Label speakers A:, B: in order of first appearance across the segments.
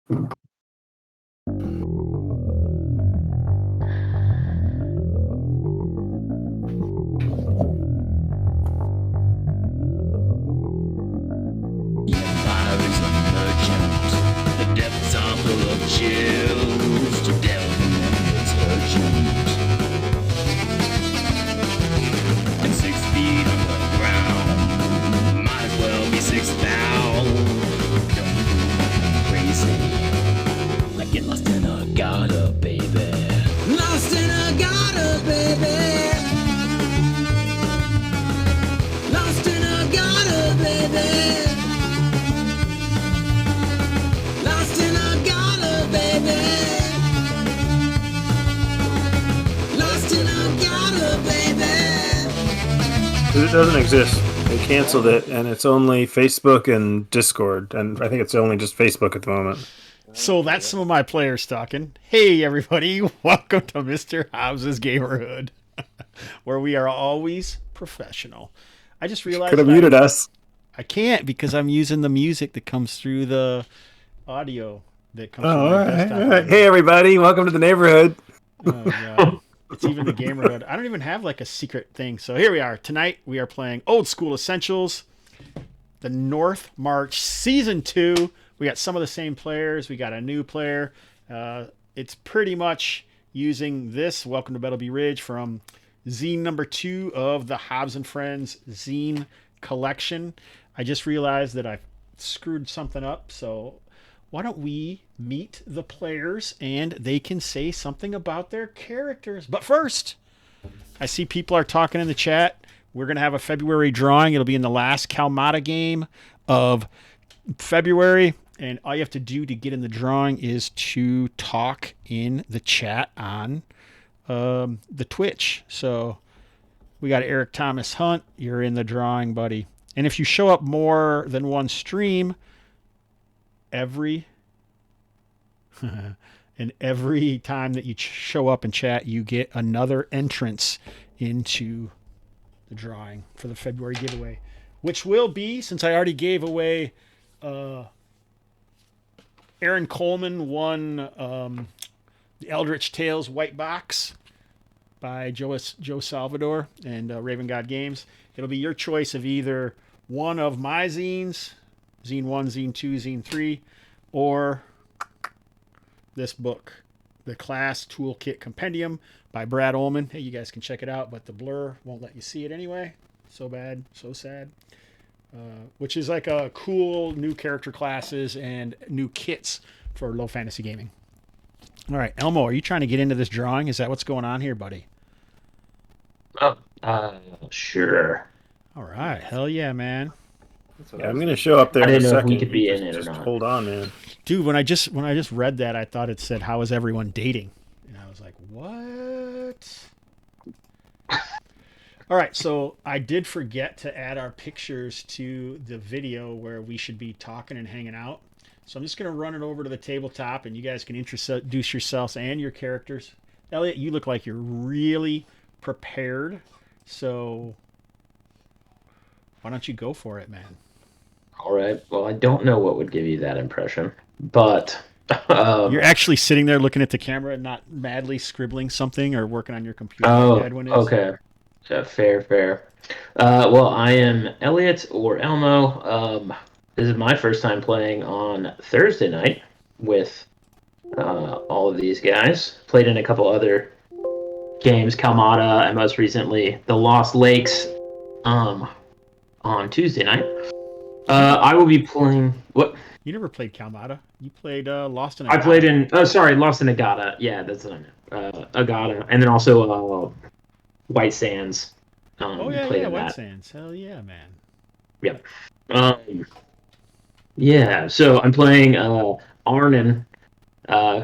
A: It doesn't exist. They canceled it, and it's only Facebook and Discord, and I think it's only just Facebook at the moment.
B: So that's some of my players talking. Hey, everybody. Welcome to Mr. Hobbs' Gamerhood, where we are always professional. I just realized
A: could have muted us.
B: I can't because I'm using the music that comes through the audio that comes through
A: my desktop. All right. Hey, everybody. Welcome to the neighborhood.
B: Oh, God. It's even the Gamerhood. I don't even have like a secret thing. So here we are. Tonight we are playing Old School Essentials, the North March Season 2. We got some of the same players. We got a new player. It's pretty much using this Welcome to Bettelbee Ridge from zine number 2 of the Hobbs and Friends zine collection. I just realized that I screwed something up. So why don't we meet the players and they can say something about their characters. But first, I see people are talking in the chat. We're going to have a February drawing. It'll be in the last Kalmata game of February. And all you have to do to get in the drawing is to talk in the chat on the Twitch. So we got Eric Thomas Hunt. You're in the drawing, buddy. And if you show up more than one stream, every time that you show up and chat, you get another entrance into the drawing for the February giveaway, which will be, since I already gave away, Aaron Coleman won the Eldritch Tales White Box by Joe Salvador and Raven God Games. It'll be your choice of either one of my zines, Zine 1, Zine 2, Zine 3, or this book, The Class Toolkit Compendium by Brad Ullman. Hey, you guys can check it out, but the blur won't let you see it anyway. So bad, so sad. Which is like a cool new character classes and new kits for low fantasy gaming. All right, Elmo, are you trying to get into this drawing? Is that what's going on here, buddy?
C: Oh, sure.
B: All right, hell yeah, man.
A: Yeah, I'm going to show up there.
C: I didn't
A: in a
C: know
A: second.
C: if we could be in it or
A: just
C: not.
A: Hold on, man.
B: Dude, when I just read that, I thought it said, "How is everyone dating?" And I was like, "What?" All right, so I did forget to add our pictures to the video where we should be talking and hanging out. So I'm just going to run it over to the tabletop, and you guys can introduce yourselves and your characters. Elliot, you look like you're really prepared. So why don't you go for it, man?
C: All right. Well, I don't know what would give you that impression, but
B: you're actually sitting there looking at the camera and not madly scribbling something or working on your computer.
C: Oh,
B: like Edwin is.
C: Okay. Fair. Well, I am Elliot or Elmo. This is my first time playing on Thursday night with all of these guys. Played in a couple other games, Kalmata, and most recently the Lost Lakes on Tuesday night. I will be playing... What?
B: You never played Kalmata. You played Lost in Agata.
C: I played in... Oh, sorry, Lost in Agata. Yeah, that's what I meant. Agata. And then also White Sands.
B: White Sands. Hell yeah, man.
C: Yep. Yeah, so I'm playing Arnen,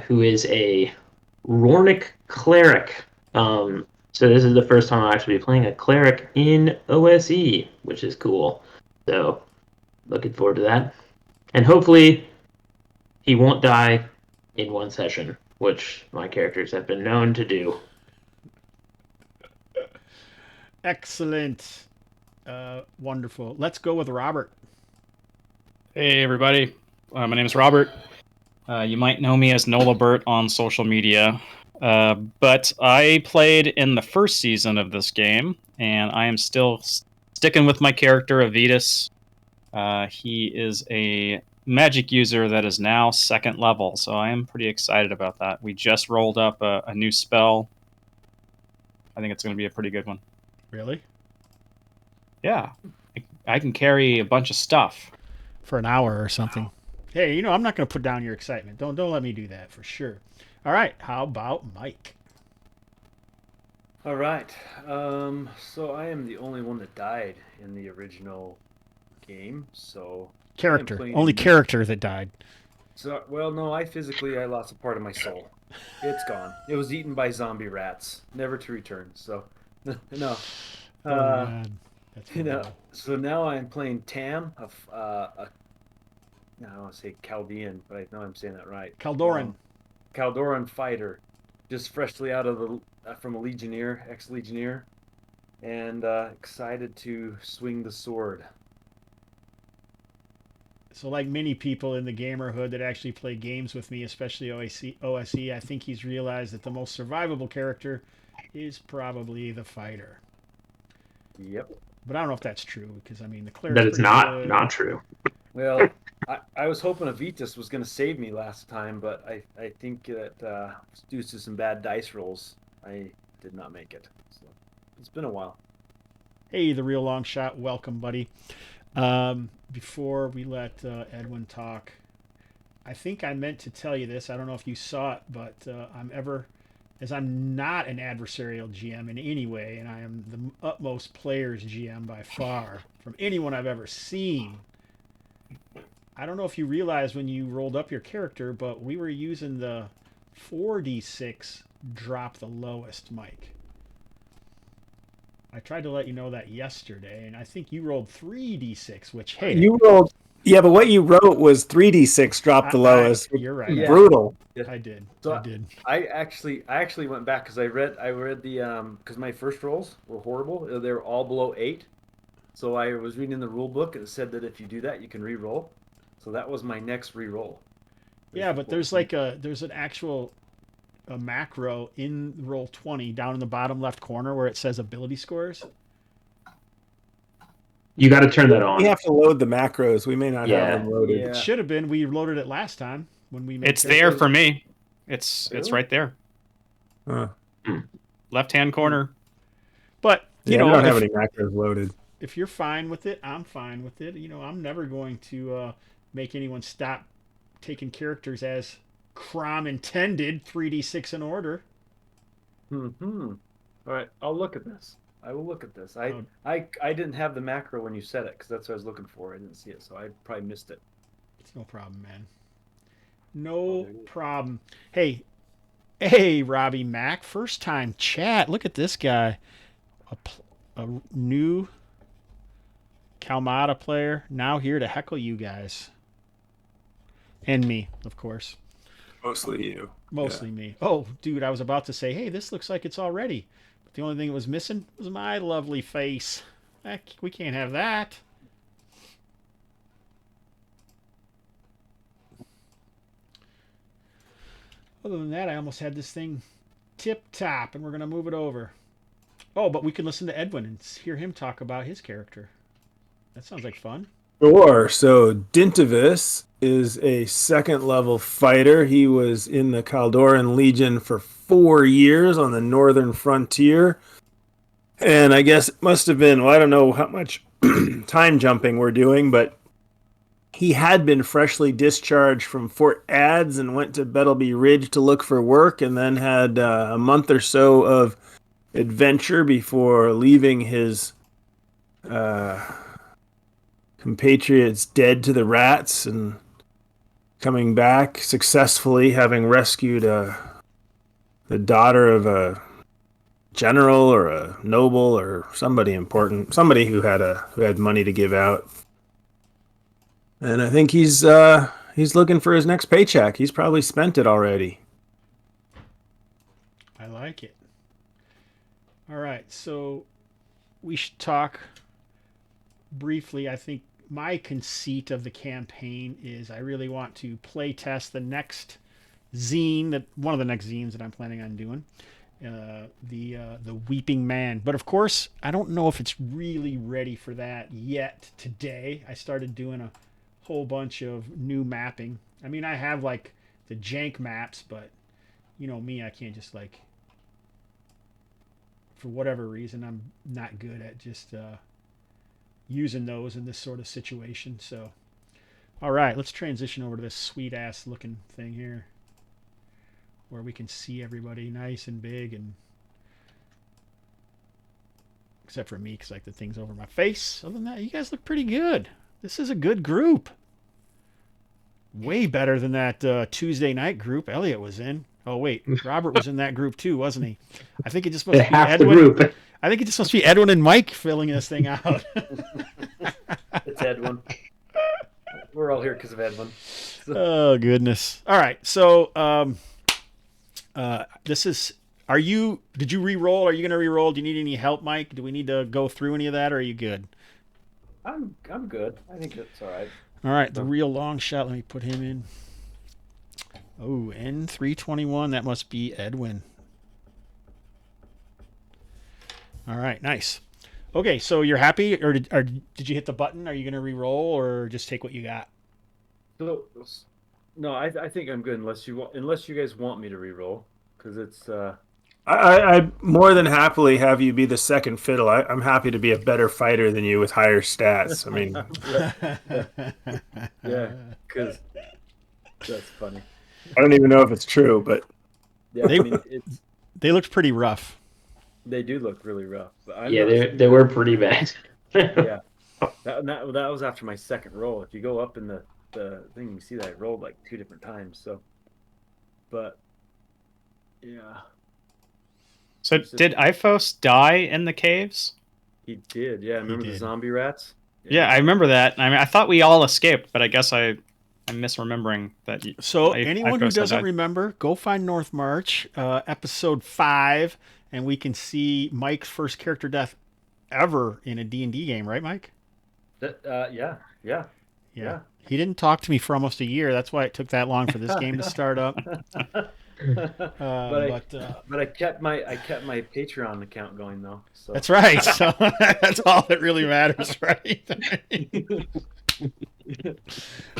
C: who is a Rornic cleric. So this is the first time I'll actually be playing a cleric in OSE, which is cool. So looking forward to that. And hopefully he won't die in one session, which my characters have been known to do.
B: Excellent. Wonderful. Let's go with Robert.
D: Hey, everybody. My name is Robert. You might know me as Nolabert on social media. But I played in the first season of this game, and I am still sticking with my character, Avitus. He is a magic user that is now 2nd level, so I am pretty excited about that. We just rolled up a new spell. I think it's going to be a pretty good one.
B: Really?
D: Yeah. I can carry a bunch of stuff.
B: For an hour or something. Hey, I'm not going to put down your excitement. Don't let me do that for sure. All right, how about Mike?
A: All right. So I am the only one that died in the original game. So
B: Character.
A: playing-
B: Only character that died.
A: So no, I lost a part of my soul. It's gone. It was eaten by zombie rats, never to return. So no.
B: Oh, man. That's horrible.
A: So now I'm playing Tam, I don't want to say Chaldean, but I know I'm saying that right.
B: Caldoran.
A: Caldoran fighter, just freshly out of from a legionnaire, ex-legionnaire, and excited to swing the sword.
B: So like many people in the gamerhood that actually play games with me, especially OSE, I think he's realized that the most survivable character is probably the fighter.
A: Yep.
B: But I don't know if that's true, because the cleric's
C: That is
B: pretty good.
C: not true.
A: Well, I was hoping Avitus was going to save me last time, but I think that due to some bad dice rolls, I did not make it. So it's been a while.
B: Hey, the real long shot. Welcome, buddy. Before we let Edwin talk, I think I meant to tell you this. I don't know if you saw it, but as I'm not an adversarial GM in any way, and I am the utmost player's GM by far from anyone I've ever seen. I don't know if you realized when you rolled up your character, but we were using the 4d6 drop the lowest, Mike. I tried to let you know that yesterday, and I think you rolled 3d6, which, hey...
A: You rolled... Yeah, but what you wrote was 3d6 drop the lowest.
B: You're right.
A: Yeah. Brutal.
B: I did.
A: So
B: I did.
A: I actually went back because I read the because my first rolls were horrible. They were all below 8. So I was reading the rule book and it said that if you do that, you can re-roll. So that was my next re-roll.
B: Yeah, but there's an actual macro in roll 20 down in the bottom left corner where it says ability scores.
C: You got to turn that on.
A: We have to load the macros. We may not have them loaded.
B: It should have been. We loaded it last time when we made
D: It's there for me. It's right there. Left-hand corner.
B: But
A: we don't have any macros loaded.
B: If you're fine with it, I'm fine with it. I'm never going to make anyone stop taking characters as Crom intended, 3d6 in order.
A: All right, I'll look at this. I will look at this. I didn't have the macro when you said it because that's what I was looking for. I didn't see it, so I probably missed it. It's
B: no problem, man. No problem. Hey, Robbie Mac, first time chat. Look at this guy, a new Kalmata player, now here to heckle you guys and me, of course.
A: Mostly you.
B: Mostly me. Oh, dude, I was about to say, hey, this looks like it's all ready. But the only thing that was missing was my lovely face. We can't have that. Other than that, I almost had this thing tip-top, and we're going to move it over. Oh, but we can listen to Edwin and hear him talk about his character. That sounds like fun.
A: Sure. So Dintivus is a 2nd level fighter. He was in the Caldoran Legion for 4 years on the northern frontier. And I guess it must have been, I don't know how much time jumping we're doing, but he had been freshly discharged from Fort Ads and went to Bettelbee Ridge to look for work, and then had a month or so of adventure before leaving his compatriots dead to the rats and coming back successfully, having rescued the daughter of a general or a noble or somebody important, somebody who had money to give out. And I think he's looking for his next paycheck. He's probably spent it already.
B: I like it. All right, so we should talk briefly. I think my conceit of the campaign is I really want to play test the next zine, one of the next zines that I'm planning on doing, the Weeping Man. But of course, I don't know if it's really ready for that yet today. I started doing a whole bunch of new mapping. I mean, I have like the jank maps, but you know me, I can't just like, for whatever reason, I'm not good at just using those in this sort of situation. So, all right, let's transition over to this sweet ass looking thing here, where we can see everybody nice and big, and except for me, because like the thing's over my face. Other than that, you guys look pretty good. This is a good group. Way better than that Tuesday night group Elliot was in. Oh wait, Robert was in that group too, wasn't he? I think it just must be
C: half
B: Edwin.
C: the group.
B: I think it just must be Edwin and Mike filling this thing out.
E: It's Edwin. We're all here because of Edwin.
B: Oh goodness. All right. So this is. Did you re-roll? Are you going to re-roll? Do you need any help, Mike? Do we need to go through any of that, or are you good?
E: I'm good. I think that's all right.
B: All right, the real long shot. Let me put him in. Oh, N321. That must be Edwin. All right, nice. Okay, so you're happy, or did you hit the button? Are you going to re-roll, or just take what you got?
E: So, no, I think I'm good unless you guys want me to re-roll, because it's.
A: I more than happily have you be the second fiddle. I'm happy to be a better fighter than you with higher stats. I mean,
E: yeah, because that's funny.
A: I don't even know if it's true, but
E: Yeah,
B: they looked pretty rough.
E: They do look really rough. But
C: they were pretty bad.
E: Yeah, that was after my second roll. If you go up in the thing, you see that I rolled like 2 different times. So, but yeah.
D: So did Aifos die in the caves?
E: He did, yeah. Remember the zombie rats?
D: Yeah, I remember that. I mean, I thought we all escaped, but I guess I'm misremembering that.
B: So anyone who doesn't remember, go find North March, episode 5, and we can see Mike's first character death ever in a D&D game, right, Mike?
E: Yeah.
B: He didn't talk to me for almost a year. That's why it took that long for this game to start up.
E: But I kept my Patreon account going though. So.
B: That's right. So that's all that really matters, right?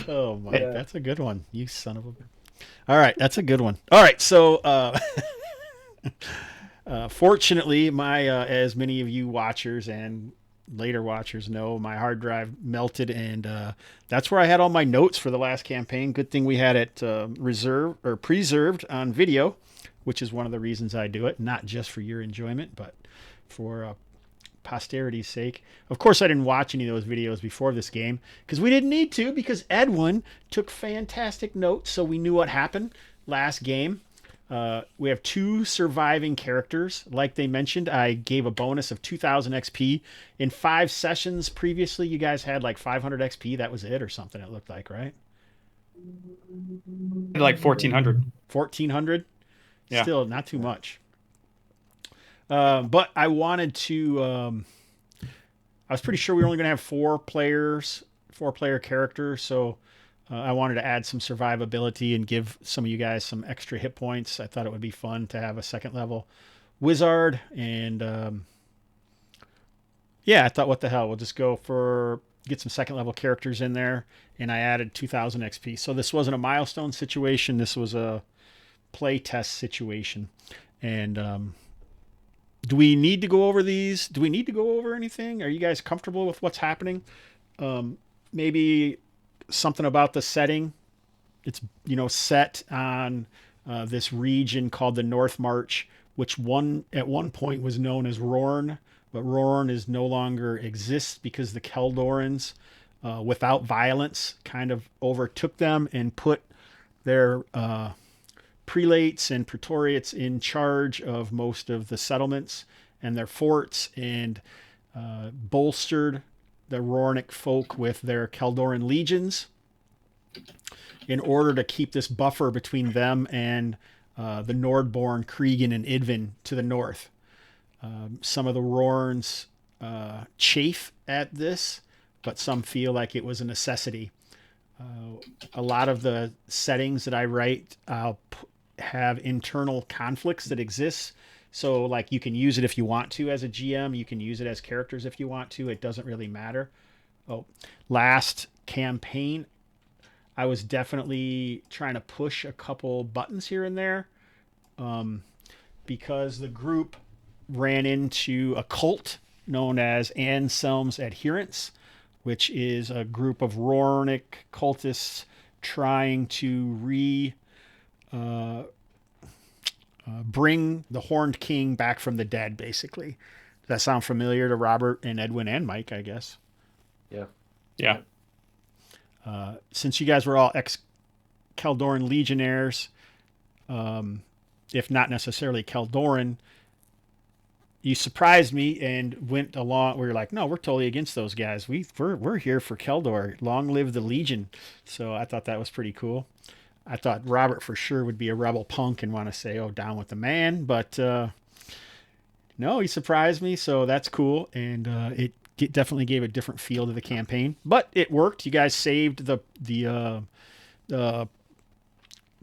B: Oh my, that's a good one. You son of a. All right, that's a good one. All right, so fortunately, my as many of you watchers and later watchers know, my hard drive melted, and that's where I had all my notes for the last campaign. Good thing we had it preserved on video, which is one of the reasons I do it, not just for your enjoyment, but for posterity's sake. Of course, I didn't watch any of those videos before this game because we didn't need to, because Edwin took fantastic notes, so we knew what happened last game. We have 2 surviving characters. Like they mentioned, I gave a bonus of 2,000 XP. In 5 sessions previously, you guys had like 500 XP. That was it or something, it looked like, right?
D: Like 1,400.
B: 1,400?
D: Yeah.
B: Still not too much. But I wanted to... I was pretty sure we were only going to have 4-player characters, so... I wanted to add some survivability and give some of you guys some extra hit points. I thought it would be fun to have a 2nd level wizard. And I thought, what the hell? We'll just get some 2nd level characters in there. And I added 2,000 XP. So this wasn't a milestone situation. This was a play test situation. And do we need to go over these? Do we need to go over anything? Are you guys comfortable with what's happening? Maybe... something about the setting. It's set on this region called the North March, which at one point was known as Rorn, but Rorn is no longer exists because the Keldorans, without violence, kind of overtook them and put their prelates and praetoriates in charge of most of the settlements and their forts, and bolstered the Rornic folk with their Keldoran legions in order to keep this buffer between them and the Nordborn, Kriegen, and Idvin to the north. Some of the Rorns chafe at this, but some feel like it was a necessity. A lot of the settings that I write, I'll have internal conflicts that exist. So like you can use it if you want to as a GM, you can use it as characters if you want to. It doesn't really matter. Oh, last campaign, I was definitely trying to push a couple buttons here and there, because the group ran into a cult known as Anselm's Adherents, which is a group of Rornic cultists trying to bring the Horned King back from the dead, basically. Does that sound familiar to Robert and Edwin and Mike, I guess?
E: Yeah.
D: Yeah.
B: Since you guys were all ex-Caldoran legionnaires, if not necessarily Caldoran, you surprised me and went along. We were like, no, we're totally against those guys. We're here for Keldor. Long live the Legion. So I thought that was pretty cool. I thought Robert for sure would be a rebel punk and want to say, oh, down with the man. But no, he surprised me. So that's cool. And it definitely gave a different feel to the campaign. But it worked. You guys saved the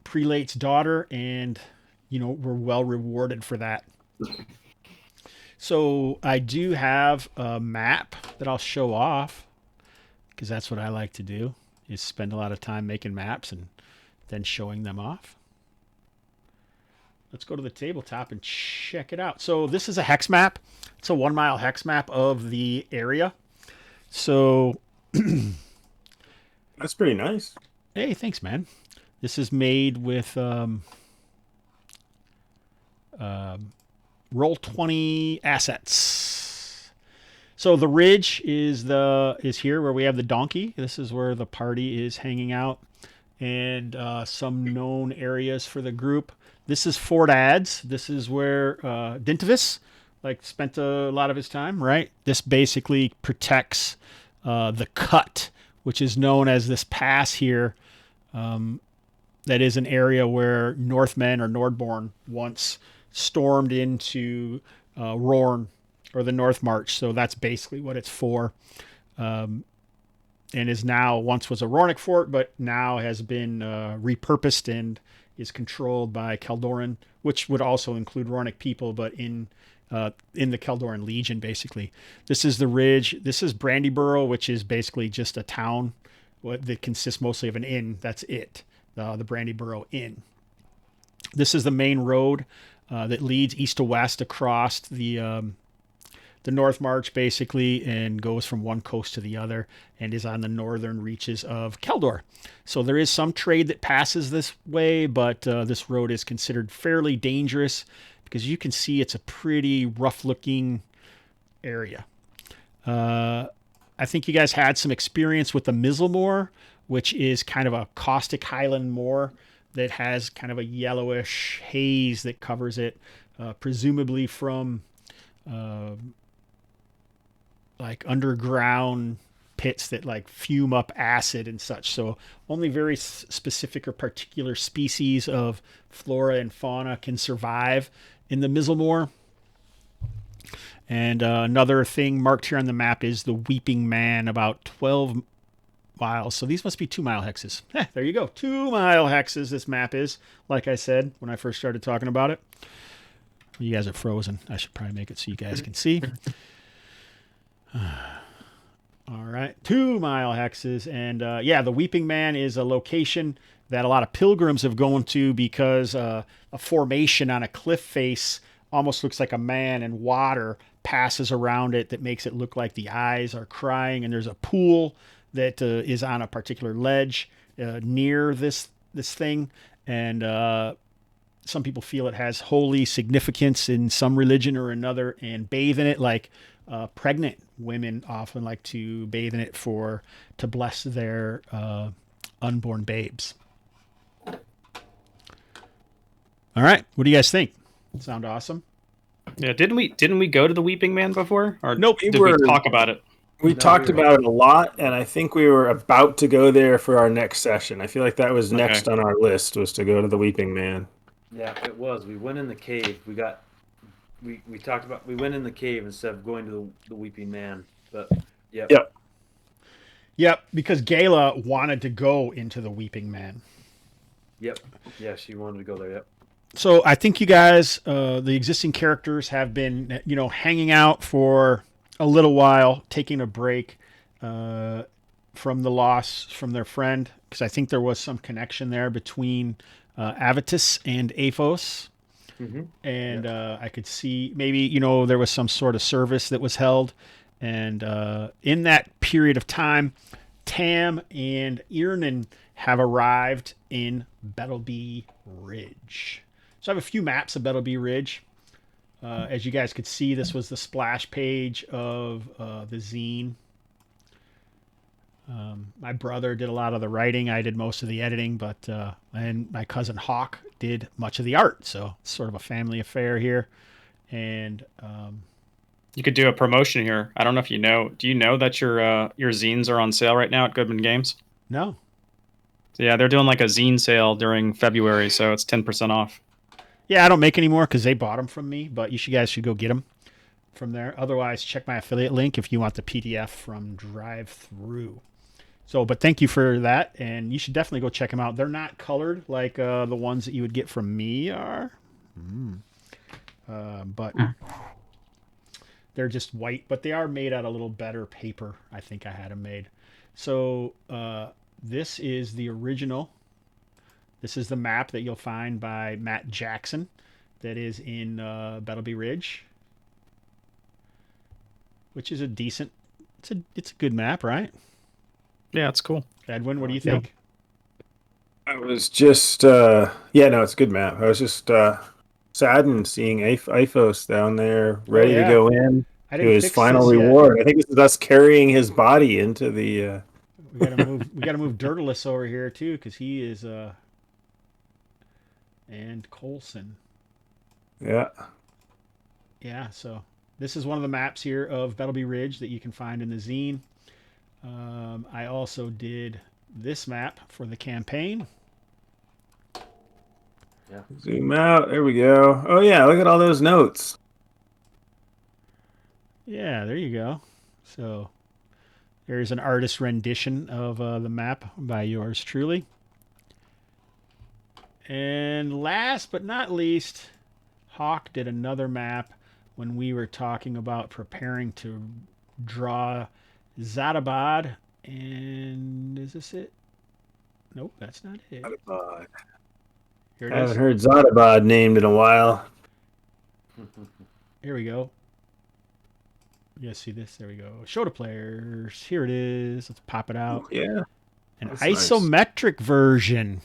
B: prelate's daughter, and, were well rewarded for that. So I do have a map that I'll show off, because that's what I like to do, is spend a lot of time making maps and then showing them off. Let's go to the tabletop and check it out. So this is a hex map. It's a 1 mile hex map of the area. So
A: That's pretty nice.
B: hey, thanks, man. This is made with Roll20 assets. So the ridge is here where we have the donkey. This is where the party is hanging out, and some known areas for the group. This is Fort Ads. This is where Dintivus spent a lot of his time, right? This basically protects the cut, which is known as this pass here. That is an area where Northmen or Nordborn once stormed into Rorn, or the North March. So that's basically what it's for. And is now, once was a Rornic fort, but now has been repurposed and is controlled by Caldoran, which would also include Rornic people, but in the Caldoran Legion, basically. This is the ridge. This is Brandyboro, which is basically just a town that consists mostly of an inn. That's it, the Brandyboro Inn. This is the main road that leads east to west across the North March, basically, and goes from one coast to the other, and is on the northern reaches of Keldor. So there is some trade that passes this way, but this road is considered fairly dangerous because you can see it's a pretty rough-looking area. I think you guys had some experience with the Mizzlemore, which is kind of a caustic highland moor that has kind of a yellowish haze that covers it, presumably from underground pits that fume up acid and such. So only very specific or particular species of flora and fauna can survive in the Mizzlemore. And another thing marked here on the map is the Weeping Man, about 12 miles. So these must be 2 mile hexes. There you go. 2 mile hexes this map is, like I said when I first started talking about it. You guys are frozen. I should probably make it so you guys can see. All right. 2 mile hexes. And the Weeping Man is a location that a lot of pilgrims have gone to because a formation on a cliff face almost looks like a man, and water passes around it that makes it look like the eyes are crying. And there's a pool that is on a particular ledge near this thing. And some people feel it has holy significance in some religion or another and bathe in it, like pregnant women often like to bathe in it to bless their unborn babes. All right. What do you guys think? Sound awesome?
D: Yeah, didn't we go to the Weeping Man before? Or
A: Nope.
D: did we talk about it?
A: We talked about it a lot, and I think we were about to go there for our next session. I feel like that was next on our list, was to go to the Weeping Man.
E: Yeah, it was. We went in the cave. We talked about, we went in the cave instead of going to the Weeping Man. But yeah.
A: Yep.
B: Yep, because Gala wanted to go into the Weeping Man.
E: Yep. Yeah, she wanted to go there. Yep.
B: So I think you guys, the existing characters, have been, hanging out for a little while, taking a break from the loss from their friend, because I think there was some connection there between Avitus and Aifos.
E: Mm-hmm.
B: And I could see maybe, there was some sort of service that was held. And in that period of time, Tam and Earnen have arrived in Bettelbee Ridge. So I have a few maps of Bettelbee Ridge. As you guys could see, this was the splash page of the zine. My brother did a lot of the writing. I did most of the editing, and my cousin Hawk did much of the art. So it's sort of a family affair here. And
D: you could do a promotion here. I don't know if you know. Do you know that your zines are on sale right now at Goodman Games?
B: No.
D: So yeah, they're doing like a zine sale during February, so it's 10% off.
B: Yeah, I don't make any more because they bought them from me, but you guys should go get them from there. Otherwise, check my affiliate link if you want the PDF from Drive-Thru. So, but thank you for that, and you should definitely go check them out. They're not colored like the ones that you would get from me are, but they're just white, but they are made out of a little better paper. I think I had them made. So this is the original. This is the map that you'll find by Matt Jackson that is in Bettelbee Ridge, which is a decent, it's a good map, right?
D: Yeah, it's cool.
B: Edwin, what do you think?
A: I was just, it's a good map. I was just saddened seeing Aifos down there ready to go in to his final reward. I think this is us carrying his body into the...
B: We gotta move Dirtless over here too, because he is and Colson.
A: Yeah.
B: Yeah, so this is one of the maps here of Bettelbee Ridge that you can find in the zine. I also did this map for the campaign.
A: Yeah. Zoom out. There we go. Oh yeah, look at all those notes.
B: Yeah, there you go. So there's an artist rendition of the map by yours truly. And last but not least, Hawk did another map when we were talking about preparing to draw Zadabad. And is this it? Nope, that's not it.
A: Zadabad.
B: Here it
A: I
B: is.
A: haven't heard Zadabad named in a while.
B: Here we go. You guys see this? There we go. Show to players. Here it is. Let's pop it out.
A: Yeah.
B: An
A: That's
B: isometric version.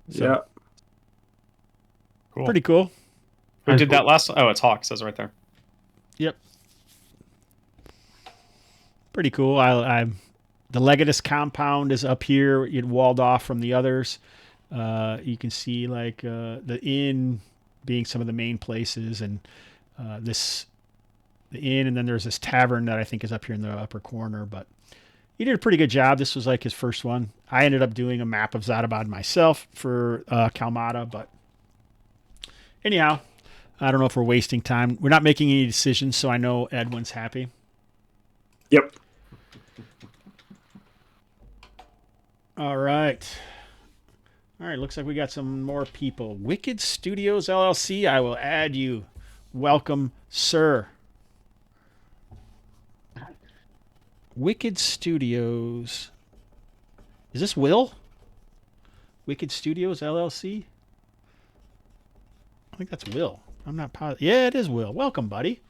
B: So,
A: yeah.
D: Cool.
B: Pretty cool.
D: Who did that last? Oh, it's Hawk. Says right there.
B: Yep. Pretty cool. The Legatus compound is up here. It walled off from the others. You can see like the inn being some of the main places, and the inn, and then there's this tavern that I think is up here in the upper corner. But he did a pretty good job. This was like his first one. I ended up doing a map of Zadabad myself for Kalmata, but anyhow, I don't know if we're wasting time. We're not making any decisions, so I know Edwin's happy.
A: Yep.
B: All right. Looks like we got some more people. Wicked Studios LLC, I will add you. Welcome, sir. Wicked Studios. Is this Will? Wicked Studios LLC? I think that's Will. I'm not positive. Yeah, it is Will. Welcome, buddy.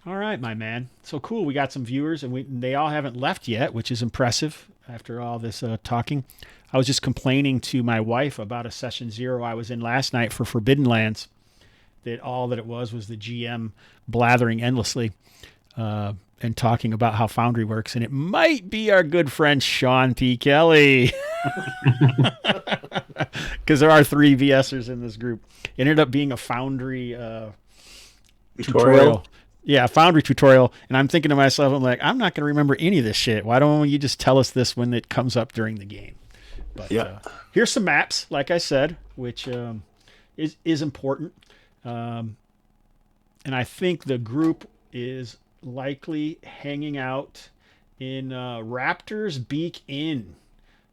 B: All right, my man. So cool. We got some viewers, and they all haven't left yet, which is impressive after all this talking. I was just complaining to my wife about a session 0 I was in last night for Forbidden Lands, that all that it was the GM blathering endlessly and talking about how Foundry works. And it might be our good friend Sean P. Kelly. Because there are 3 VSers in this group. It ended up being a Foundry tutorial. Yeah, Foundry tutorial. And I'm thinking to myself, I'm like, I'm not going to remember any of this shit. Why don't you just tell us this when it comes up during the game? But here's some maps, like I said, which is important. And I think the group is likely hanging out in Raptor's Beak Inn.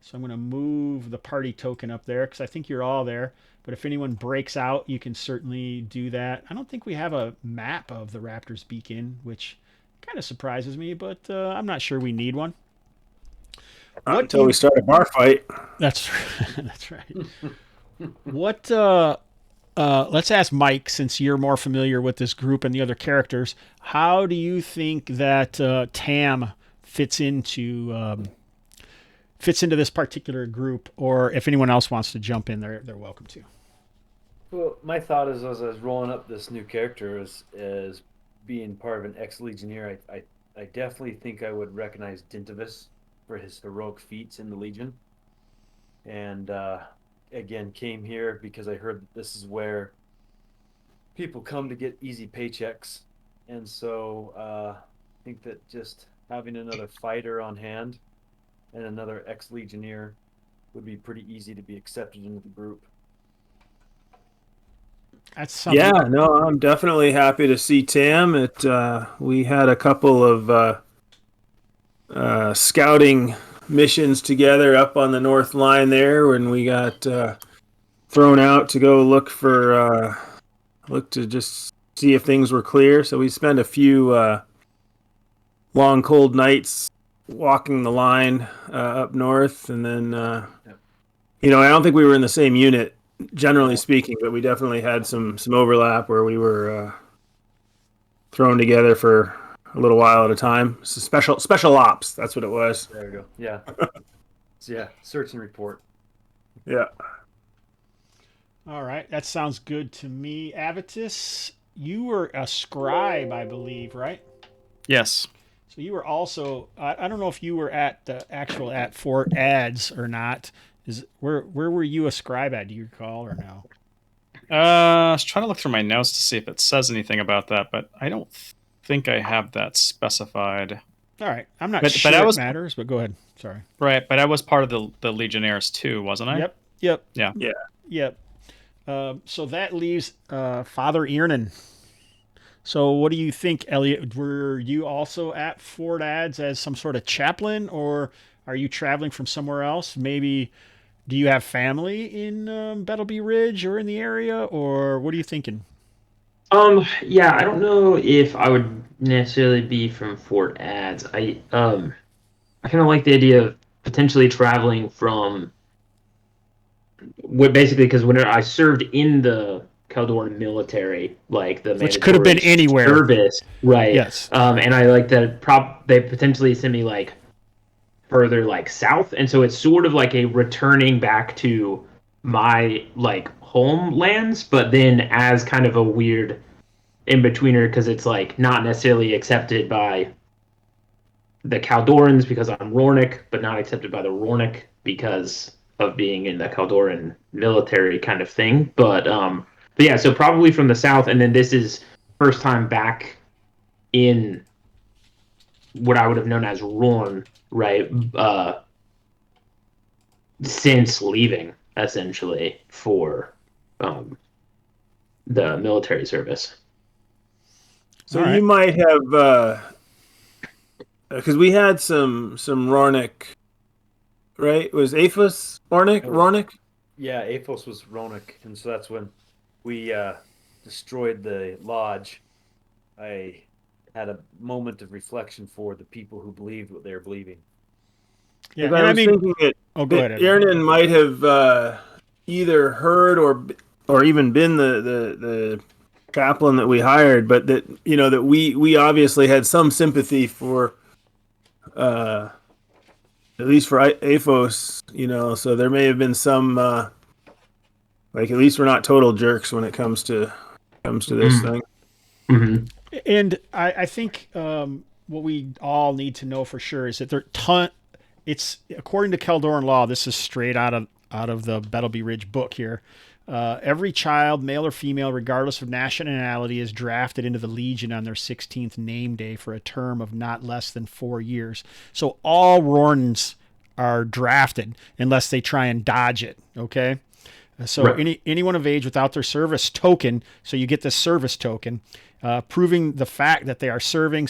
B: So I'm going to move the party token up there because I think you're all there. But if anyone breaks out, you can certainly do that. I don't think we have a map of the Raptor's Beak Inn, which kind of surprises me, but I'm not sure we need one.
A: Not until we start a bar fight.
B: That's that's right. What? Let's ask Mike, since you're more familiar with this group and the other characters. How do you think that Tam fits into this particular group? Or if anyone else wants to jump in, they're welcome to.
E: Well, my thought is, as I was rolling up this new character as being part of an ex-legionnaire, I definitely think I would recognize Dintivus for his heroic feats in the Legion. And again, came here because I heard that this is where people come to get easy paychecks. And so I think that just having another fighter on hand and another ex-legionnaire would be pretty easy to be accepted into the group.
B: That's something.
A: Yeah, no, I'm definitely happy to see Tam. We had a couple of scouting missions together up on the north line there when we got thrown out to go look to just see if things were clear. So we spent a few long, cold nights walking the line up north, and then I don't think we were in the same unit, generally speaking, but we definitely had some overlap where we were thrown together for a little while at a time. So special ops, that's what it was.
E: There we go. Yeah. So yeah, search and report.
A: Yeah.
B: All right, that sounds good to me. Avitus, you were a scribe, I believe, right?
D: Yes.
B: So you were also, I don't know if you were at Fort Ads or not. Where were you a scribe at? Do you recall or no?
D: I was trying to look through my notes to see if it says anything about that, but I don't think I have that specified.
B: All right, I'm not sure it matters, but go ahead. Sorry.
D: Right, but I was part of the Legionnaires too, wasn't I?
B: Yep.
D: Yeah.
B: So that leaves Father Earnen. So what do you think, Elliot? Were you also at Fort Ads as some sort of chaplain, or are you traveling from somewhere else? Maybe do you have family in Bettelbee Ridge or in the area, or what are you thinking?
C: Yeah, I don't know if I would necessarily be from Fort Ads. I kind of like the idea of potentially traveling from basically, because when I served in the Caldoran military, like the
B: which could have been anywhere
C: service, right?
B: Yes.
C: And I like that they potentially send me like further like south, and so it's sort of like a returning back to my like homelands, but then as kind of a weird in-betweener, because it's like not necessarily accepted by the Caldorans because I'm Rornik, but not accepted by the Rornik because of being in the Caldoran military kind of thing. But yeah, so probably from the south, and then this is first time back in what I would have known as Rorn, right? Since leaving, essentially, for the military service.
A: So you might have, because we had some Rornik, right? Was Aifos Rornik?
E: Yeah, Aifos was Rornik, and so that's when we destroyed the lodge. I had a moment of reflection for the people who believed what they were believing.
A: Yeah, and I mean, thinking that,
B: go ahead.
A: Earnen might have either heard or even been the chaplain that we hired, but that that we obviously had some sympathy for, at least for Aifos, so there may have been some like, at least we're not total jerks when it comes to this thing.
C: Mm-hmm.
B: And I think what we all need to know for sure is that it's according to Caldoran law. This is straight out of the Bettelbee Ridge book here. Every child, male or female, regardless of nationality, is drafted into the Legion on their 16th name day for a term of not less than 4 years. So all Rorns are drafted unless they try and dodge it. Okay. So
C: Right.
B: anyone of age without their service token, so you get this service token, proving the fact that they are serving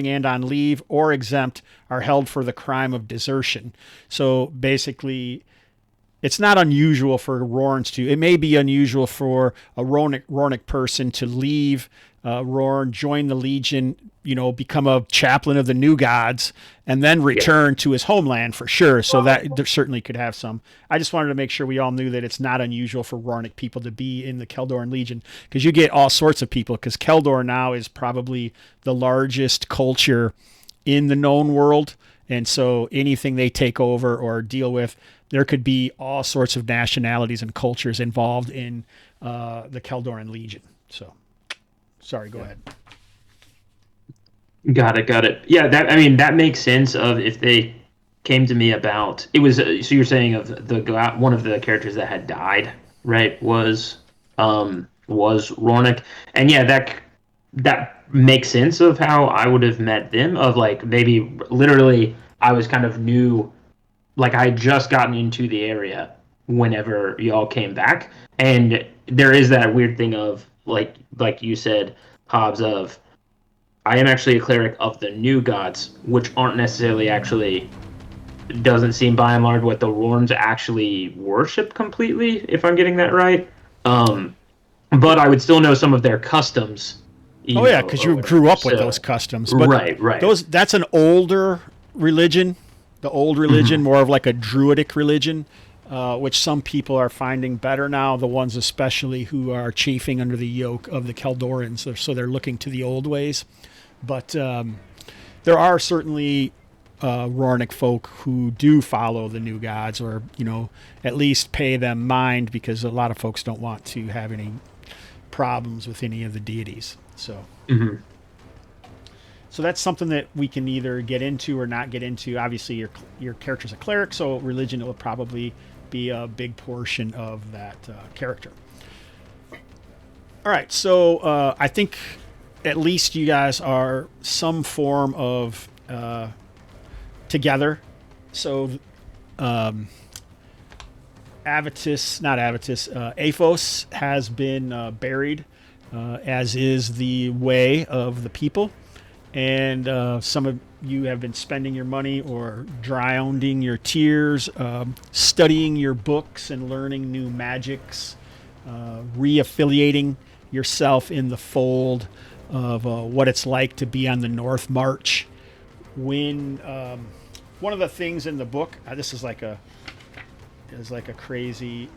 B: and on leave or exempt, are held for the crime of desertion. So basically, it's not unusual for Rorns to. It may be unusual for a Rornic person to leave Rorn, join the Legion, become a chaplain of the New Gods, and then return to his homeland for sure. So that there certainly could have some. I just wanted to make sure we all knew that it's not unusual for Rornic people to be in the Keldoran Legion, because you get all sorts of people. Because Keldor now is probably the largest culture in the known world, and so anything they take over or deal with, there could be all sorts of nationalities and cultures involved in the Keldoran Legion. So, sorry, go ahead.
C: Got it. Yeah, that makes sense. Of if they came to me about it was so you're saying of one of the characters that had died, right? Was Rornick, and yeah, that makes sense of how I would have met them. Of like maybe literally I was kind of new, like I had just gotten into the area whenever y'all came back, and there is that weird thing of like you said, Hobbs, of I am actually a cleric of the new gods, which aren't necessarily actually, doesn't seem by and large what the Rorns actually worship completely, if I'm getting that right. But I would still know some of their customs.
B: Oh yeah, because you grew up with those customs. But
C: right.
B: That's an older religion, the old religion, more of like a druidic religion, which some people are finding better now, the ones especially who are chafing under the yoke of the Keldorans, so they're looking to the old ways. But there are certainly Rornic folk who do follow the new gods, or at least pay them mind, because a lot of folks don't want to have any problems with any of the deities. So, so that's something that we can either get into or not get into. Obviously, your character's a cleric, so religion will probably be a big portion of that character. All right, so I think at least you guys are some form of together. So Aifos has been buried, as is the way of the people. And some of you have been spending your money or drowning your tears, studying your books and learning new magics, re-affiliating yourself in the fold of what it's like to be on the North March. When one of the things in the book, this is like a crazy.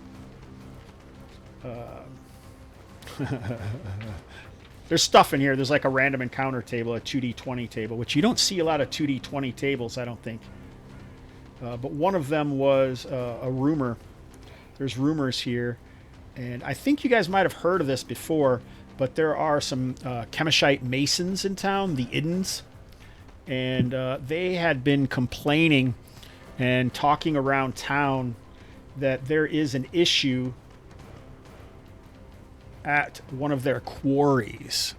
B: There's stuff in here. There's like a random encounter table, a 2d20 table, which you don't see a lot of 2d20 tables, I don't think. But one of them was a rumor. There's rumors here, and I think you guys might have heard of this before, but there are some Kemeshite masons in town, the Iddens, and they had been complaining and talking around town that there is an issue at one of their quarries,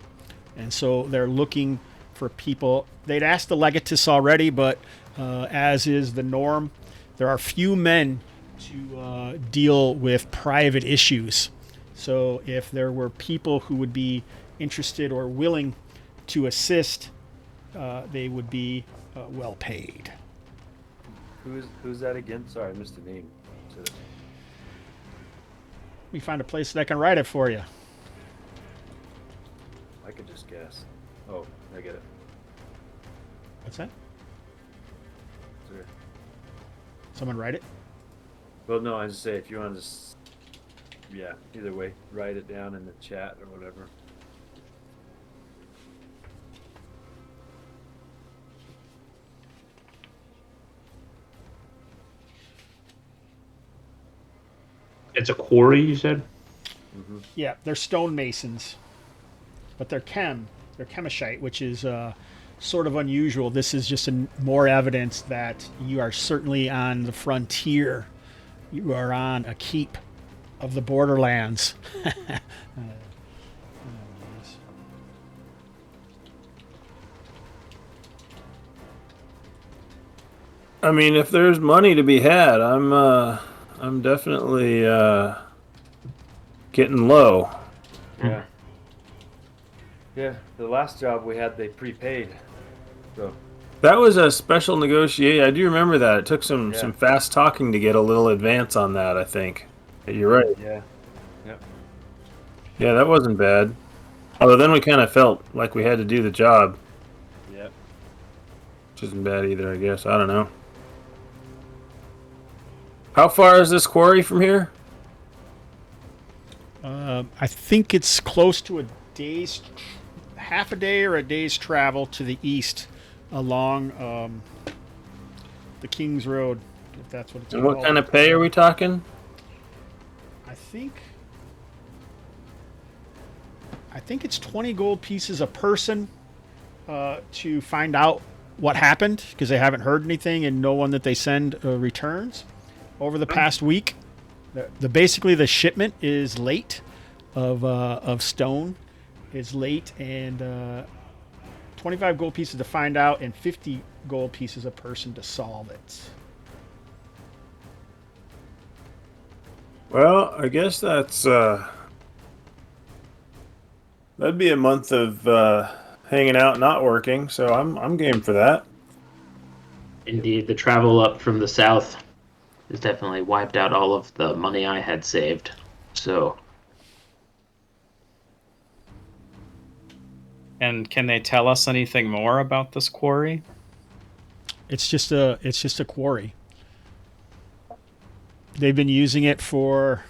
B: and so they're looking for people. They'd asked the legatus already, but as is the norm, there are few men to deal with private issues. So if there were people who would be interested or willing to assist, they would be well paid.
E: Who's that again? Sorry, I missed the name.
B: Let me find a place that I can write it for you.
E: I could just guess. Oh, I get it.
B: What's that?
E: Sorry.
B: Someone write it?
E: Well, no, I just say if you want to just, yeah, either way, write it down in the chat or whatever.
C: It's a quarry, you said?
E: Mm-hmm.
B: Yeah, they're stonemasons, but they're Kemeshite, which is sort of unusual. This is just more evidence that you are certainly on the frontier. You are on a keep of the borderlands.
A: I mean, if there's money to be had, I'm definitely getting low.
E: Yeah. Yeah, the last job we had, they prepaid. So
A: That was a special negotiation. I do remember that. It took some
E: Yeah.
A: fast talking to get a little advance on that, I think. You're right.
E: yeah, yep.
A: Yeah, that wasn't bad. Although then we kind of felt like we had to do the job,
E: Yep.
A: which isn't bad either, I guess. I don't know. How far is this quarry from here?
B: I think it's close to half a day or a day's travel to the east along the King's Road, if that's what it's
A: And
B: called.
A: what kind of pay are we talking?
B: I think it's 20 gold pieces a person to find out what happened, because they haven't heard anything and no one that they send returns over the past week. Basically the shipment is late of stone is late, and 25 gold pieces to find out and 50 gold pieces a person to solve it.
A: Well, I guess that's that'd be a month of hanging out, not working. So I'm game for that.
C: Indeed, the travel up from the south has definitely wiped out all of the money I had saved. So,
D: And can they tell us anything more about this quarry?
B: It's just a quarry. They've been using it for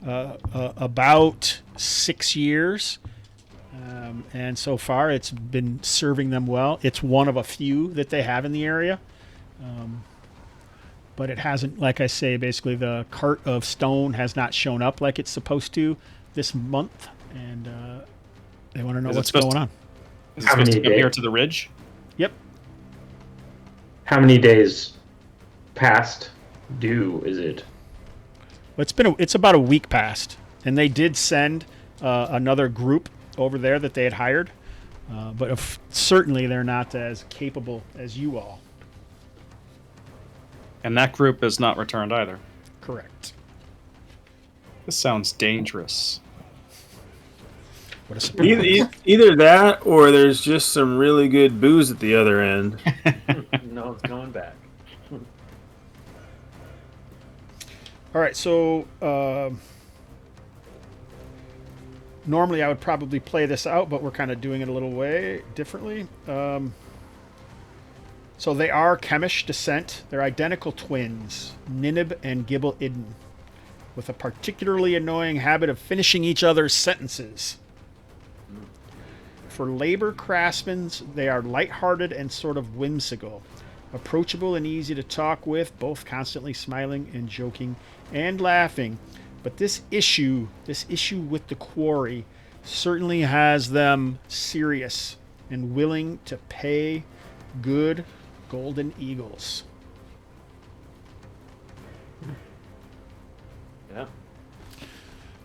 B: about 6 years, and so far it's been serving them well. It's one of a few that they have in the area, but it hasn't, like I say, basically the cart of stone has not shown up like it's supposed to this month, and they want to know
D: Is it
B: what's
D: supposed
B: going on.
D: Is it
C: How
D: supposed to
C: many
D: come here
C: days?
D: to the ridge?
B: Yep.
C: how many days past due is it?
B: It's about a week past, and they did send another group over there that they had hired, but certainly they're not as capable as you all.
D: And that group is not returned either.
B: Correct.
D: This sounds dangerous.
B: What a surprise.
A: Either that, or there's just some really good booze at the other end.
E: No one's going back.
B: All right, so normally I would probably play this out, but we're kind of doing it a little way differently. So they are Kemish descent. They're identical twins, Ninib and Gibble Idden, with a particularly annoying habit of finishing each other's sentences. For labor craftsmen, they are lighthearted and sort of whimsical, approachable and easy to talk with, both constantly smiling and joking and laughing. But this issue with the quarry certainly has them serious and willing to pay good golden eagles.
E: Yeah.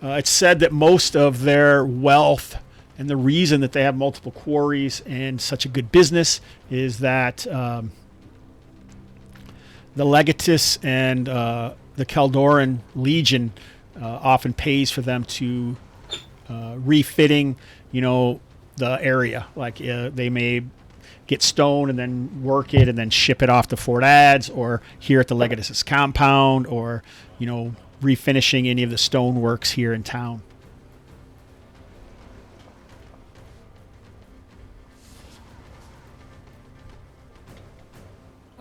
B: It's said that most of their wealth and the reason that they have multiple quarries and such a good business is that the Legatus and the Caldoran Legion often pays for them to refitting, the area. Like they may get stone and then work it and then ship it off to Fort Ads or here at the Legatus compound, or refinishing any of the stone works here in town.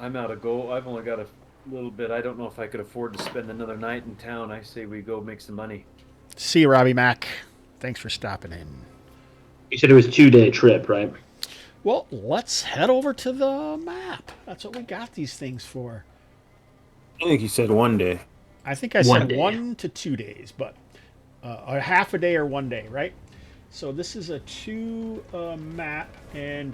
E: I'm out of gold. I've only got a little bit. I don't know if I could afford to spend another night in town. I say we go make some money.
B: See you, Robbie Mac. Thanks for stopping in.
C: You said it was a 2-day trip, right?
B: Well, let's head over to the map. That's what we got these things for.
A: I think you said one day.
B: I think I
C: One
B: said
C: day.
B: 1 to 2 days, but a half a day or 1 day, right? So this is a 2 map, and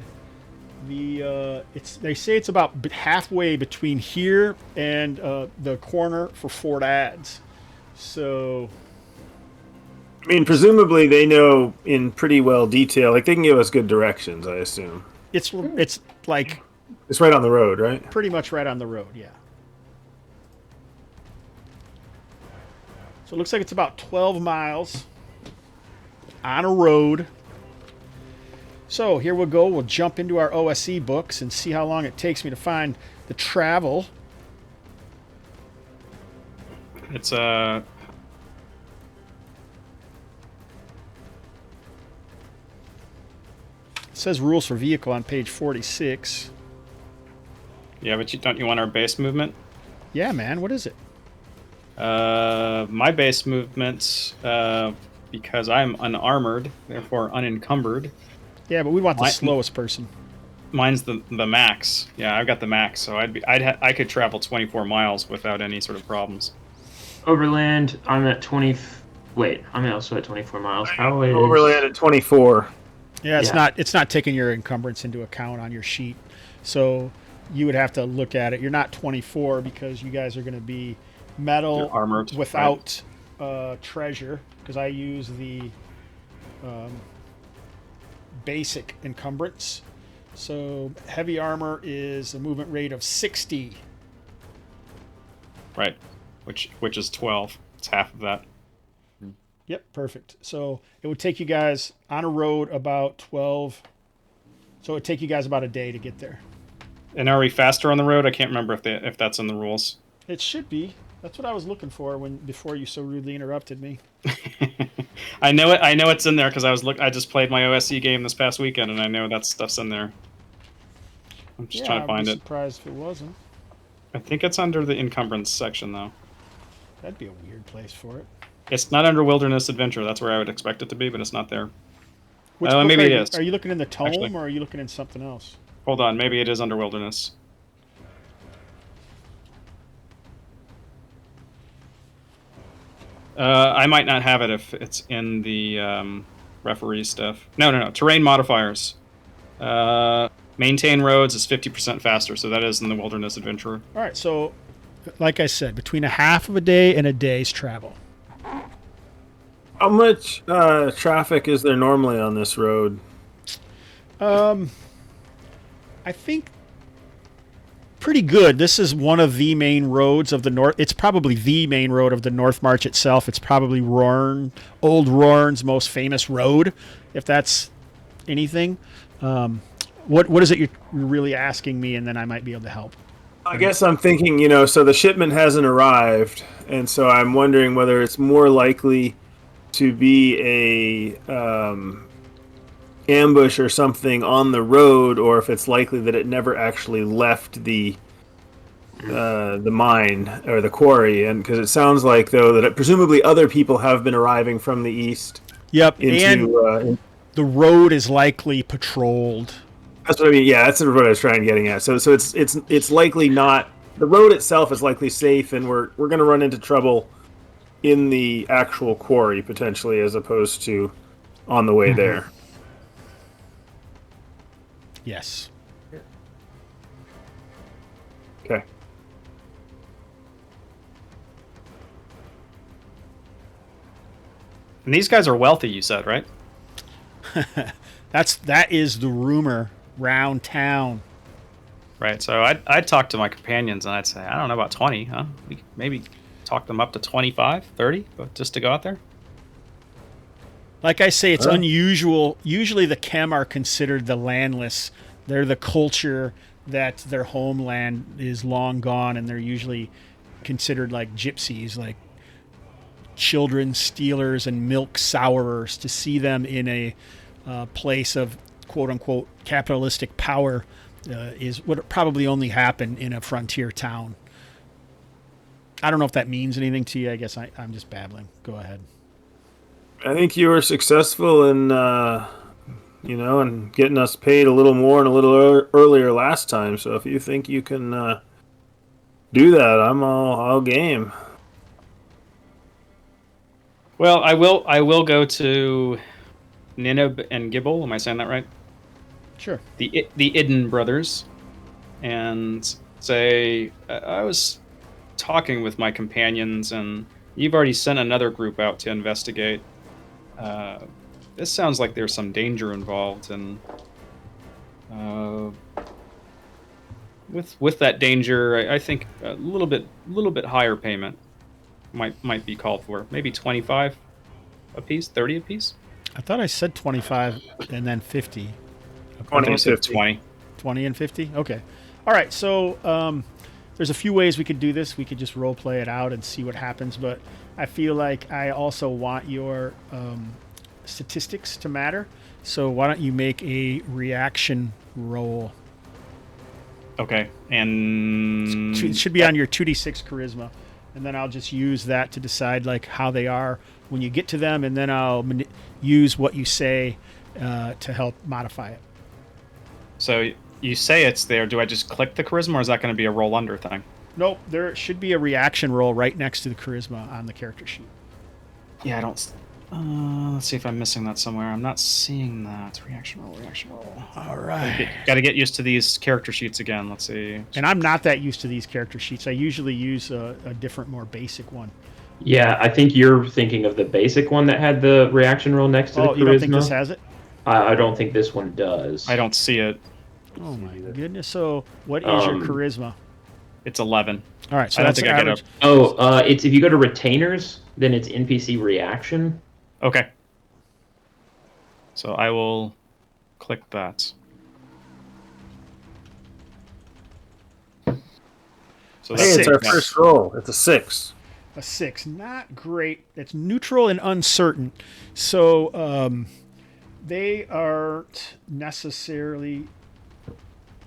B: they say it's about halfway between here and the corner for Fort Ads. So
A: I mean, presumably they know in pretty well detail. Like they can give us good directions, I assume.
B: it's like
A: It's right on the road, right?
B: pretty much right on the road, yeah. So it looks like it's about 12 miles on a road. So here we'll go. We'll jump into our OSE books and see how long it takes me to find the travel.
D: It's
B: It says rules for vehicle on page 46.
D: Yeah, but don't you want our base movement?
B: Yeah, man. What is it?
D: My base movement, because I'm unarmored, therefore unencumbered.
B: Yeah, but we want the slowest person.
D: Mine's the max. Yeah, I've got the max, so I could travel 24 miles without any sort of problems.
C: Overland, I'm at 20. Wait, I'm also at 24 miles. How is
A: Overland at 24.
B: Yeah, it's not taking your encumbrance into account on your sheet. So you would have to look at it. You're not 24 because you guys are going to be metal
D: You're armored
B: without treasure, because I use the basic encumbrance. So heavy armor is a movement rate of 60.
D: Right, which is 12. It's half of that.
B: Yep, perfect. So it would take you guys on a road about 12. So it would take you guys about a day to get there.
D: And are we faster on the road? I can't remember if that's in the rules.
B: It should be. That's what I was looking for before you so rudely interrupted me.
D: I know it. I know it's in there because I just played my OSE game this past weekend, and I know that stuff's in there. I'm just trying to find
B: I'd
D: it.
B: be surprised if it wasn't.
D: I think it's under the encumbrance section, though.
B: That'd be a weird place for it.
D: It's not under Wilderness Adventure. That's where I would expect it to be, but it's not there.
B: Which book
D: maybe it is.
B: Are you looking in the tome,
D: Actually.
B: or are you looking in something else?
D: Hold on, maybe it is under Wilderness. I might not have it if it's in the referee stuff. No. Terrain modifiers. Maintain roads is 50% faster, so that is in the Wilderness Adventurer.
B: All right, so like I said, between a half of a day and a day's travel.
A: How much traffic is there normally on this road?
B: I think pretty good. This is one of the main roads of the north. It's probably the main road of the North March itself. It's probably Old Roarn's most famous road, if that's anything. What is it you're really asking me, and then I might be able to help?
A: I guess I'm thinking, so the shipment hasn't arrived, and so I'm wondering whether it's more likely to be a ambush or something on the road, or if it's likely that it never actually left the mine or the quarry. And because it sounds like, though, that presumably other people have been arriving from the east.
B: Yep, and the road is likely patrolled.
A: That's what I mean. Yeah, that's what I was getting at. So it's likely not, the road itself is likely safe, and we're going to run into trouble in the actual quarry potentially, as opposed to on the way there.
B: Yes.
A: Okay.
D: And these guys are wealthy, you said, right?
B: That is the rumor round town.
D: Right. So I'd talk to my companions and I'd say, I don't know about 20, huh? We could maybe talk them up to 25, 30, but just to go out there.
B: Like I say, it's unusual. Usually the Kem are considered the landless. They're the culture that their homeland is long gone, and they're usually considered like gypsies, like children stealers and milk sourers. To see them in a place of quote-unquote capitalistic power is what probably only happen in a frontier town. I don't know if that means anything to you. I guess I'm just babbling. Go ahead.
A: I think you were successful in, in getting us paid a little more and a little earlier last time. So if you think you can do that, I'm all game.
D: Well, I will go to Ninib and Gibble. Am I saying that right?
B: Sure.
D: The Idden brothers, and say I was talking with my companions, and you've already sent another group out to investigate. This sounds like there's some danger involved, and with that danger, I think a little bit higher payment. might be called for. Maybe 25 apiece, 30 apiece.
B: I thought I said 25 and then 50.
A: 20 and
D: 50.
A: 50.
D: 20.
B: 20 and 50? Okay. All right, so there's a few ways we could do this. We could just role play it out and see what happens, but I feel like I also want your statistics to matter. So why don't you make a reaction roll?
D: Okay, and
B: It should be on your 2d6 charisma, and then I'll just use that to decide like how they are when you get to them, and then I'll use what you say to help modify it.
D: So you say it's there. Do I just click the charisma, or is that going to be a roll under thing?
B: Nope, there should be a reaction roll right next to the charisma on the character sheet.
D: Yeah, I don't. Let's see if I'm missing that somewhere. I'm not seeing that. Reaction roll, reaction roll.
B: All right.
D: Got to get used to these character sheets again. Let's see.
B: And I'm not that used to these character sheets. I usually use a different, more basic one.
C: Yeah, I think you're thinking of the basic one that had the reaction roll next to the charisma.
B: Oh, you don't think this has it?
C: I don't think this one does.
D: I don't see it.
B: Oh my goodness. So what is your charisma?
D: It's 11.
B: All right, so
D: I don't
B: that's
D: think I get
B: average.
C: It's if you go to retainers, then it's NPC reaction.
D: Okay. So I will click that. So
A: Hey, it's our
B: Six.
A: first roll. It's a 6.
B: A 6. Not great. It's neutral and uncertain. So they aren't necessarily...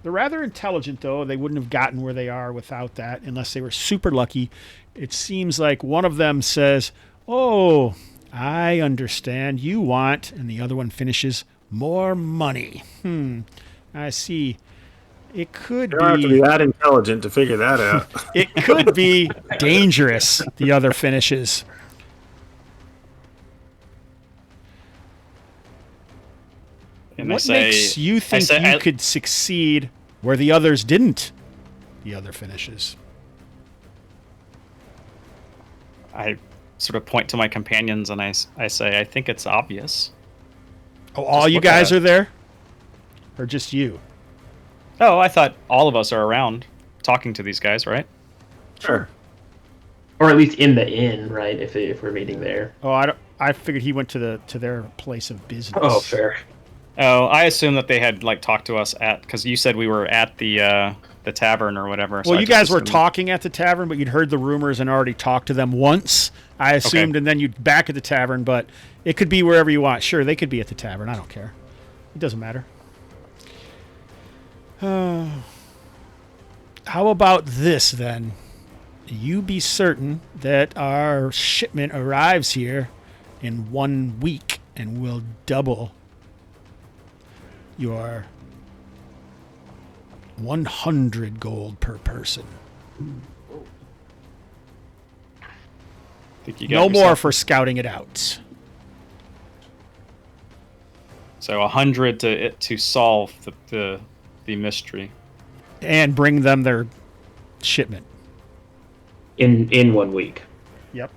B: They're rather intelligent, though. They wouldn't have gotten where they are without that unless they were super lucky. It seems like one of them says, "Oh, I understand. You want," and the other one finishes, "more money." I see. It could
A: You don't have to be
B: be...
A: that intelligent to figure that out.
B: It could be dangerous, the other finishes.
D: And
B: What makes you think you could succeed where the others didn't? The other finishes.
D: I sort of point to my companions and I say, I think it's obvious.
B: Oh, all
D: Just
B: you
D: look
B: guys
D: at
B: are there? Or just you?
D: Oh, I thought all of us are around talking to these guys, right?
A: Sure.
C: Or at least in the inn, right? If we're meeting there.
B: Oh, I figured he went to their place of business.
C: Oh, fair.
D: Oh, I assume that they had like talked to us at, because you said we were at the tavern or whatever.
B: Well,
D: I
B: you
D: just
B: guys were
D: assumed-
B: talking at the tavern, but you'd heard the rumors and already talked to them once, I assumed, and then you'd back at the tavern, but it could be wherever you want. Sure, they could be at the tavern. I don't care. It doesn't matter. How about this, then? You be certain that our shipment arrives here in 1 week, and we'll double your 100 gold per person.
D: Think you got
B: No more
D: yourself-
B: for scouting it out.
D: So 100 to solve the mystery.
B: And bring them their shipment.
C: In 1 week.
B: Yep.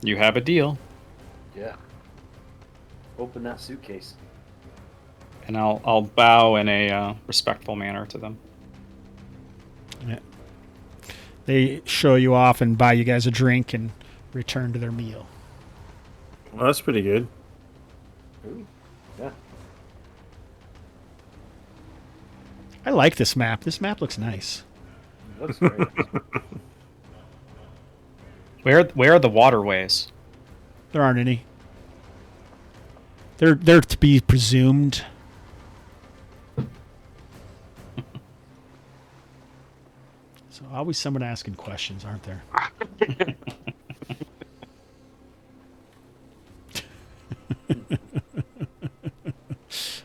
D: You have a deal,
E: Yeah. Open that suitcase.
D: and I'll bow in a respectful manner to them.
B: Yeah. They show you off and buy you guys a drink and return to their meal.
A: Well, that's pretty good.
E: Ooh. Yeah.
B: I like this map. This map looks nice.
E: Looks great.
D: Where are the waterways?
B: There aren't any. They're to be presumed. So always someone asking questions, aren't there?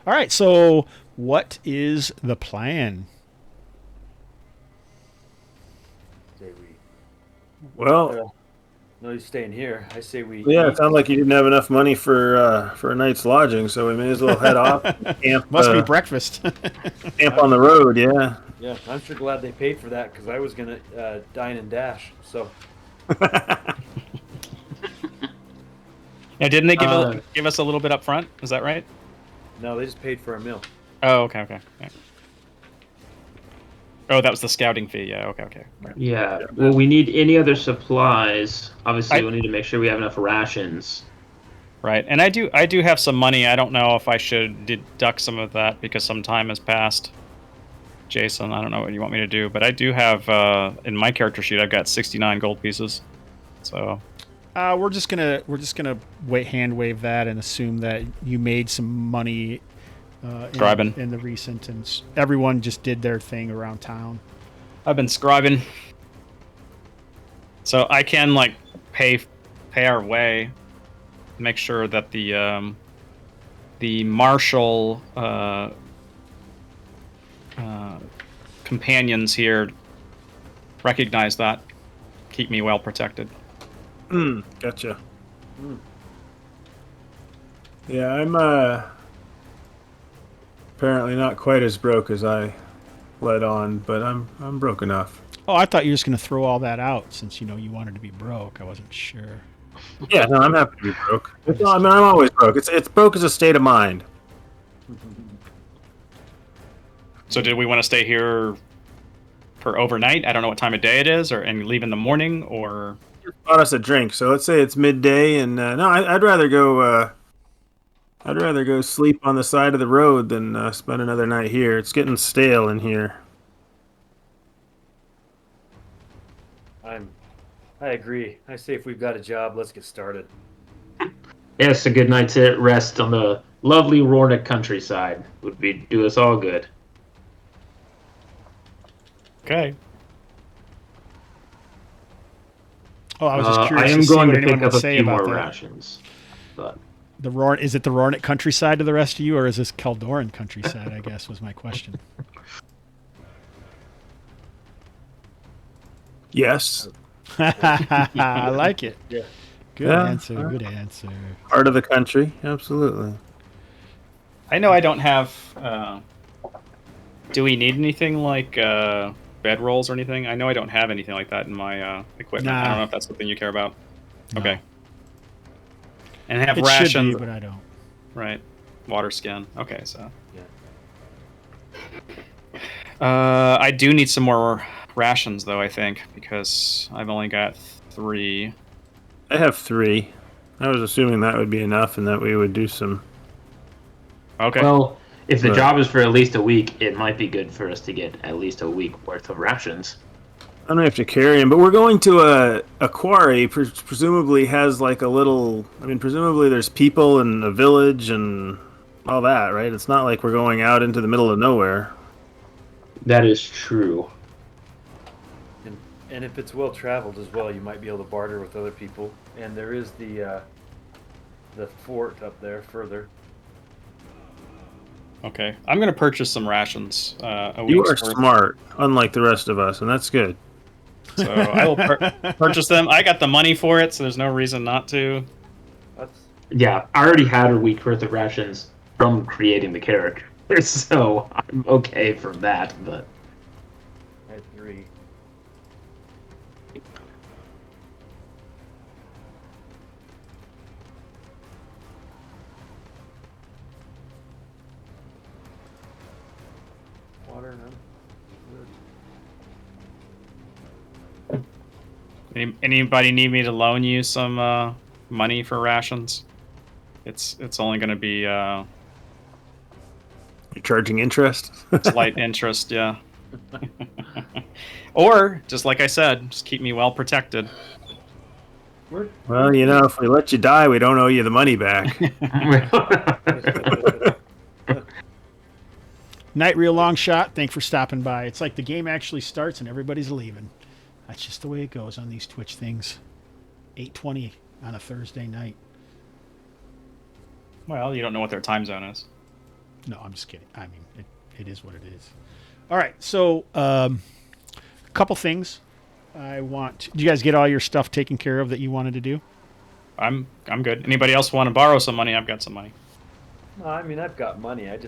B: All right, so what is the plan?
E: Say we.
A: Well,
E: No, he's staying here. I say we.
A: yeah,
E: eat.
A: it sounds like you didn't have enough money for a night's lodging, so we may as well head off and camp.
B: Must be breakfast.
A: Camp on the road, yeah.
E: Yeah, I'm sure glad they paid for that because I was gonna dine and dash. So
D: Yeah, didn't they give us a little bit up front? Is that right?
E: no, they just paid for a meal.
D: Oh, okay. Yeah. Oh, that was the scouting fee. Yeah. Okay.
C: Yeah. Well, we need any other supplies. Obviously,
D: I-
C: we'll need to make sure we have enough rations.
D: Right, and I do have some money. I don't know if I should deduct some of that because some time has passed. Jason, I don't know what you want me to do, but I do have in my character sheet I've got 69 gold pieces. So
B: We're just gonna hand wave that and assume that you made some money
D: Scribing.
B: in the recent, and everyone just did their thing around town.
D: I've been scribing, so I can like pay our way, make sure that the martial companions here recognize that, keep me well protected.
A: Gotcha. Yeah, I'm apparently not quite as broke as I let on, but I'm broke enough.
B: Oh, I thought you were just gonna throw all that out since you wanted to be broke. I wasn't sure.
A: Yeah, no, I'm happy to be broke. I'm always broke. It's broke as a state of mind.
D: So did we want to stay here for overnight? I don't know what time of day it is, and leave in the morning, or...
A: Just bought us a drink, so let's say it's midday, and no, I'd rather go. I'd rather go sleep on the side of the road than spend another night here. It's getting stale in here.
E: I agree. I say if we've got a job, let's get started.
C: Yes, a good night to rest on the lovely Rornick countryside would do us all good.
D: Okay.
B: Oh, I was just curious.
C: I am
B: to see
C: going
B: what
C: to
B: anyone
C: pick up
B: would
C: a
B: say
C: few
B: about
C: more
B: that.
C: rations. But
B: Is it the Rornick countryside to the rest of you, or is this Caldoran countryside? I guess was my question.
A: Yes,
B: I like it.
E: Yeah.
B: Good
A: Yeah.
B: answer. Good answer.
A: part of the country, absolutely.
D: I know I don't have... do we need anything like bed rolls or anything? I know I don't have anything like that in my equipment.
B: Nah.
D: I don't know if that's something you care about.
B: No.
D: Okay. And have
B: It
D: rations.
B: should be, but I don't.
D: Right. Water skin. Okay, so...
E: Yeah.
D: I do need some more rations, though, I think, because I've only got 3.
A: I have 3. I was assuming that would be enough, and that we would do some.
D: Okay.
C: well, if the
A: Right.
C: job is for at least a week, it might be good for us to get at least a week worth of rations.
A: I don't have to carry him, but we're going to a quarry. Presumably has like a little. I mean, presumably there's people and a village and all that, right? It's not like we're going out into the middle of nowhere.
C: That is true.
E: And if it's well traveled as well, you might be able to barter with other people. And there is the fort up there further.
D: Okay. I'm going to purchase some rations. A
A: You
D: week's
A: are
D: worth.
A: smart, unlike the rest of us, and that's good.
D: So I will purchase them. I got the money for it, so there's no reason not to.
E: That's
C: Yeah, I already had a week worth of rations from creating the character, so I'm okay from that. But
E: I had 3. Water, no? Good.
D: Anybody need me to loan you some money for rations? It's only going to be
A: You're charging interest.
D: slight interest, yeah. Or just like I said, just keep me well protected.
A: Well, if we let you die, we don't owe you the money back.
B: Night Real Long Shot, thanks for stopping by. It's like the game actually starts and everybody's leaving. That's just the way it goes on these Twitch things. 8:20 on a Thursday night.
D: Well, you don't know what their time zone is.
B: No, I'm just kidding. I mean, it is what it is. All right, so a couple things I want. Did you guys get all your stuff taken care of that you wanted to do?
D: I'm good. Anybody else want to borrow some money? I've got some money.
E: No, I mean I've got money. I've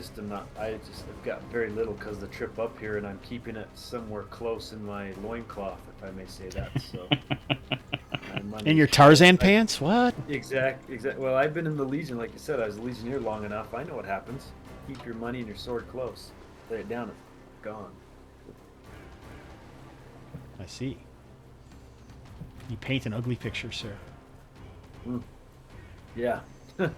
E: got very little because the trip up here, and I'm keeping it somewhere close in my loincloth, if I may say that. So. My money-
B: In your Tarzan pants? What?
E: Exact. Well, I've been in the Legion, like you said. I was a Legionnaire long enough. I know what happens. Keep your money and your sword close. Lay it down, it's gone.
B: I see. You paint an ugly picture, sir.
E: Yeah.
B: I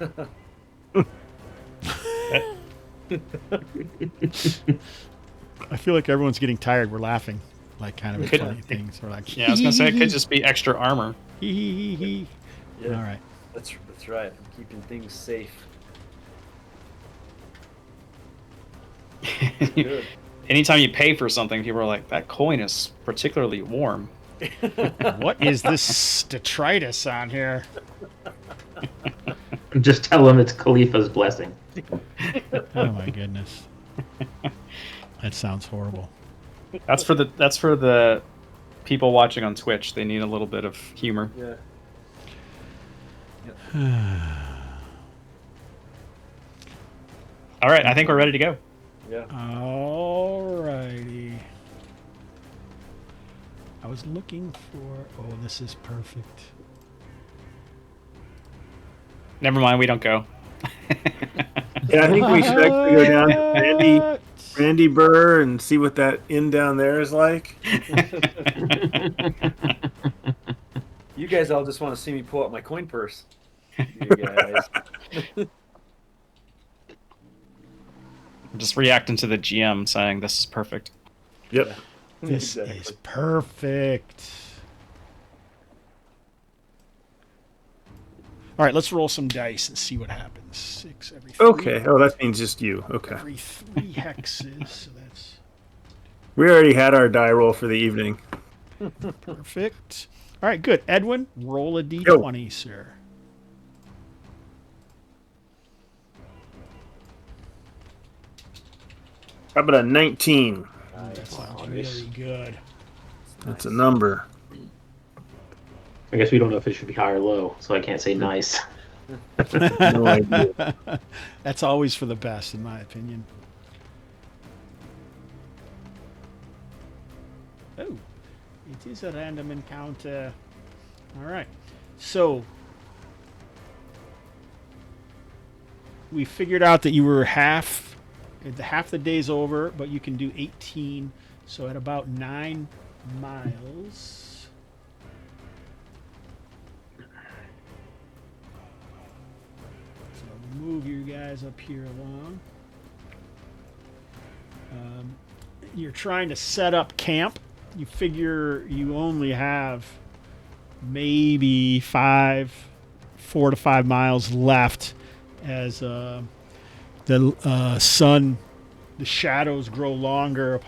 B: feel like everyone's getting tired. We're laughing, like kind of at funny things. We're like,
D: Yeah, I was gonna say it could just be extra armor.
E: Yeah.
B: All right.
E: That's right. I'm keeping things safe. Good.
D: Anytime you pay for something, people are like, "That coin is particularly warm."
B: What is this detritus on here?
C: Just tell him it's Khalifa's blessing.
B: Oh my goodness. That sounds horrible.
D: That's for the people watching on Twitch. They need a little bit of humor.
E: Yeah.
D: All right, I think we're ready to go.
E: Yeah.
B: All righty. I was looking for... Oh, this is perfect.
D: Never mind, we don't go.
A: Yeah, I think we should actually go down to Randy Burr and see what that inn down there is like.
E: You guys all just want to see me pull out my coin purse. You guys.
D: I'm just reacting to the GM saying this is perfect.
A: Yep.
B: This
E: Exactly.
B: is perfect. All right, let's roll some dice and see what happens. 6 every 3.
A: Okay. Oh, that means just you. Okay.
B: Every 3 hexes, so that's
A: We already had our die roll for the evening.
B: perfect. All right, good. Edwin, roll a d20, sir.
A: How about a 19?
B: That sounds really good.
A: That's a number.
C: I guess we don't know if it should be high or low, so I can't say nice.
A: No idea.
B: That's always for the best, in my opinion. Oh, it is a random encounter. All right. So, we figured out that you were half the day's over, but you can do 18. So, at about 9 miles. So, I'll move you guys up here along. You're trying to set up camp. You figure you only have maybe 4 to 5 miles left as the sun, the shadows grow longer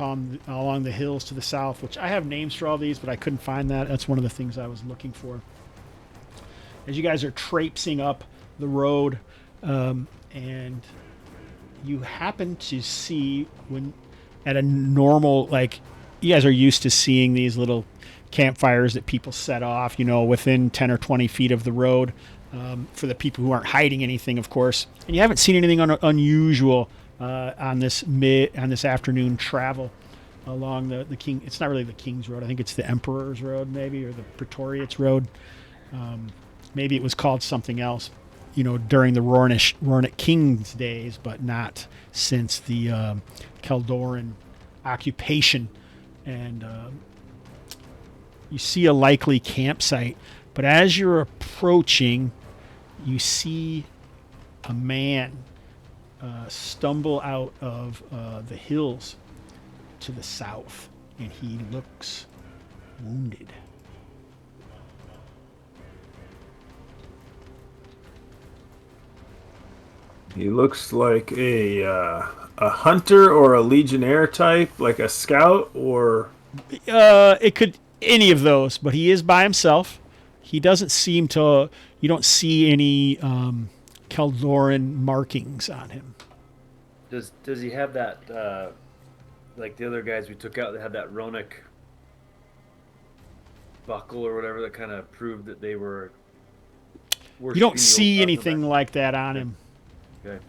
B: along the hills to the south, which I have names for all these, but I couldn't find that. That's one of the things I was looking for. As you guys are traipsing up the road, and you happen to see when at a normal, like, you guys are used to seeing these little campfires that people set off, within 10 or 20 feet of the road, for the people who aren't hiding anything, of course. And you haven't seen anything unusual on this afternoon travel along the King. It's not really the King's Road. I think it's the Emperor's Road, maybe, or the Praetoriate's Road. Maybe it was called something else, during the Rornic King's days, but not since the Keldoran occupation. And you see a likely campsite, but as you're approaching, you see a man stumble out of the hills to the south, and he looks wounded.
A: He looks like a hunter or a legionnaire type, like a scout, or
B: It could any of those, but he is by himself. He doesn't seem to. You don't see any Keldoran markings on him.
E: Does he have that, like the other guys we took out that had that Ronic buckle or whatever that kind of proved that they were...
B: You don't see anything like that on him.
E: Okay.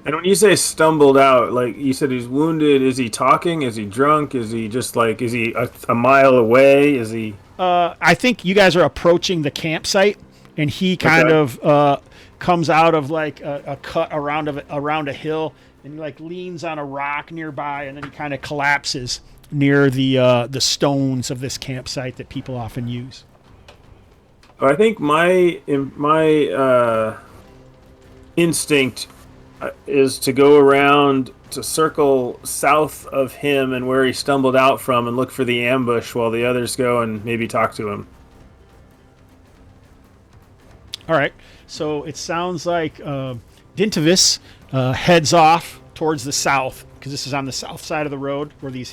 A: And when you say stumbled out, like you said he's wounded, is he talking? Is he drunk? Is he just like, is he a mile away? Is he...
B: I think you guys are approaching the campsite, and he kind of comes out of like a cut around a hill, and he like leans on a rock nearby, and then he kind of collapses near the stones of this campsite that people often use.
A: I think my instinct is to go around to circle south of him and where he stumbled out from and look for the ambush while the others go and maybe talk to him.
B: All right. So it sounds like Dintivus heads off towards the south, because this is on the south side of the road where these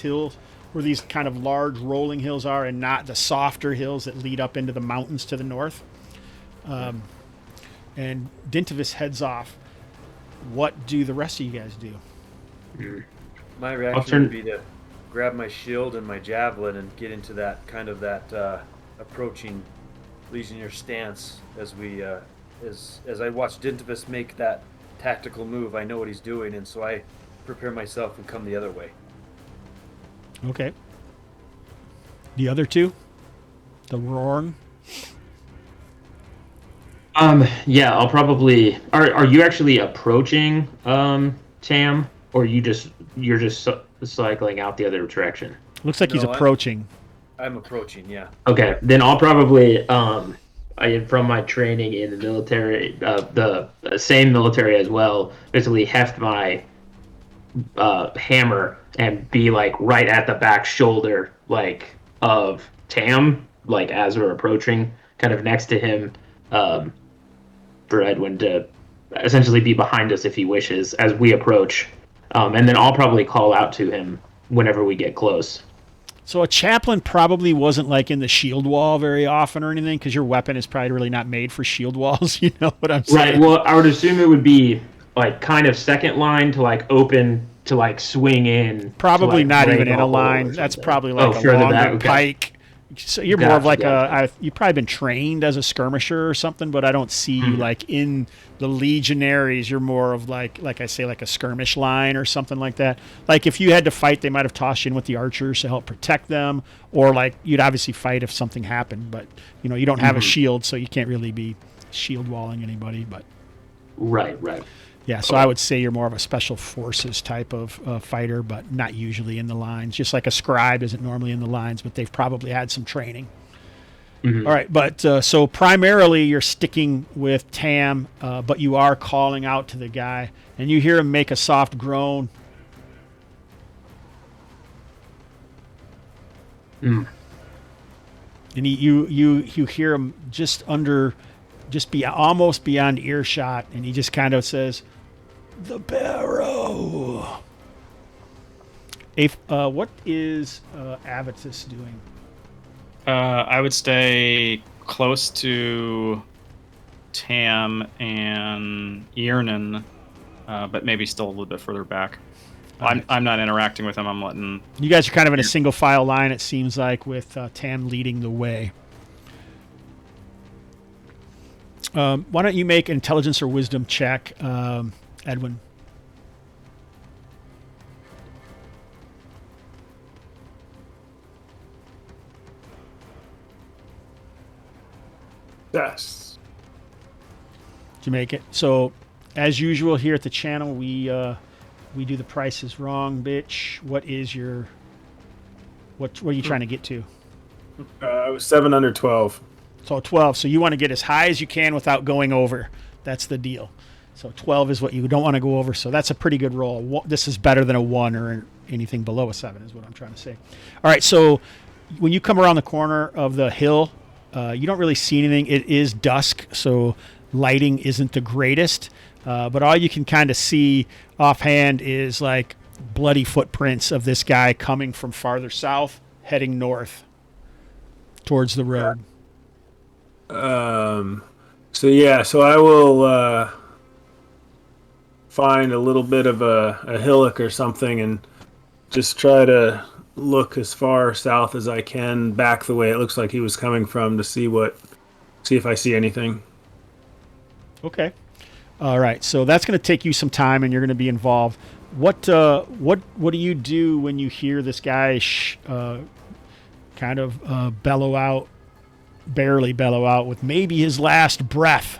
B: kind of large rolling hills are, and not the softer hills that lead up into the mountains to the north. And Dintivus heads off. What do the rest of you guys do?
E: My reaction would be to grab my shield and my javelin and get into that approaching Legionnaire stance as I watch Dintivus make that tactical move. I know what he's doing, and so I prepare myself and come the other way.
B: Okay. The other two? The Roarn?
C: Yeah, I'll probably. Are you actually approaching Tam, or you're just cycling out the other direction?
B: Looks like he's approaching.
E: I'm approaching, yeah.
C: Okay, then I'll probably from my training in the military, the same military as well, basically heft my hammer and be like right at the back shoulder of Tam, as we're approaching, kind of next to him, for Edwin to essentially be behind us if he wishes as we approach, and then I'll probably call out to him whenever we get close.
B: So a chaplain probably wasn't in the shield wall very often or anything, because your weapon is probably really not made for shield walls. You know what I'm saying?
C: Right. Well, I would assume it would be kind of second line to open to swing in.
B: Probably not even in a line. That's probably a longer pike. So you're more of you've probably been trained as a skirmisher or something, but I don't see you in the legionaries. You're more of like I say, a skirmish line or something like that. If you had to fight, they might have tossed you in with the archers to help protect them, or you'd obviously fight if something happened, but you don't have a shield, so you can't really be shield walling anybody. But
C: right.
B: Yeah, so I would say you're more of a special forces type of fighter, but not usually in the lines. Just like a scribe isn't normally in the lines, but they've probably had some training. Mm-hmm. All right, but so primarily you're sticking with Tam, but you are calling out to the guy, and you hear him make a soft groan. And you hear him almost beyond earshot, and he just kind of says, "The Barrow." What is Avitus doing?
D: I would stay close to Tam and Earnen, but maybe still a little bit further back. I'm not interacting with him. I'm letting...
B: You guys are kind of in a single file line, it seems like, with Tam leading the way. Why don't you make an intelligence or wisdom check, Edwin?
A: Yes.
B: Did you make it? So, as usual here at the channel, we do the Price is Wrong, bitch. What are you trying to get to?
A: I was 7 under 12.
B: So 12. So you want to get as high as you can without going over. That's the deal. So 12 is what you don't want to go over. So that's a pretty good roll. This is better than a 1 or anything below a 7 is what I'm trying to say. All right. So when you come around the corner of the hill, you don't really see anything. It is dusk, so lighting isn't the greatest. But all you can kind of see offhand is bloody footprints of this guy coming from farther south, heading north towards the road.
A: So I will find a little bit of a hillock or something and just try to look as far south as I can, back the way it looks like he was coming from, to see if I see anything.
B: Okay. All right. So that's going to take you some time, and you're going to be involved. What do you do when you hear this guy kind of barely bellow out with maybe his last breath,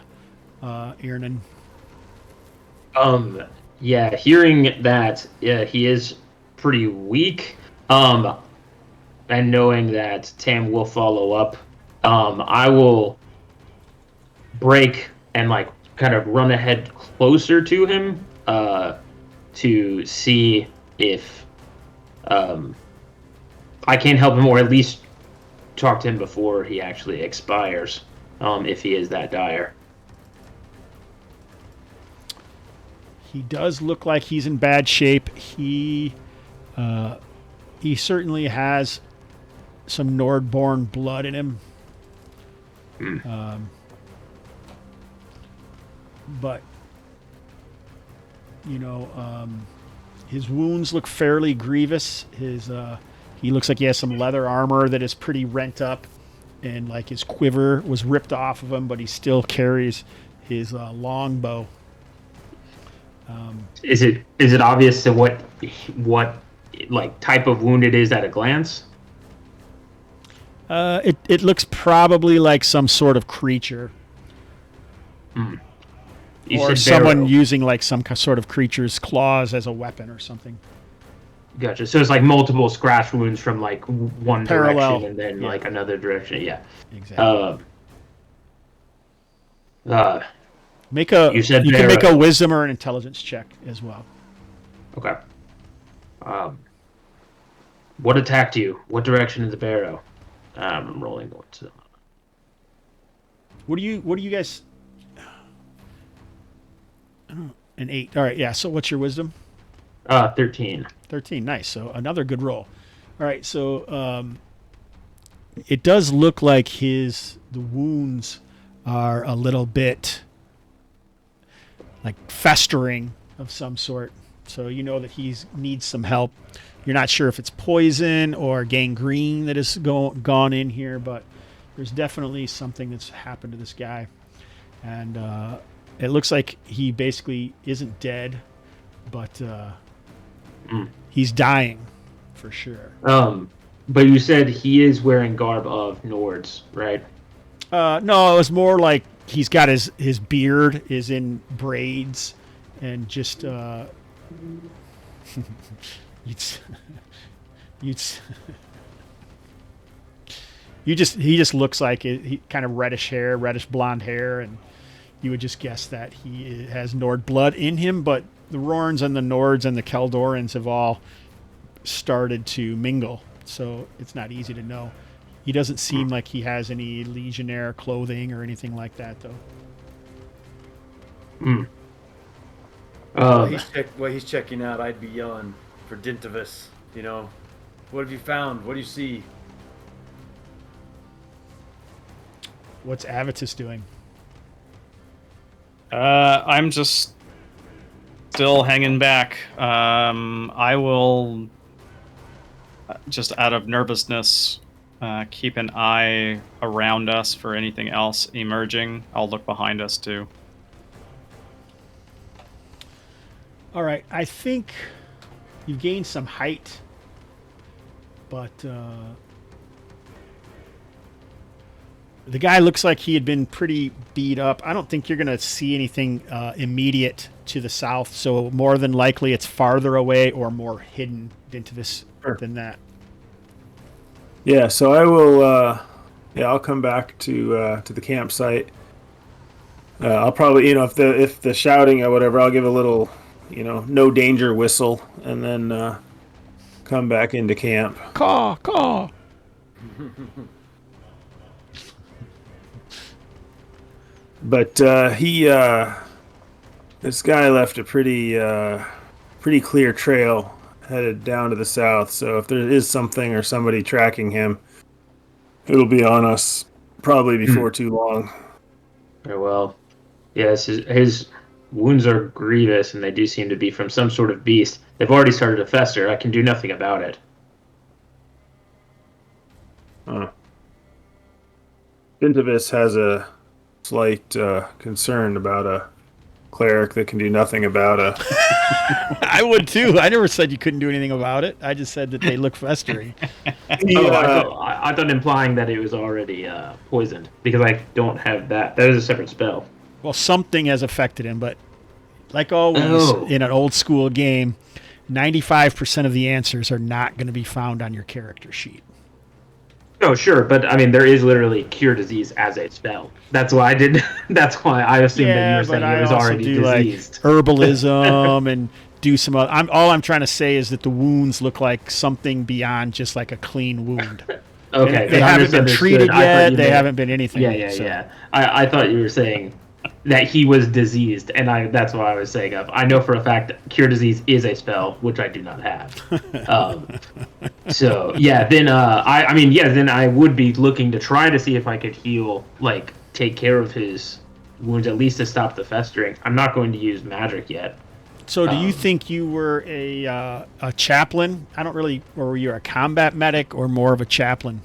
B: Earnen?
C: Yeah, hearing that, he is pretty weak. and knowing that Tam will follow up, I will break and like kind of run ahead closer to him to see if I can help him, or at least talk to him before he actually expires, if he is that dire.
B: He does look like he's in bad shape. He certainly has some Nordborn blood in him. But his wounds look fairly grievous. He looks like he has some leather armor that is pretty rent up, and like his quiver was ripped off of him, but he still carries his longbow.
C: Is it obvious to what like type of wound it is at a glance?
B: It looks probably like some sort of creature. Or someone using like some sort of creature's claws as a weapon or something.
C: Gotcha. So it's like multiple scratch wounds from like one
B: Parallel.
C: direction and then like another direction. Yeah.
B: Exactly.
C: You
B: can make a wisdom or an intelligence check as well.
C: Okay. What attacked you? What direction is the barrow? I'm rolling one.
B: What do you guys? An 8. All right, yeah. So what's your wisdom?
C: 13.
B: 13. Nice. So another good roll. All right. So it does look like the wounds are a little bit like festering of some sort. So you know that he needs some help. You're not sure if it's poison or gangrene that has gone in here, but there's definitely something that's happened to this guy. And it looks like he basically isn't dead, but he's dying for sure.
C: But you said he is wearing garb of Nords, right?
B: No, it was more like he's got his beard is in braids and just he just looks like he kind of reddish blonde hair, and you would just guess that he has Nord blood in him. But the Rorns and the Nords and the Kaldorans have all started to mingle, so it's not easy to know. He doesn't seem like he has any legionnaire clothing or anything like that, though.
E: While he's checking out, I'd be yelling for Dintivus. What have you found? What do you see?
B: What's Avitus doing?
D: I'm just still hanging back. I will, just out of nervousness, keep an eye around us for anything else emerging. I'll look behind us too.
B: All right, I think you've gained some height, but the guy looks like he had been pretty beat up. I don't think you're going to see anything immediate to the south, so more than likely it's farther away or more hidden into this than that.
A: Yeah, so I will. I'll come back to the campsite. I'll probably, if the shouting or whatever, I'll give a little, no danger whistle, and then come back into camp.
B: Caw.
A: But this guy left a pretty clear trail headed down to the south. So if there is something or somebody tracking him, it'll be on us probably before too long.
C: Very well. Yes, his wounds are grievous, and they do seem to be from some sort of beast. They've already started to fester. I can do nothing about it.
A: Dintivus has a slight concern about a cleric that can do nothing about a...
B: I would too. I never said you couldn't do anything about it. I just said that they look festering.
C: I thought implying that it was already poisoned, because I don't have that. That is a separate spell.
B: Well, something has affected him, but like always in an old school game, 95% of the answers are not going to be found on your character sheet.
C: No, sure, but I mean, there is literally cure disease as a spell. That's why I did. That's why I assumed that you were saying it was already diseased.
B: Like herbalism and do some other. All I'm trying to say is that the wounds look like something beyond just like a clean wound.
C: Okay,
B: They haven't been treated yet. They haven't been anything.
C: Yeah. I thought you were saying that he was diseased, and that's what I was saying. I know for a fact that cure disease is a spell, which I do not have. So yeah, then then I would be looking to try to see if I could heal, like take care of his wounds at least to stop the festering. I'm not going to use magic yet.
B: So do you think you were a chaplain? I don't really, or were you a combat medic or more of a chaplain?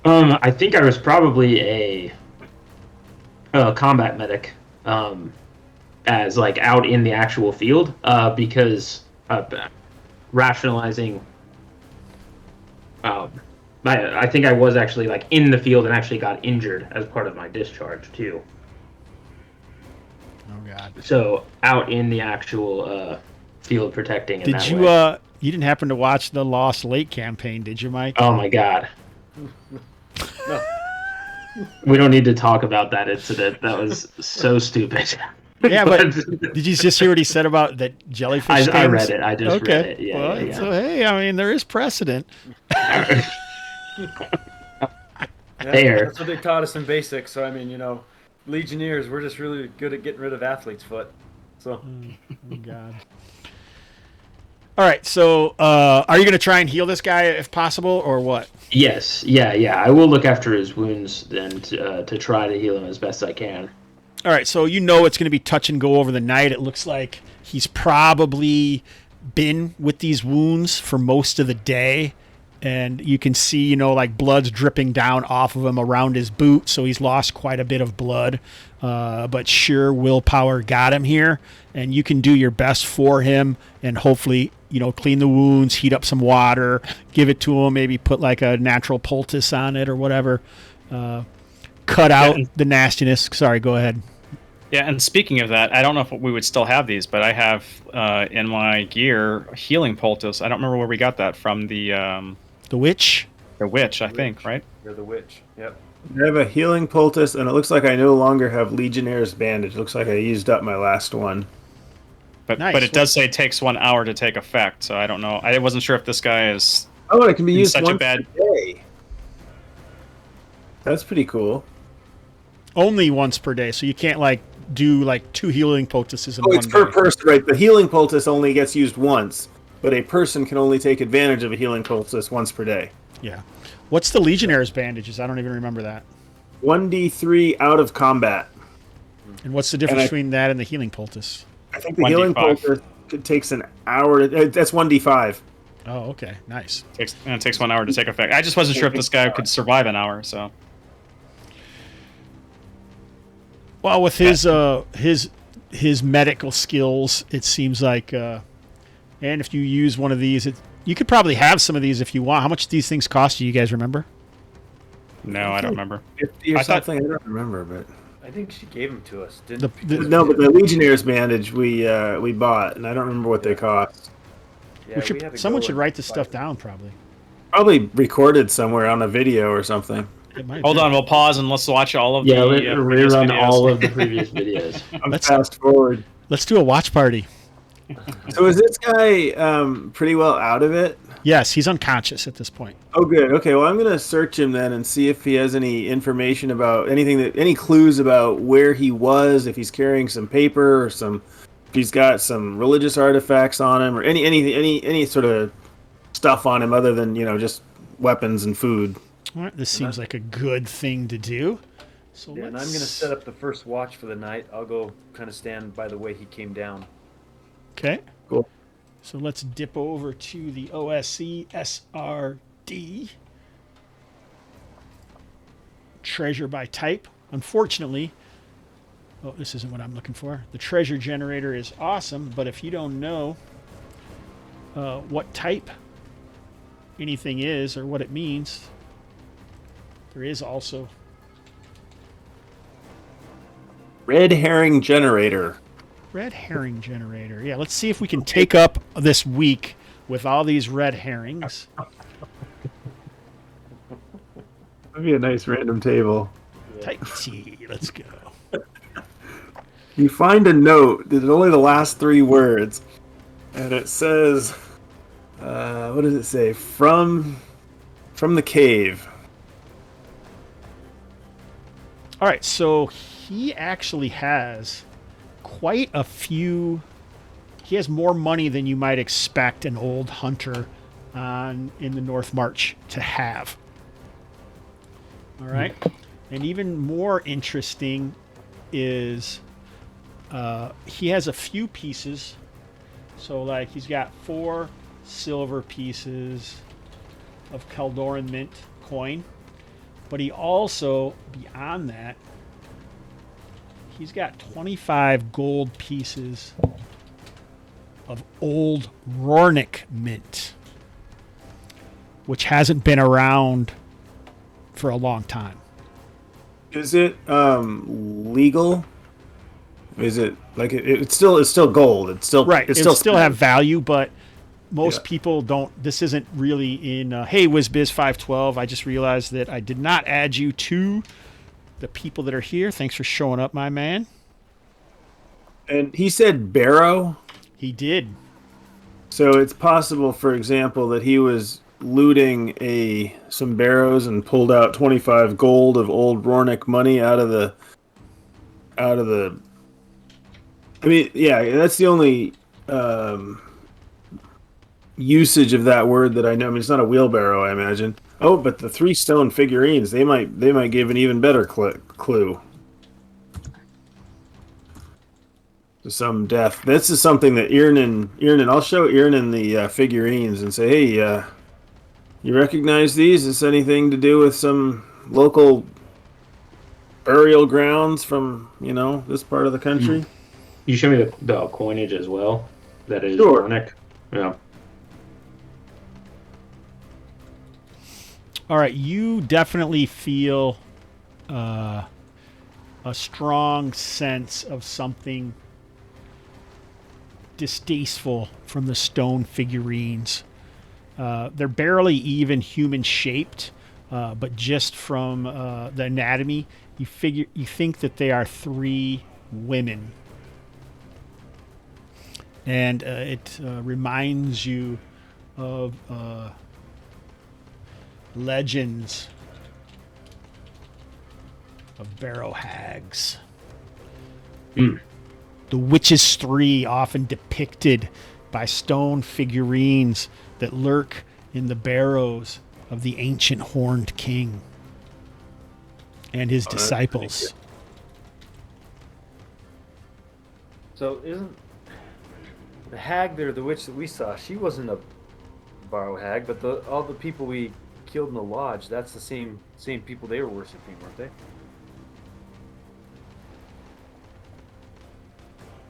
C: I think I was probably a combat medic, as like out in the actual field, because rationalizing. I think I was actually like in the field and actually got injured as part of my discharge too.
B: Oh God!
C: So out in the actual field protecting.
B: Did you? You didn't happen to watch the Lost Lake campaign, did you, Mike?
C: Oh my God!
E: No.
C: We don't need to talk about that incident. That was so stupid.
B: Yeah, but did you just hear what he said about that jellyfish?
C: I read it. I just read it. Yeah,
B: well,
C: yeah.
B: So hey, I mean, there is precedent.
C: There.
E: That's what they taught us in basics. So I mean, Legionnaires, we're just really good at getting rid of athlete's foot. So.
B: Oh God. All right. So, are you going to try and heal this guy if possible, or what?
C: Yes. Yeah. I will look after his wounds then to try to heal him as best I can.
B: All right. So it's going to be touch and go over the night. It looks like he's probably been with these wounds for most of the day. And you can see, like blood's dripping down off of him around his boot. So he's lost quite a bit of blood. But sure, willpower got him here. And you can do your best for him and hopefully, clean the wounds, heat up some water, give it to him, maybe put like a natural poultice on it or whatever. Cut out the nastiness. Sorry, go ahead.
D: Yeah, and speaking of that, I don't know if we would still have these, but I have in my gear healing poultice. I don't remember where we got that from.
B: The witch?
D: The witch, I think, right?
E: You're the witch. Yep.
A: I have a healing poultice, and it looks like I no longer have Legionnaire's bandage. It looks like I used up my last one.
D: But
B: Nice.
D: but it does say it takes 1 hour to take effect, so I don't know. I wasn't sure if this guy is
A: Oh, it can be used
D: such a
A: once
D: bad.
A: per day. That's pretty cool.
B: Only once per day, so you can't do 2 healing poultices in
A: Oh,
B: one
A: it's per
B: day.
A: person, right? The healing poultice only gets used once, but a person can only take advantage of a healing poultice once per day.
B: Yeah. What's the Legionnaire's bandages? I don't even remember that.
A: 1d3 out of combat.
B: And what's the difference between that and the healing poultice?
A: I think the healing
D: 1d5.
A: poultice takes an hour. That's 1d5.
B: Oh, okay. Nice.
D: It takes 1 hour to take effect. I just wasn't sure if this guy could survive an hour, so.
B: Well, with his medical skills, it seems like, and if you use one of these, you could probably have some of these if you want. How much do these things cost you guys remember?
D: No, I don't remember.
A: 50 or
D: I thought-
A: something. I don't remember, but
E: I think she gave them to us.
B: The-
A: no. But the Legionnaire's bandage we bought, and I don't remember what they cost.
E: Yeah, we had to
B: Someone
E: go
B: should
E: and
B: write this
E: buy
B: stuff
E: them.
B: down, probably.
A: Probably recorded somewhere on a video or something.
B: It might
D: Hold
B: be.
D: on, we'll pause and let's watch all of
C: Yeah,
D: the
C: let's
D: previous
C: rerun
D: videos.
C: all of the previous videos.
A: I'm
B: Let's-
A: fast forward.
B: Let's do a watch party.
A: So is this guy pretty well out of it?
B: Yes, he's unconscious at this point.
A: Oh, good. Okay, well, I'm going to search him then and see if he has any information about any clues about where he was, if he's carrying some paper or if he's got some religious artifacts on him or any sort of stuff on him other than, just weapons and food.
B: All right, this seems like a good thing to do. So
E: Yeah, and I'm going to set up the first watch for the night. I'll go kind of stand by the way he came down.
B: Okay.
A: Cool.
B: So let's dip over to the OSE SRD. Treasure by type. Unfortunately, this isn't what I'm looking for. The treasure generator is awesome, but if you don't know what type anything is or what it means, there is also
A: Red herring generator.
B: red herring generator. Yeah, let's see if we can take up this week with all these red herrings.
A: That'd be a nice random table.
B: Type T. Let's go.
A: You find a note that is only the last 3 words, and it says, what does it say? From the cave.
B: All right, so he actually has quite a few. He has more money than you might expect an old hunter in the North March to have. All right, and even more interesting is he has a few pieces. So, like, he's got 4 silver pieces of Caldoran mint coin. But he also, beyond that, he's got 25 gold pieces of old Rornick mint, which hasn't been around for a long time.
A: Is it legal? Is it like it's still gold? It's still
B: right.
A: It's
B: still have value, but most people don't. This isn't really in. Hey, WizBiz 512. I just realized that I did not add you to the people that are here. Thanks for showing up, my man.
A: And he said barrow.
B: He did.
A: So it's possible, for example, that he was looting some barrows and pulled out 25 gold of old Rornick money out of the. I mean, yeah, that's the only usage of that word that I know. I mean, it's not a wheelbarrow, I imagine. Oh, but the 3 stone figurines, they might give an even better clue to some death. This is something that Earnen, I'll show Earnen the figurines and say, hey, you recognize these? Is this anything to do with some local burial grounds from, this part of the country?
C: You show me the coinage as well. That is
A: Sure.
C: Rornick. Yeah.
B: All right, you definitely feel a strong sense of something distasteful from the stone figurines. They're barely even human-shaped, but just from the anatomy, you think that they are 3 women. And it reminds you of legends of barrow hags.
C: Mm.
B: The Witches 3, often depicted by stone figurines that lurk in the barrows of the ancient horned king and his disciples.
E: So isn't the hag there, the witch that we saw, she wasn't a barrow hag, but all the people we killed in the lodge, that's the same people they were worshiping, weren't they?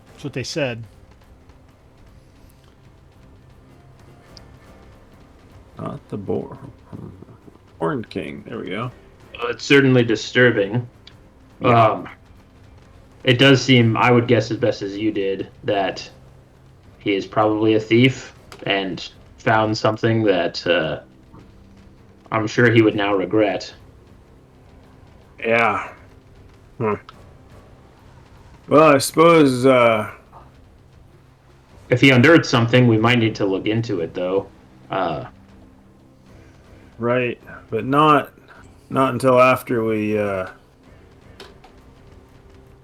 B: That's what they said.
A: Not the Horned King. There we go.
C: It's certainly disturbing.
A: Yeah.
C: It does seem, I would guess as best as you did, that he is probably a thief and found something that I'm sure he would now regret.
A: Yeah. Well, I suppose
C: If he unearthed something, we might need to look into it, though.
A: right, but not until after we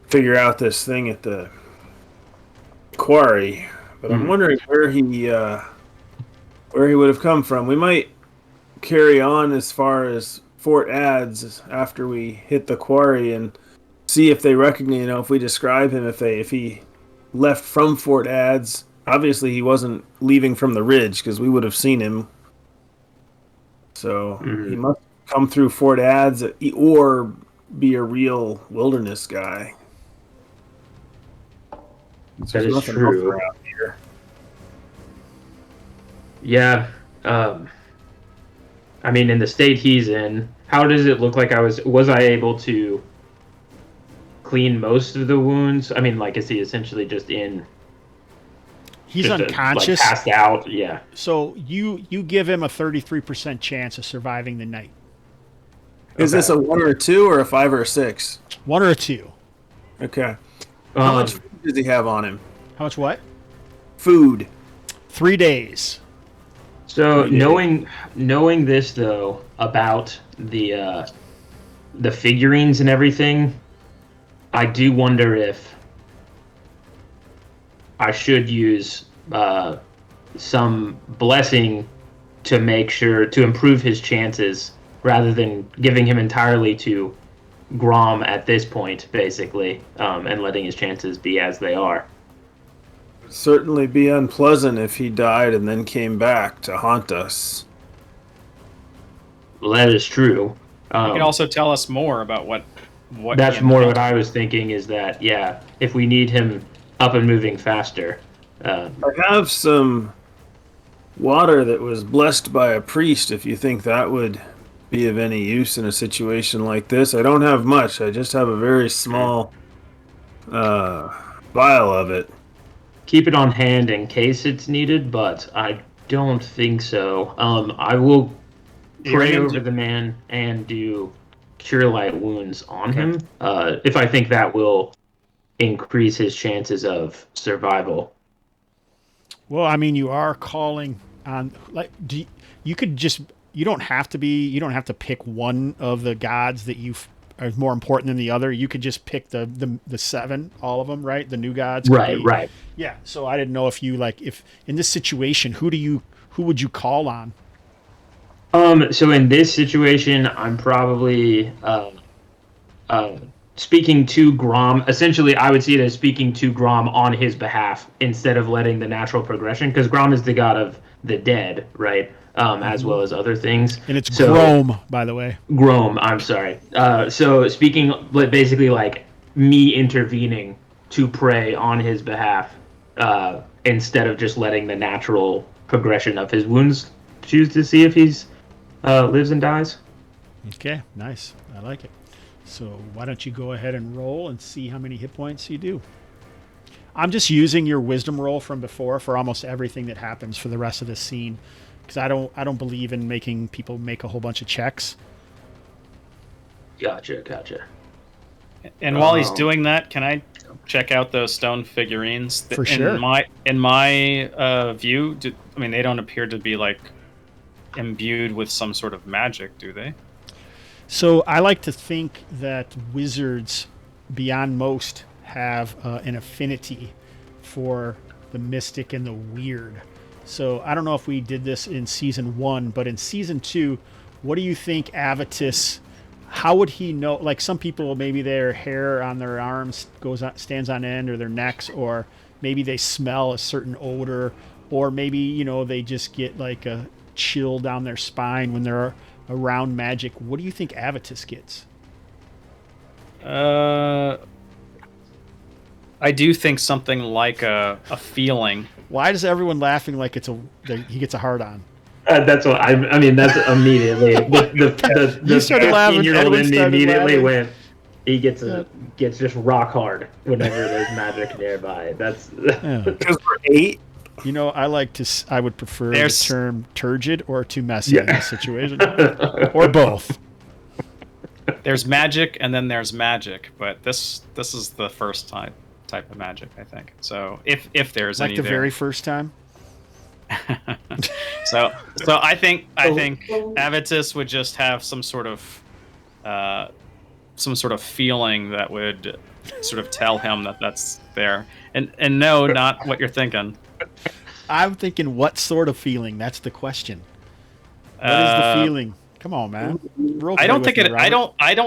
A: figure out this thing at the quarry. But I'm wondering where he would have come from. We might carry on as far as Fort Adds after we hit the quarry and see if they recognize. If we describe him, if he left from Fort Adds. Obviously, he wasn't leaving from the ridge because we would have seen him. So he must come through Fort Adds or be a real wilderness guy.
C: That is true.
A: Here.
C: Yeah. I mean, in the state he's in, how does it look like was I able to clean most of the wounds? I mean, like, is he essentially just in...
B: He's
C: just
B: unconscious.
C: Passed out, yeah.
B: So you give him a 33% chance of surviving the night.
A: Is this a 1 or a 2 or a 5 or a 6?
B: 1 or a 2.
A: Okay. How much food does he have on him?
B: How much what?
A: Food.
B: 3 days.
C: So knowing this though about the figurines and everything, I do wonder if I should use some blessing to make sure to improve his chances rather than giving him entirely to Grom at this point, basically, and letting his chances be as they are.
A: Certainly be unpleasant if he died and then came back to haunt us.
C: Well, that is true.
D: You can also tell us more about what
C: That's more what I was thinking, is that, yeah, if we need him up and moving faster.
A: I have some water that was blessed by a priest, if you think that would be of any use in a situation like this. I don't have much. I just have a very small vial of it.
C: Keep it on hand in case it's needed, but I don't think so. I will pray over the man and do Cure Light Wounds on him, if I think that will increase his chances of survival.
B: Well, I mean, you are calling on, like, you don't have to pick one of the gods that you are more important than the other. You could just pick the 7, all of them, right? The new gods.
C: Right.
B: Yeah. So I didn't know if you, like, if in this situation, who would you call on?
C: So in this situation, I'm probably speaking to Grom. Essentially, I would see it as speaking to Grom on his behalf instead of letting the natural progression, because Grom is the god of the dead, right? As well as other things.
B: And it's Grom, by the way.
C: Grom, I'm sorry. So speaking basically like me intervening to pray on his behalf, instead of just letting the natural progression of his wounds choose to see if he's lives and dies.
B: Okay, nice. I like it. So why don't you go ahead and roll and see how many hit points you do. I'm just using your wisdom roll from before for almost everything that happens for the rest of this scene, because I don't believe in making people make a whole bunch of checks.
C: Gotcha.
D: And while he's doing that, can I check out those stone figurines?
B: For sure.
D: In my view, they don't appear to be like imbued with some sort of magic, do they?
B: So I like to think that wizards, beyond most, have an affinity for the mystic and the weird. So I don't know if we did this in season 1, but in season 2, what do you think Avitus, how would he know? Like, some people, maybe their hair on their arms stands on end, or their necks, or maybe they smell a certain odor, or maybe, they just get like a chill down their spine when they're around magic. What do you think Avitus gets?
D: I do think something like a feeling.
B: Why is everyone laughing like he gets a hard on?
C: That's what I mean. That's immediately the
B: started laughing.
C: 15-year-old in me immediately
B: laughing.
C: went. He gets just rock hard whenever there's magic nearby. That's
A: Because we're 8.
B: I would prefer the term turgid or too messy in this situation, or both.
D: There's magic and then there's magic, but this is the first type of magic, I think. So if there's
B: like
D: any
B: the
D: there.
B: very first time.
D: so I think Avitus would just have some sort of feeling that would sort of tell him that that's there, and no, not what you're thinking.
B: I'm thinking, what sort of feeling? That's the question. What is the feeling? Come on, man.
D: I don't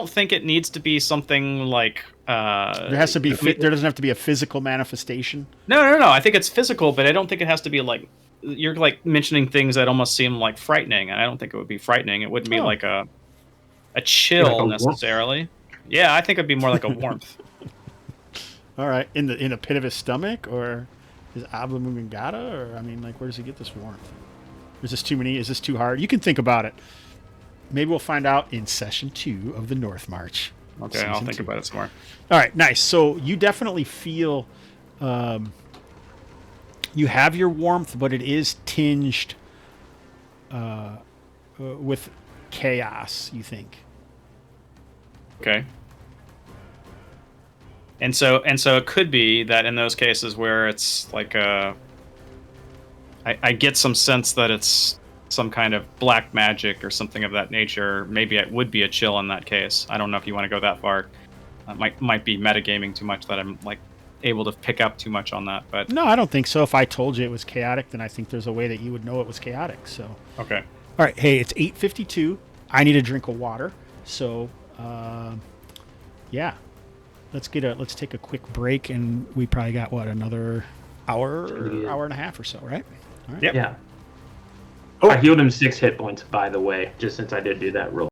D: think it needs to be something like.
B: There has to be. There doesn't have to be a physical manifestation.
D: No. I think it's physical, but I don't think it has to be like. You're like mentioning things that almost seem like frightening, and I don't think it would be frightening. It wouldn't be like a chill
C: like a
D: necessarily. Warmth? Yeah, I think it'd be more like a warmth.
B: All right, in a pit of his stomach, or his oblongata, or where does he get this warmth? Is this too many? Is this too hard? You can think about it. Maybe we'll find out in session 2 of the North March.
D: Okay, I'll think about it some more.
B: All right, nice. So you definitely feel you have your warmth, but it is tinged with chaos, you think.
D: Okay. And so it could be that in those cases where it's like I get some sense that it's some kind of black magic or something of that nature. Maybe it would be a chill in that case. I don't know if you want to go that far. Might be metagaming too much that I'm like able to pick up too much on that. But
B: No, I don't think so. If I told you it was chaotic, then I think there's a way that you would know it was chaotic. So,
D: okay.
B: all right. Hey, it's 8:52. I need a drink of water. So, yeah, let's take a quick break, and we probably got another hour,
C: good.
B: hour and a half or so, right? All right.
D: Yep.
C: Yeah.
A: Oh.
C: I healed him 6 hit points, by the way, just since I did do that roll.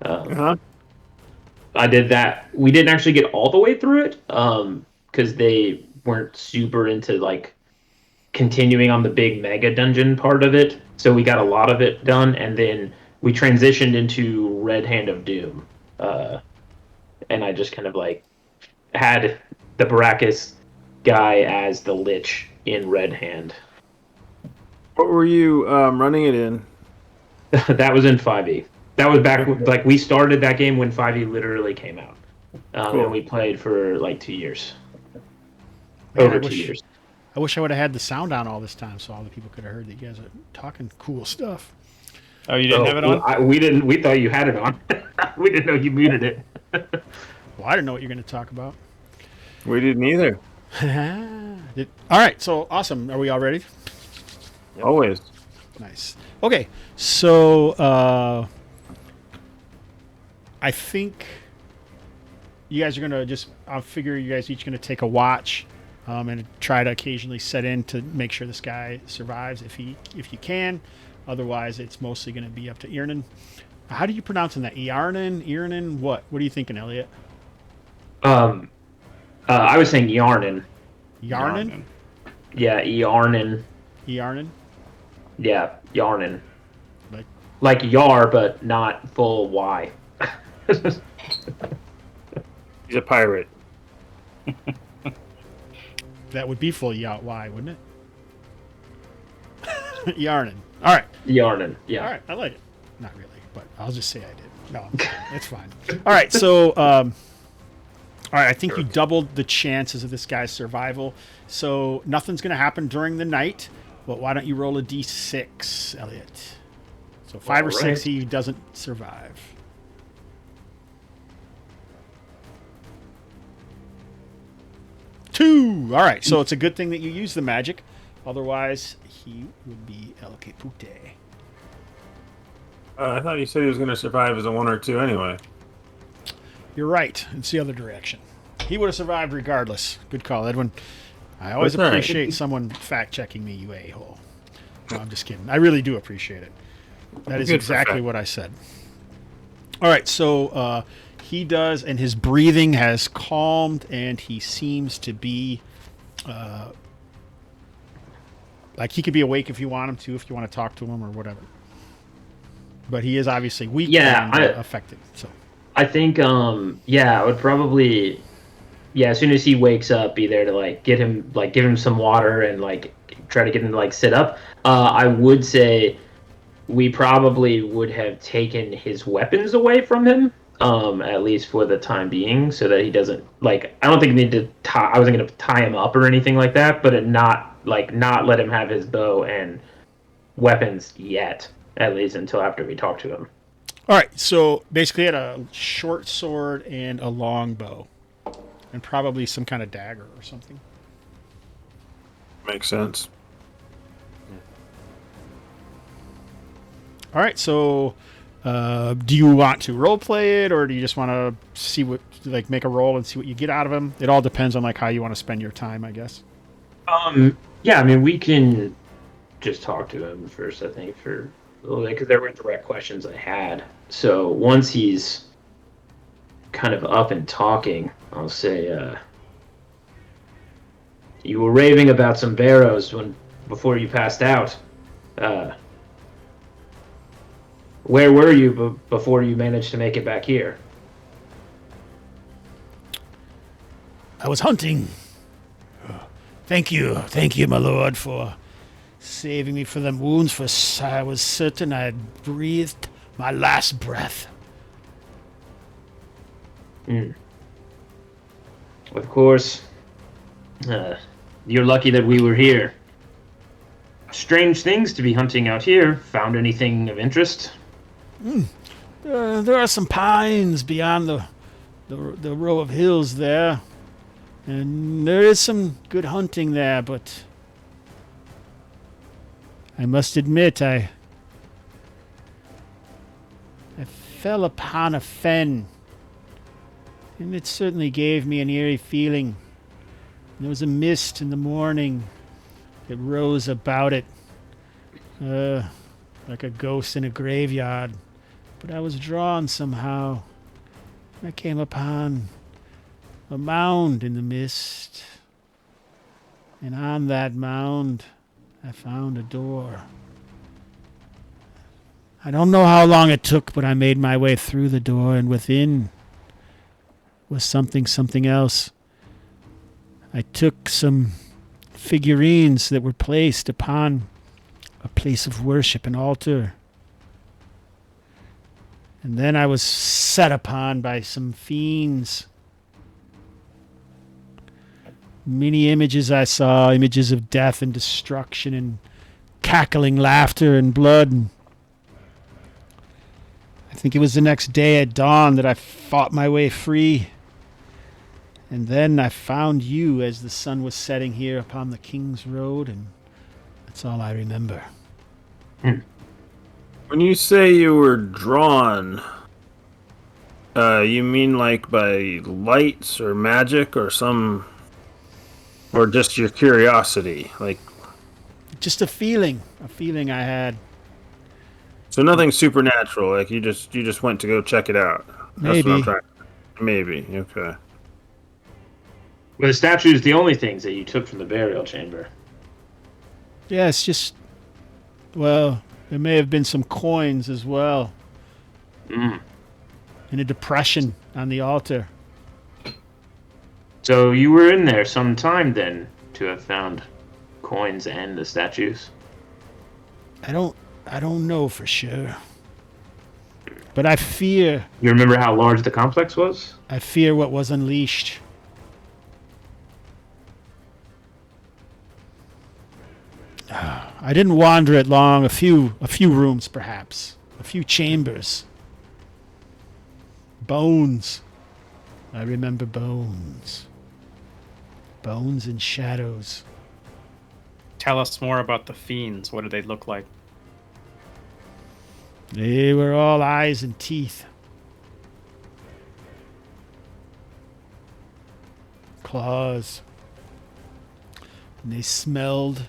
A: Uh-huh.
C: I did that. We didn't actually get all the way through it because they weren't super into like continuing on the big mega dungeon part of it. So we got a lot of it done, and then we transitioned into Red Hand of Doom. And I just kind of like had the Baracus guy as the Lich in Red Hand.
A: What were you running it in?
C: That was in 5e. That was back like we started that game when 5e literally came out,
A: Cool.
C: and we played for like 2 years.
B: Man,
C: Over 2 years.
B: I wish I would have had the sound on all this time so all the people could have heard that you guys are talking cool stuff.
D: Oh, you didn't have it on?
C: We didn't. We thought you had it on. We didn't know you muted it.
B: Well, I didn't know what you're going to talk about.
A: We didn't either.
B: All right, so awesome. Are we all ready?
E: Yep.
A: Always.
B: Nice. Okay, so I think you guys are going to just, I'll figure you guys each going to take a watch and try to occasionally set in to make sure this guy survives if you can. Otherwise, it's mostly going to be up to Earnen. How do you pronounce that? Earnen? What? What are you thinking, Elliot?
C: I was saying Yarnin.
B: Yarnen?
C: Yeah, Yarnin.
B: Earnen?
C: Yeah, Yarnin.
B: Like
C: Yar, but not full Y.
A: He's a pirate.
B: that would be full Y, wouldn't it? Yarnen. All right.
C: Yarnin. Yeah.
B: All right. I like it. Not really, but I'll just say I did. No, it's fine. All right. So, all right. I think you doubled the chances of this guy's survival. So nothing's going to happen during the night. But why don't you roll a d6, Elliot? So 5 or 6, he doesn't survive. Two. All right. So it's a good thing that you use the magic. Otherwise, he would be El Capute.
A: I thought you said he was going to survive as a 1 or 2 anyway.
B: You're right. It's the other direction. He would have survived regardless. Good call, Edwin. I always
A: That's all right.
B: appreciate someone fact-checking me, you a-hole. No, I'm just kidding. I really do appreciate it. That is
A: Good for
B: exactly
A: fact.
B: what I said. All right, so he does, and his breathing has calmed, and he seems to be... like, he could be awake if you want him to, if you want to talk to him or whatever. But he is obviously weak and affected, so...
C: I think, I would probably... Yeah, as soon as he wakes up, be there to like give him some water and like try to get him to like sit up. I would say we probably would have taken his weapons away from him, at least for the time being, so that he doesn't like. I don't think we need to tie. I wasn't going to tie him up or anything like that, but not let him have his bow and weapons yet, at least until after we talk to him.
B: All right, so basically he had a short sword and a long bow. And probably some kind of dagger or something.
A: Makes sense.
B: All right, so do you want to role play it, or do you just want to see what, like, make a roll and see what you get out of him? It all depends on like how you want to spend your time, I guess.
C: Yeah, I mean, we can just talk to him first, I think, for a little bit, because there were direct questions I had. So once he's kind of up and talking, I'll say, you were raving about some barrows before you passed out. Where were you before you managed to make it back here?
B: I was hunting. Thank you, my lord, for saving me from them wounds, for I was certain I had breathed my last breath.
C: Of course, you're lucky that we were here. Strange things to be hunting out here. Found anything of interest?
B: There are some pines beyond the row of hills there, and there is some good hunting there, but I must admit I fell upon a fen, and it certainly gave me an eerie feeling. There was a mist in the morning that rose about it, like a ghost in a graveyard. but I was drawn somehow. I came upon a mound in the mist, and on that mound I found a door. I don't know how long it took, but I made my way through the door, and within was something else. I took some figurines that were placed upon a place of worship, an altar. And then I was set upon by some fiends. Many images I saw, images of death and destruction and cackling laughter and blood. And I think it was the next day at dawn that I fought my way free. And then I found you as the sun was setting here upon the King's Road, and that's all I remember.
A: When you say you were drawn, you mean like by lights or magic or or just your curiosity? Like,
B: Just a feeling I had.
A: so nothing supernatural. Like you just went to go check it out. That's what I'm
B: Maybe.
A: trying. Maybe. Okay.
C: Were the statues the only things that you took from the burial chamber?
B: Yeah, it's just, well, there may have been some coins as well.
C: Mm.
B: And a depression on the altar.
C: So you were in there some time then to have found coins and the statues?
B: I don't know for sure. But I fear
C: You remember how large the complex was?
B: what was unleashed. I didn't wander it long. A few rooms, perhaps. A few chambers. Bones. I remember bones. Bones and shadows.
D: Tell us more about the fiends. What do they look like?
B: They were all eyes and teeth. Claws. And they smelled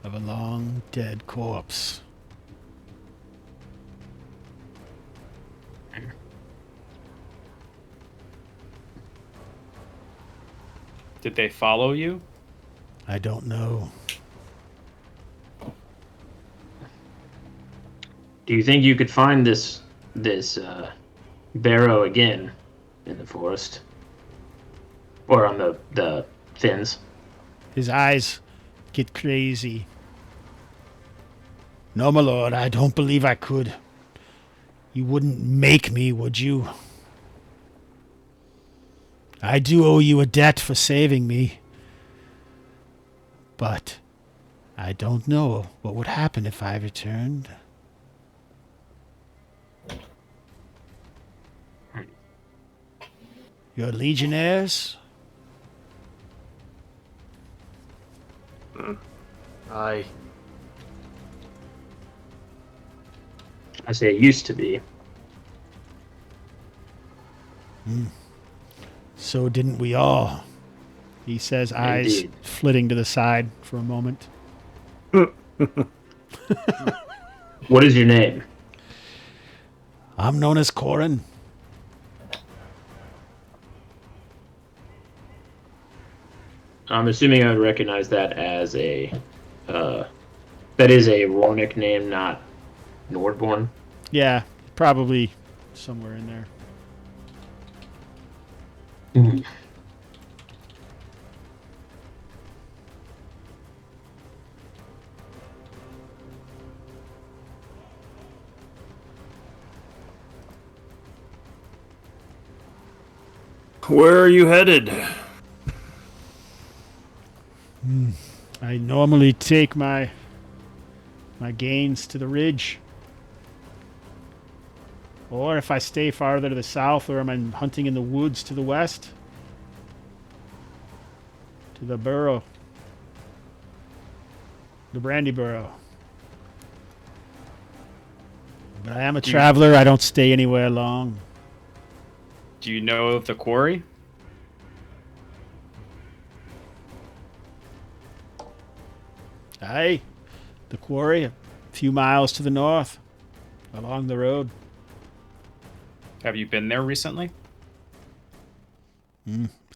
B: of a long dead corpse.
D: Did they follow you?
B: I don't know.
C: Do you think you could find this barrow again in the forest? Or on the fins?
B: His eyes get crazy. No, my lord, I don't believe I could. You wouldn't make me, would you? I do owe you a debt for saving me. But I don't know what would happen if I returned. Your legionnaires?
E: Aye.
C: I say it used to be.
B: So didn't we all? He says, eyes
C: Indeed.
B: flitting to the side for a moment.
C: What is your name?
B: I'm known as Corin.
C: I'm assuming I would recognize that as that is a Rornick name, not Nordborn.
B: Yeah, probably somewhere in there.
A: Where are you headed?
B: I normally take my gains to the ridge. Or if I stay farther to the south, or I'm hunting in the woods to the west, to the burrow. The Brandy Burrow. But I am a traveler. I don't stay anywhere long.
D: Do you know of the quarry?
B: Aye. The quarry, a few miles to the north. along the road.
D: Have you been there recently?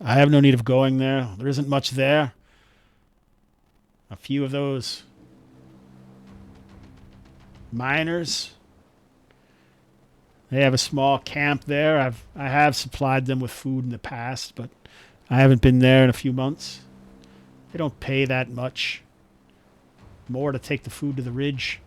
B: I have no need of going there. There isn't much there. A few of those miners. They have a small camp there. I have supplied them with food in the past, but I haven't been there in a few months. They don't pay that much. More to take the food to the ridge.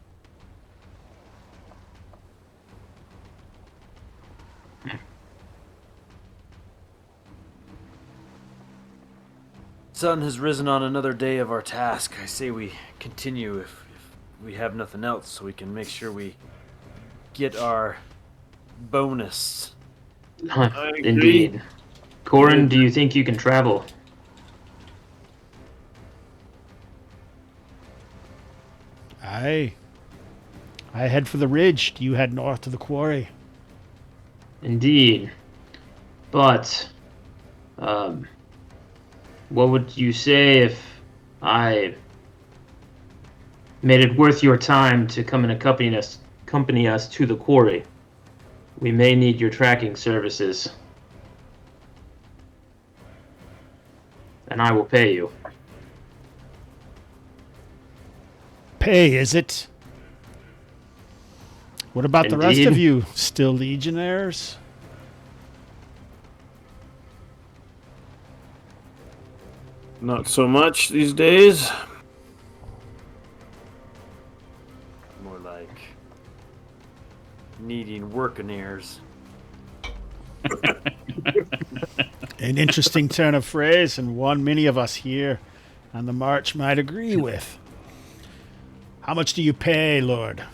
E: Sun has risen on another day of our task. I say we continue if we have nothing else, so we can make sure we get our bonus.
C: Indeed. Corin, do you think you can travel?
B: I head for the ridge. You head north to the quarry.
C: Indeed. But, what would you say if I made it worth your time to come and accompany us to the quarry? We may need your tracking services. And I will pay you.
B: Pay, is it? What about the rest
C: Indeed.
B: of you? Still legionnaires?
A: Not so much these days.
E: More like needing working-airs.
B: An interesting turn of phrase, and one many of us here on the march might agree with. How much do you pay, Lord?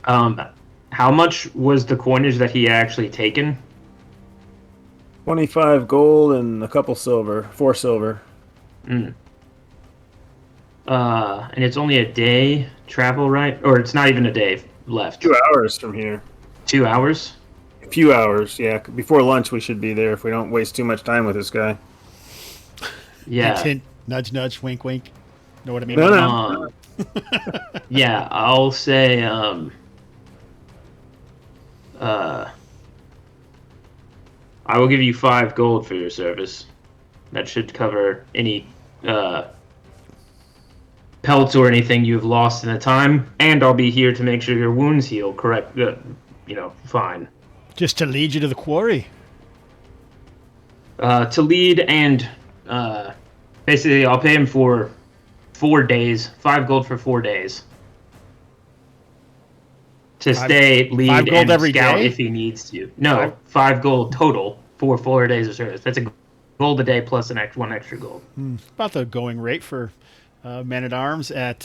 C: How much was the coinage that he actually taken?
A: 25 gold and a couple silver. 4 silver.
C: And it's only a day travel, right? Or it's not even a day left.
A: 2 hours from here.
C: 2 hours?
A: A few hours, yeah. Before lunch we should be there if we don't waste too much time with this guy.
C: Yeah.
B: Hint, hint, nudge, nudge, wink, wink. Know what I mean?
A: No.
C: Yeah, I'll say, I will give you 5 gold for your service. That should cover any, pelts or anything you've lost in the time, and I'll be here to make sure your wounds heal fine.
B: Just to lead you to the quarry.
C: To lead and, basically I'll pay him for 4 days, 5 gold for 4 days. To stay, lead,
B: 5 gold
C: and
B: every
C: scout
B: day?
C: if he needs to. No, 5 gold total for 4 days of service. That's a gold a day plus one extra gold.
B: About the going rate for men-at-arms at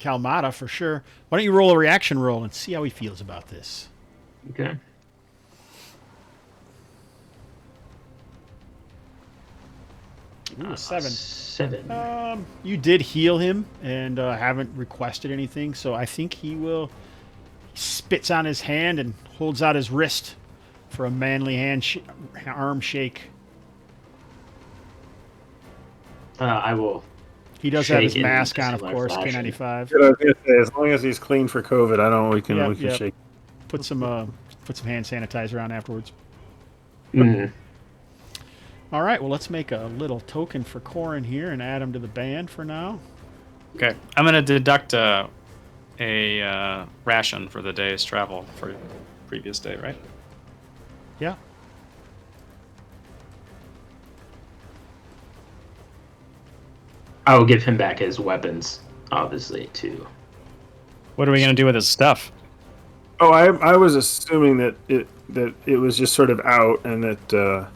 B: Kalmata, for sure. Why don't you roll a reaction roll and see how he feels about this?
C: Okay.
B: Ooh, 7.
C: 7.
B: You did heal him and haven't requested anything, so I think he spits on his hand and holds out his wrist for a manly arm shake.
C: I will.
B: He does have his
C: shake
B: mask
C: in
B: on, of
C: similar
B: course,
C: fashion.
B: K95.
A: I was gonna say, as long as he's clean for COVID, I don't. We can
B: Yep.
A: shake.
B: Put some hand sanitizer on afterwards.
C: Mm.
B: All right, well, let's make a little token for Corin here and add him to the band for now.
D: Okay, I'm gonna deduct a ration for the day's travel for previous day, right?
B: Yeah.
C: I will give him back his weapons, obviously, too.
D: What are we gonna do with his stuff?
A: Oh, I was assuming that it was just sort of out, and that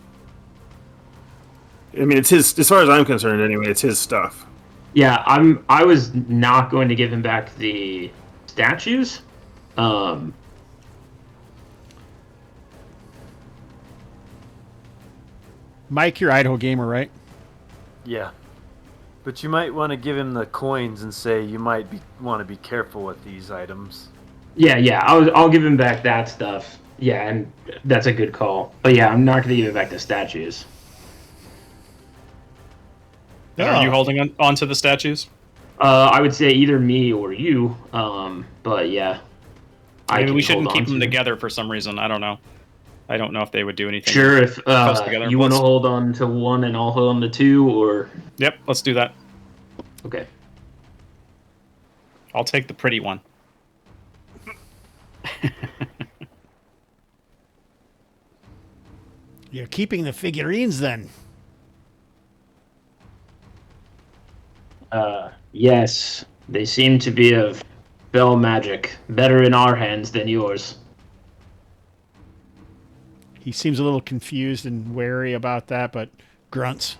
A: I mean, it's his. As far as I'm concerned, anyway, it's his stuff.
C: Yeah, I was not going to give him back the statues.
B: Mike, you're Idaho gamer, right?
E: Yeah. But you might want to give him the coins and say you might want to be careful with these items.
C: Yeah, I'll give him back that stuff. Yeah, and that's a good call. But yeah, I'm not going to give him back the statues.
D: Are you holding on to the statues?
C: I would say either me or you. But yeah.
D: Maybe we
C: can hold
D: shouldn't keep
C: on
D: them
C: to-
D: together for some reason. I don't know. I don't know if they would do anything.
C: Sure, if
D: Close together.
C: you want to hold on to one and I'll hold on to two, or
D: Yep, let's do that.
C: okay.
D: I'll take the pretty one.
B: You're keeping the figurines then.
C: Yes, they seem to be of spell magic, better in our hands than yours.
B: He seems a little confused and wary about that, but grunts.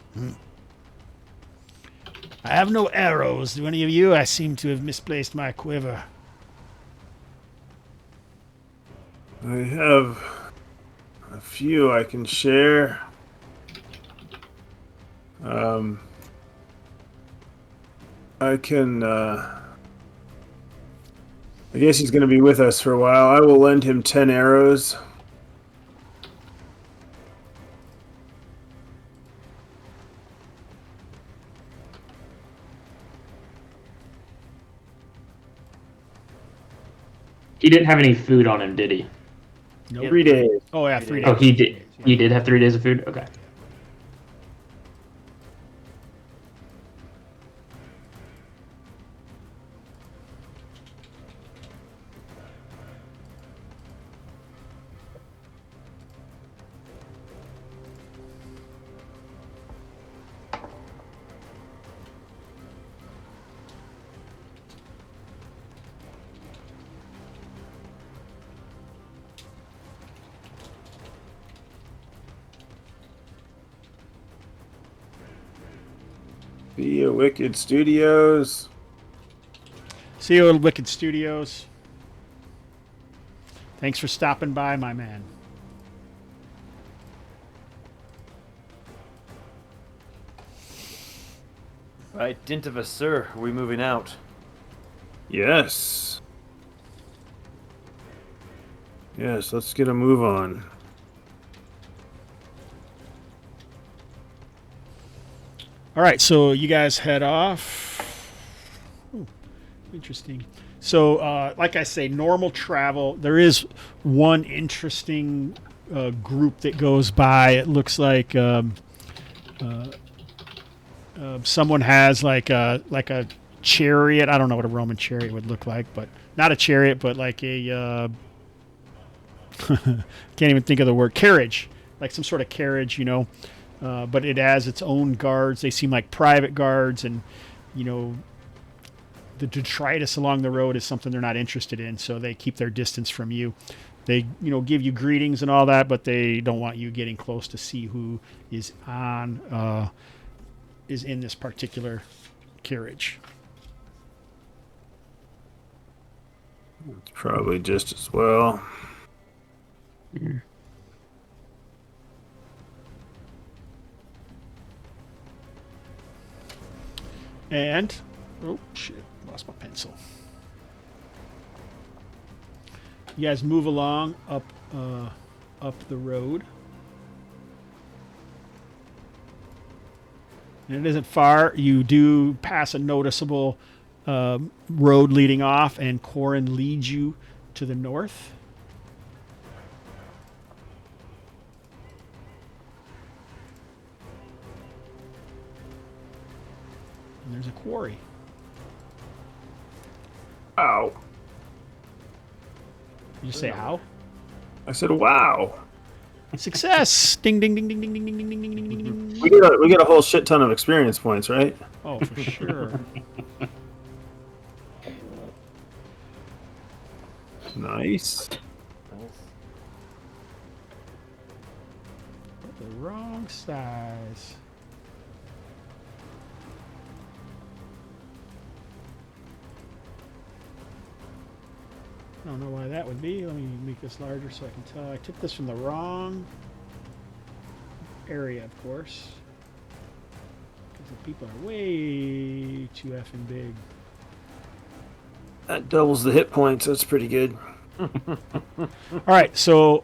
B: I have no arrows. Do any of you? I seem to have misplaced my quiver.
A: I have a few I can share. I can. I guess he's going to be with us for a while. I will lend him 10 arrows.
C: He didn't have any food on him, did he?
B: Nope.
A: 3 days.
B: Oh, yeah, 3 days.
C: Oh, he did. He did have 3 days of food. Okay.
A: Be a Wicked Studios.
B: See you at Wicked Studios. Thanks for stopping by, my man.
E: Right, Dintivus, sir, are we moving out?
A: Yes. Yes, let's get a move on.
B: All right, so you guys head off. Ooh, interesting. So, like I say, normal travel. There is one interesting group that goes by. It looks like someone has like a chariot. I don't know what a Roman chariot would look like, but not a chariot, but like a can't even think of the word, carriage, like some sort of carriage, you know. But it has its own guards. They seem like private guards, and you know, the detritus along the road is something they're not interested in, so they keep their distance from you. They, you know, give you greetings and all that, but they don't want you getting close to see who is in this particular carriage.
A: It's probably just as well.
B: And oh shit, lost my pencil. You guys move along up the road, and it isn't far. You do pass a noticeable road leading off, and Corin leads you to the north. And there's a quarry.
A: Wow.
B: You just say how?
A: I said, wow.
B: Success! Ding ding ding ding ding ding ding ding ding ding ding ding.
A: We get a whole shit ton of experience points, right?
B: Oh, for sure.
A: Nice.
B: The wrong size. I don't know why that would be. Let me make this larger so I can tell. I took this from the wrong area, of course. Because the people are way too effing big.
A: That doubles the hit points. That's pretty good.
B: All right, so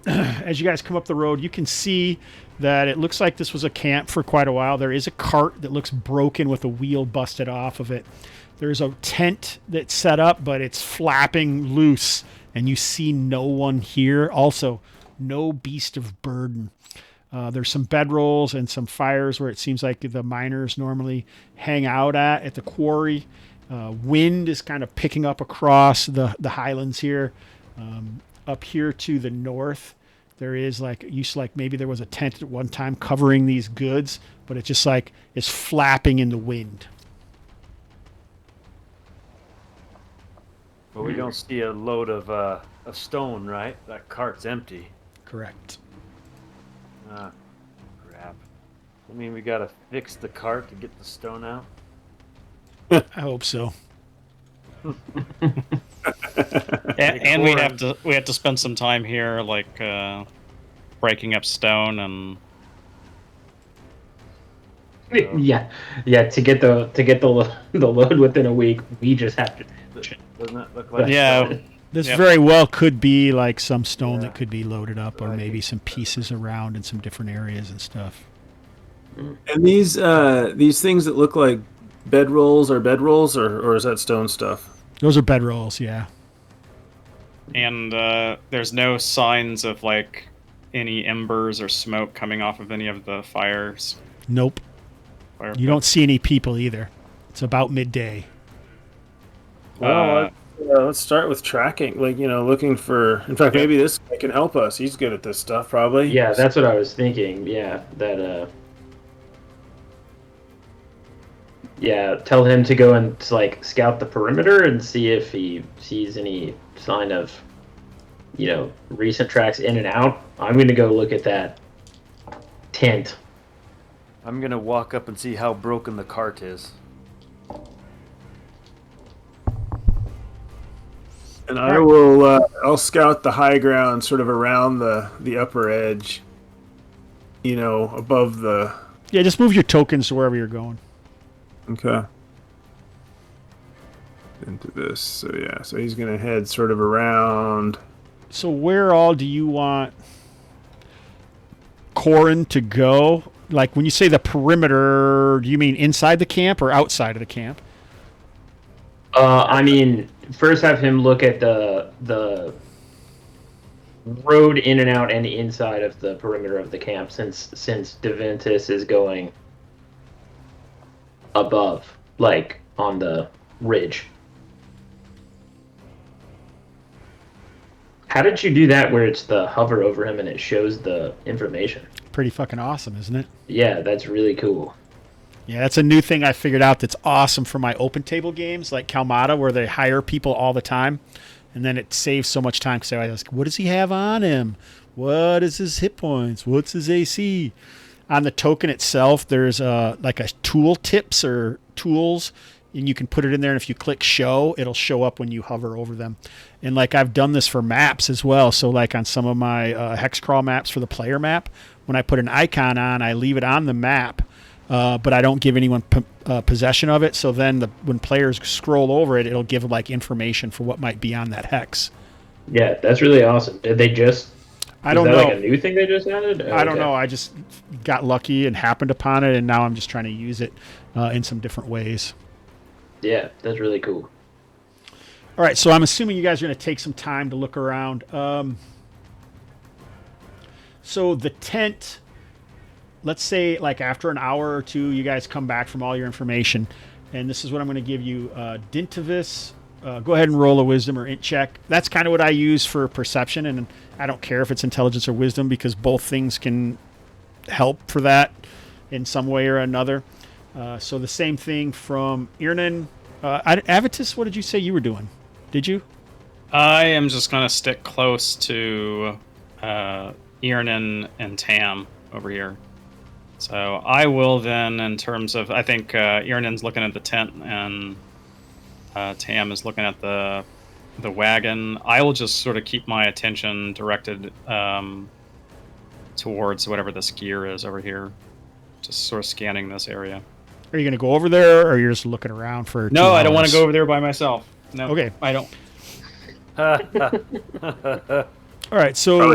B: as you guys come up the road, you can see that it looks like this was a camp for quite a while. There is a cart that looks broken with a wheel busted off of it. There's a tent that's set up, but it's flapping loose, and you see no one here. Also, no beast of burden. There's some bedrolls and some fires where it seems like the miners normally hang out at the quarry. Wind is kind of picking up across the highlands here. Up here to the north, there is maybe there was a tent at one time covering these goods, but it just like is flapping in the wind.
E: But we don't see a load of stone, right? That cart's empty.
B: Correct.
E: Ah, crap. I mean, we gotta fix the cart to get the stone out.
B: I hope so.
D: And we have to spend some time here, like breaking up stone and.
C: Yeah. To get the load within a week, we just have to.
E: Doesn't that look like?
D: Yeah.
B: This
D: Yep.
B: very well could be like some stone
E: Yeah.
B: that could be loaded up, or
E: I
B: maybe
E: think
B: some pieces around in some different areas and stuff.
A: And these things that look like bedrolls, or is that stone stuff?
B: Those are bedrolls, yeah.
D: And there's no signs of like any embers or smoke coming off of any of the fires.
B: Nope.
D: Fire
B: You don't see any people either. It's about midday.
A: Well, let's start with tracking. Looking for. In fact, maybe this guy can help us. He's good at this stuff, probably.
C: Yeah, that's what I was thinking. Yeah, that. Yeah, tell him to go and scout the perimeter and see if he sees any sign of, recent tracks in and out. I'm gonna go look at that tent.
E: I'm gonna walk up and see how broken the cart is.
A: And I will. I'll scout the high ground, sort of around the upper edge. Above the.
B: Yeah, just move your tokens to wherever you're going.
A: Okay. Into this. So yeah. So he's gonna head sort of around.
B: So where all do you want Corin to go? Like when you say the perimeter, do you mean inside the camp or outside of the camp?
C: I mean, first have him look at the road in and out and the inside of the perimeter of the camp, since Diventus is going above, like on the ridge. How did you do that where it's the hover over him and it shows the information?
B: Pretty fucking awesome, isn't it?
C: Yeah, that's really cool.
B: Yeah, that's a new thing I figured out that's awesome for my open table games like Kalmata, where they hire people all the time. And then it saves so much time because I was like, what does he have on him? What is his hit points? What's his AC? On the token itself, there's like a tool tips or tools, and you can put it in there. And if you click show, it'll show up when you hover over them. And like I've done this for maps as well. So like on some of my Hex Crawl maps for the player map, when I put an icon on, I leave it on the map. But I don't give anyone possession of it. So then when players scroll over it, it'll give them like information for what might be on that hex.
C: Yeah, that's really awesome. Did they just...
B: I don't know.
C: Is that like a new thing they just added?
B: I don't know. I just got lucky and happened upon it, and now I'm just trying to use it in some different ways.
C: Yeah, that's really cool.
B: All right, so I'm assuming you guys are going to take some time to look around. So the tent... Let's say like after an hour or two, you guys come back from all your information. And this is what I'm going to give you. Dintivus, go ahead and roll a wisdom or int check. That's kind of what I use for perception. And I don't care if it's intelligence or wisdom because both things can help for that in some way or another. So the same thing from Earnen. Avitus, what did you say you were doing? Did you?
D: I am just going to stick close to Earnen and Tam over here. So I will then, in terms of, I think Earnen's looking at the tent and Tam is looking at the wagon. I will just sort of keep my attention directed towards whatever this gear is over here. Just sort of scanning this area.
B: Are you going to go over there, or you're just looking around for?
D: No,
B: 2
D: I don't want
B: hours?
D: to go over there by myself. No,
B: Okay.
D: I don't.
B: All right, so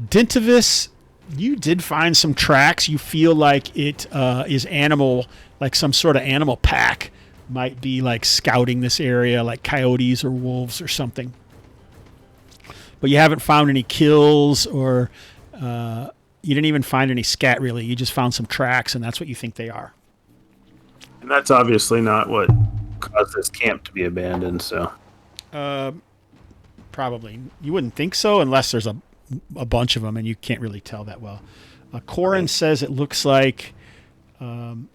B: Dintivus, you did find some tracks. You feel like it is animal, like some sort of animal pack might be like scouting this area, like coyotes or wolves or something. But you haven't found any kills, or you didn't even find any scat, really. You just found some tracks, and that's what you think they are.
A: And that's obviously not what caused this camp to be abandoned, so.
B: Probably. You wouldn't think so unless there's a bunch of them, and you can't really tell that well. Corin says it looks like no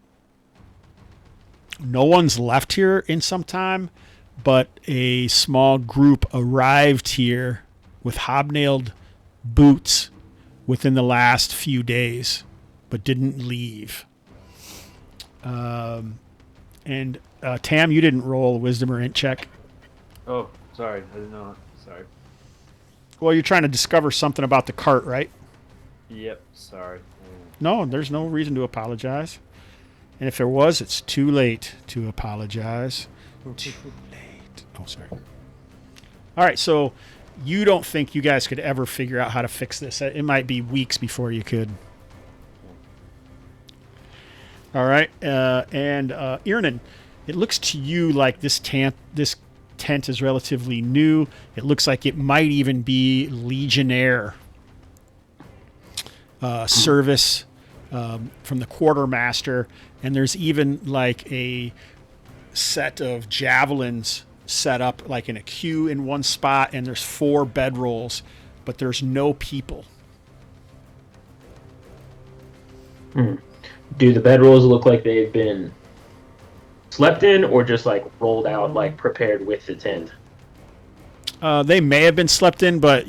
B: one's left here in some time, but a small group arrived here with hobnailed boots within the last few days, but didn't leave. And Tam, you didn't roll a wisdom or int check.
E: Oh, sorry. I didn't know. Sorry.
B: Well, you're trying to discover something about the cart, right?
E: Yep, sorry.
B: No, there's no reason to apologize. And if there was, it's too late to apologize. Too late. Oh, sorry. All right, so you don't think you guys could ever figure out how to fix this. It might be weeks before you could. All right, and Earnen, it looks to you like this tent is relatively new. It looks like it might even be Legionnaire service from the quartermaster, and there's even like a set of javelins set up like in a queue in one spot, and there's 4 bedrolls, but there's no people.
C: Do the bedrolls look like they've been slept in, or just like rolled out, like prepared with the tent?
B: They may have been slept in, but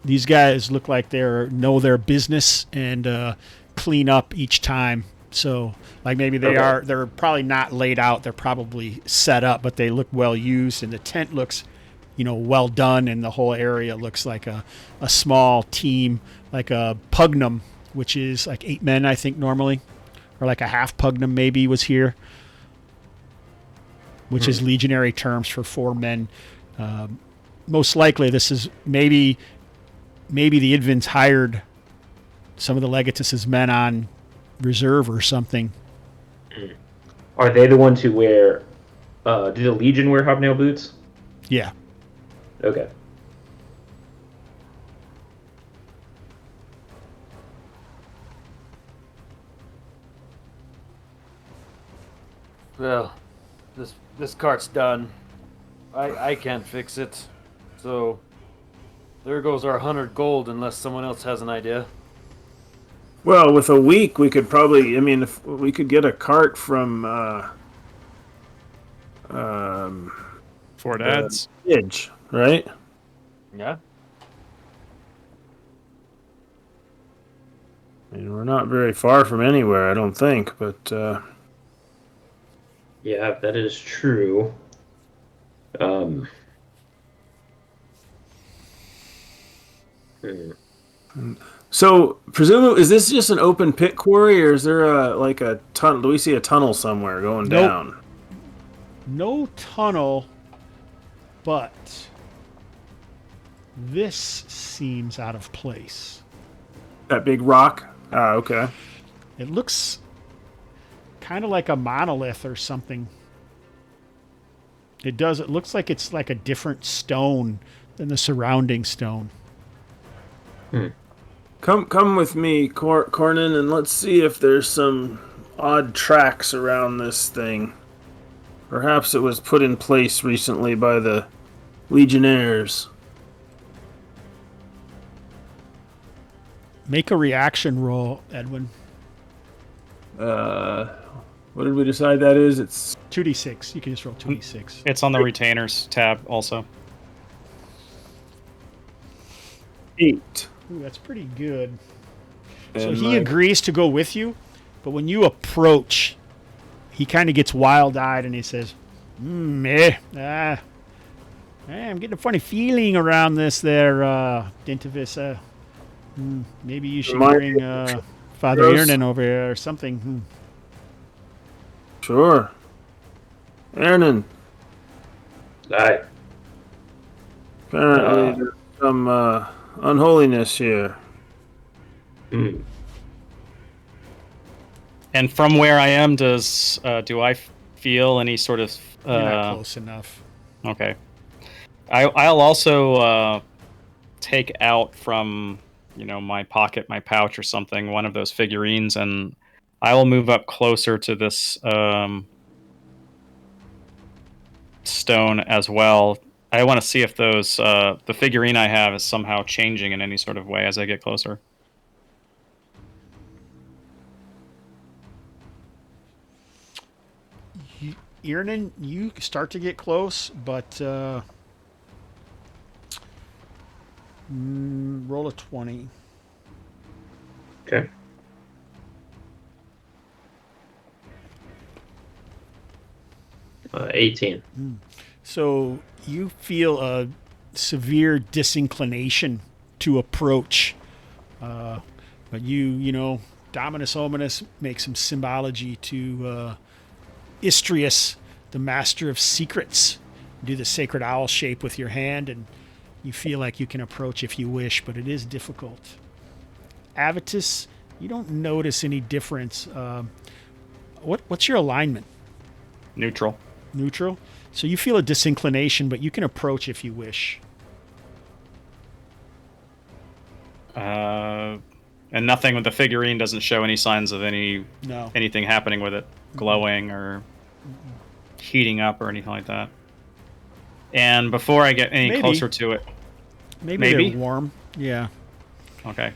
B: these guys look like they know their business and clean up each time. So, like maybe they're probably not laid out. They're probably set up, but they look well used, and the tent looks, well done, and the whole area looks like a small team, like a pugnum, which is like 8 men, I think, normally, or like a half pugnum maybe was here, which is legionary terms for 4 men. Most likely, this is maybe the Idvins hired some of the Legatus's men on reserve or something.
C: Are they the ones who wear? Do the Legion wear hobnail boots?
B: Yeah.
C: Okay.
E: Well, this cart's done. I can't fix it. So there goes our 100 gold, unless someone else has an idea.
A: Well, with a week, we could probably. I mean, if we could get a cart from
D: Fort Ads.
A: Ridge, right?
E: Yeah.
A: I mean, we're not very far from anywhere, I don't think, but.
C: Yeah, that is true.
A: So, presumably, is this just an open pit quarry, or is there a tunnel? Do we see a tunnel somewhere going down?
B: No tunnel, but this seems out of place.
A: That big rock? Ah, okay.
B: It looks kind of like a monolith or something. It does. It looks like it's like a different stone than the surrounding stone.
A: Come with me, Cornan, and let's see if there's some odd tracks around this thing. Perhaps it was put in place recently by the Legionnaires.
B: Make a reaction roll, Edwin.
A: What did we decide that is? It's
B: 2d6. You can just roll 2d6.
D: It's on the retainers tab also.
A: 8.
B: Ooh, that's pretty good.
A: And
B: So he agrees to go with you, but when you approach, he kind of gets wild-eyed and he says, I'm getting a funny feeling around this there, Dintivus. Maybe you should bring Father Earnen over here or something.
A: Sure. Earnen.
C: Aye.
A: Apparently, there's some unholiness here.
D: And from where I am, do I feel any sort of?
B: You're not close enough.
D: Okay. I'll also take out from my pocket, my pouch or something, one of those figurines, and I will move up closer to this stone as well. I want to see if the figurine I have is somehow changing in any sort of way as I get closer.
B: Earnen, you start to get close, but roll a 20.
C: Okay. Uh, 18.
B: So you feel a severe disinclination to approach, but Dominus Ominous makes some symbology to Istrius, the master of secrets. Do the sacred owl shape with your hand, and you feel like you can approach if you wish, but it is difficult. Avitus, you don't notice any difference. What's your alignment?
D: Neutral.
B: Neutral? So you feel a disinclination, but you can approach if you wish.
D: And nothing with the figurine doesn't show any signs of anything happening with it, glowing or heating up or anything like that. And before I get any closer to it,
B: maybe they're warm. Yeah.
D: Okay.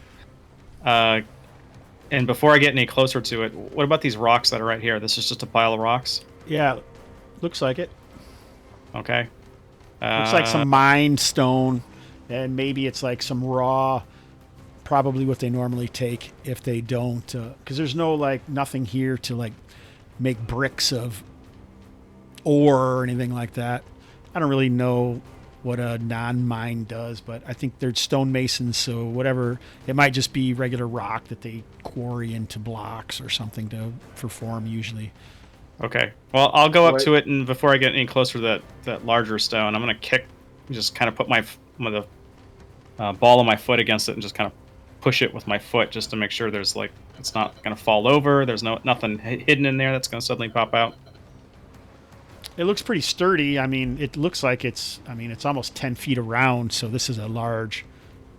D: And before I get any closer to it, what about these rocks that are right here? This is just a pile of rocks?
B: Yeah, looks like it.
D: Okay.
B: Looks like some mined stone, and maybe it's like some raw, probably what they normally take if they don't, because there's nothing here to make bricks of ore or anything like that. I don't really know what a non-mine does, but I think they're stonemasons, so whatever, it might just be regular rock that they quarry into blocks or something for form usually.
D: Okay. Well, I'll go up to it, and before I get any closer to that larger stone, I'm going to just kind of put the ball of my foot against it and just kind of push it with my foot just to make sure it's not going to fall over. There's nothing hidden in there that's going to suddenly pop out.
B: It looks pretty sturdy. I mean, it looks like it's almost 10 feet around, so this is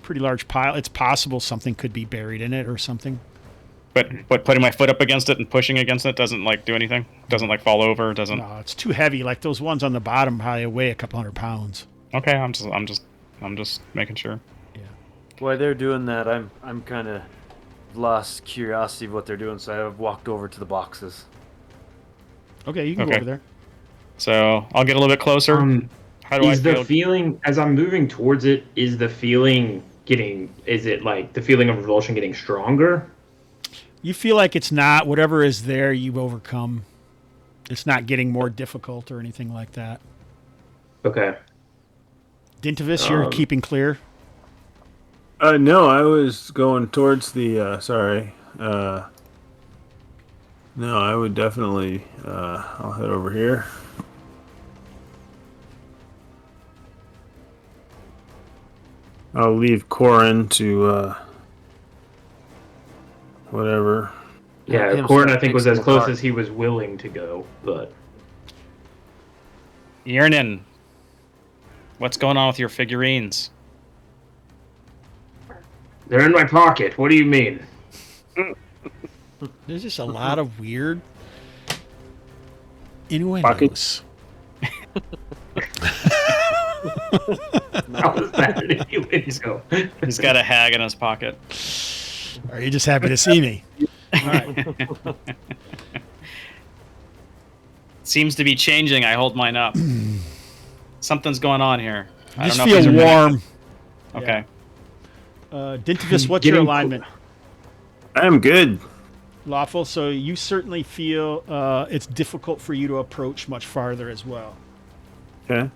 B: pretty large pile. It's possible something could be buried in it or something.
D: But putting my foot up against it and pushing against it doesn't do anything? Doesn't fall over? Doesn't?
B: No, it's too heavy. Like those ones on the bottom probably weigh a couple 100 pounds.
D: Okay, I'm just making sure.
B: Yeah.
E: While they're doing that, I'm kind of lost curiosity of what they're doing, so I've walked over to the boxes.
B: Okay, you can go over there.
D: So I'll get a little bit closer. How do I feel?
C: The feeling as I'm moving towards it? Is the feeling is it like the feeling of revulsion getting stronger?
B: You feel like it's not. Whatever is there, you've overcome. It's not getting more difficult or anything like that.
C: Okay.
B: Dintivus, you're keeping clear?
A: No, I was going towards the, sorry. No, I would definitely, I'll head over here. I'll leave Corin to, whatever.
C: Yeah, Corin I think was as close as he was willing to go, but...
D: Earnen, what's going on with your figurines?
C: They're in my pocket. What do you mean?
B: There's just a lot of weird innuendos.
C: How was that an innuendo?
D: He's got a hag in his pocket.
B: Are you just happy to see me? All right.
D: Seems to be changing. I hold mine up. Something's going on here.
B: I just feel warm.
D: Okay.
B: Dintivus, what's your alignment?
A: I'm good.
B: Lawful. So you certainly feel it's difficult for you to approach much farther as well.
A: Okay.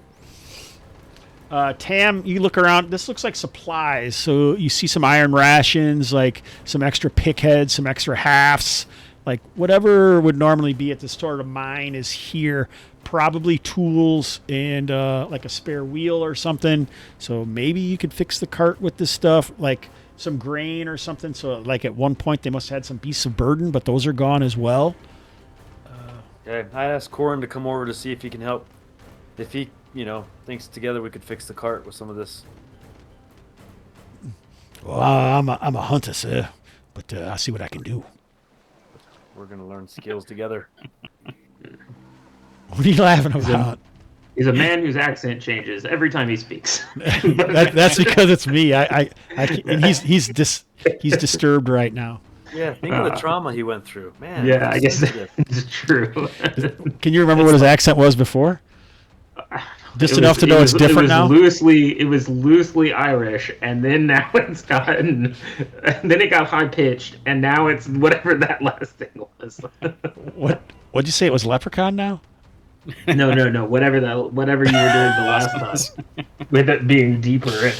B: Tam, you look around. This looks like supplies. So you see some iron rations, like some extra pick heads, some extra halves, Like whatever would normally be at the sort of mine is here. Probably tools and like a spare wheel or something. So maybe you could fix the cart with this stuff, like some grain or something. So like at one point they must have had some beasts of burden, but those are gone as well.
E: Okay, I asked Corin to come over to see if he can help. If he, thinks together we could fix the cart with some of this.
B: Well, I'm a hunter, sir, but I'll see what I can do.
E: We're gonna learn skills together.
B: What are you laughing about?
C: He's a man whose accent changes every time he speaks.
B: That's because it's me. And he's disturbed right now.
E: Yeah, think of the trauma he went through, man.
C: Yeah, I guess
E: sensitive.
C: that's true.
B: Can you remember what his accent was before? Just enough to know it's different now.
C: It was loosely Irish, and then now it's gotten, and then it got high pitched, and now it's whatever that last thing was.
B: What'd you say? It was Leprechaun now?
C: No. Whatever you were doing the last time, with it being deeper and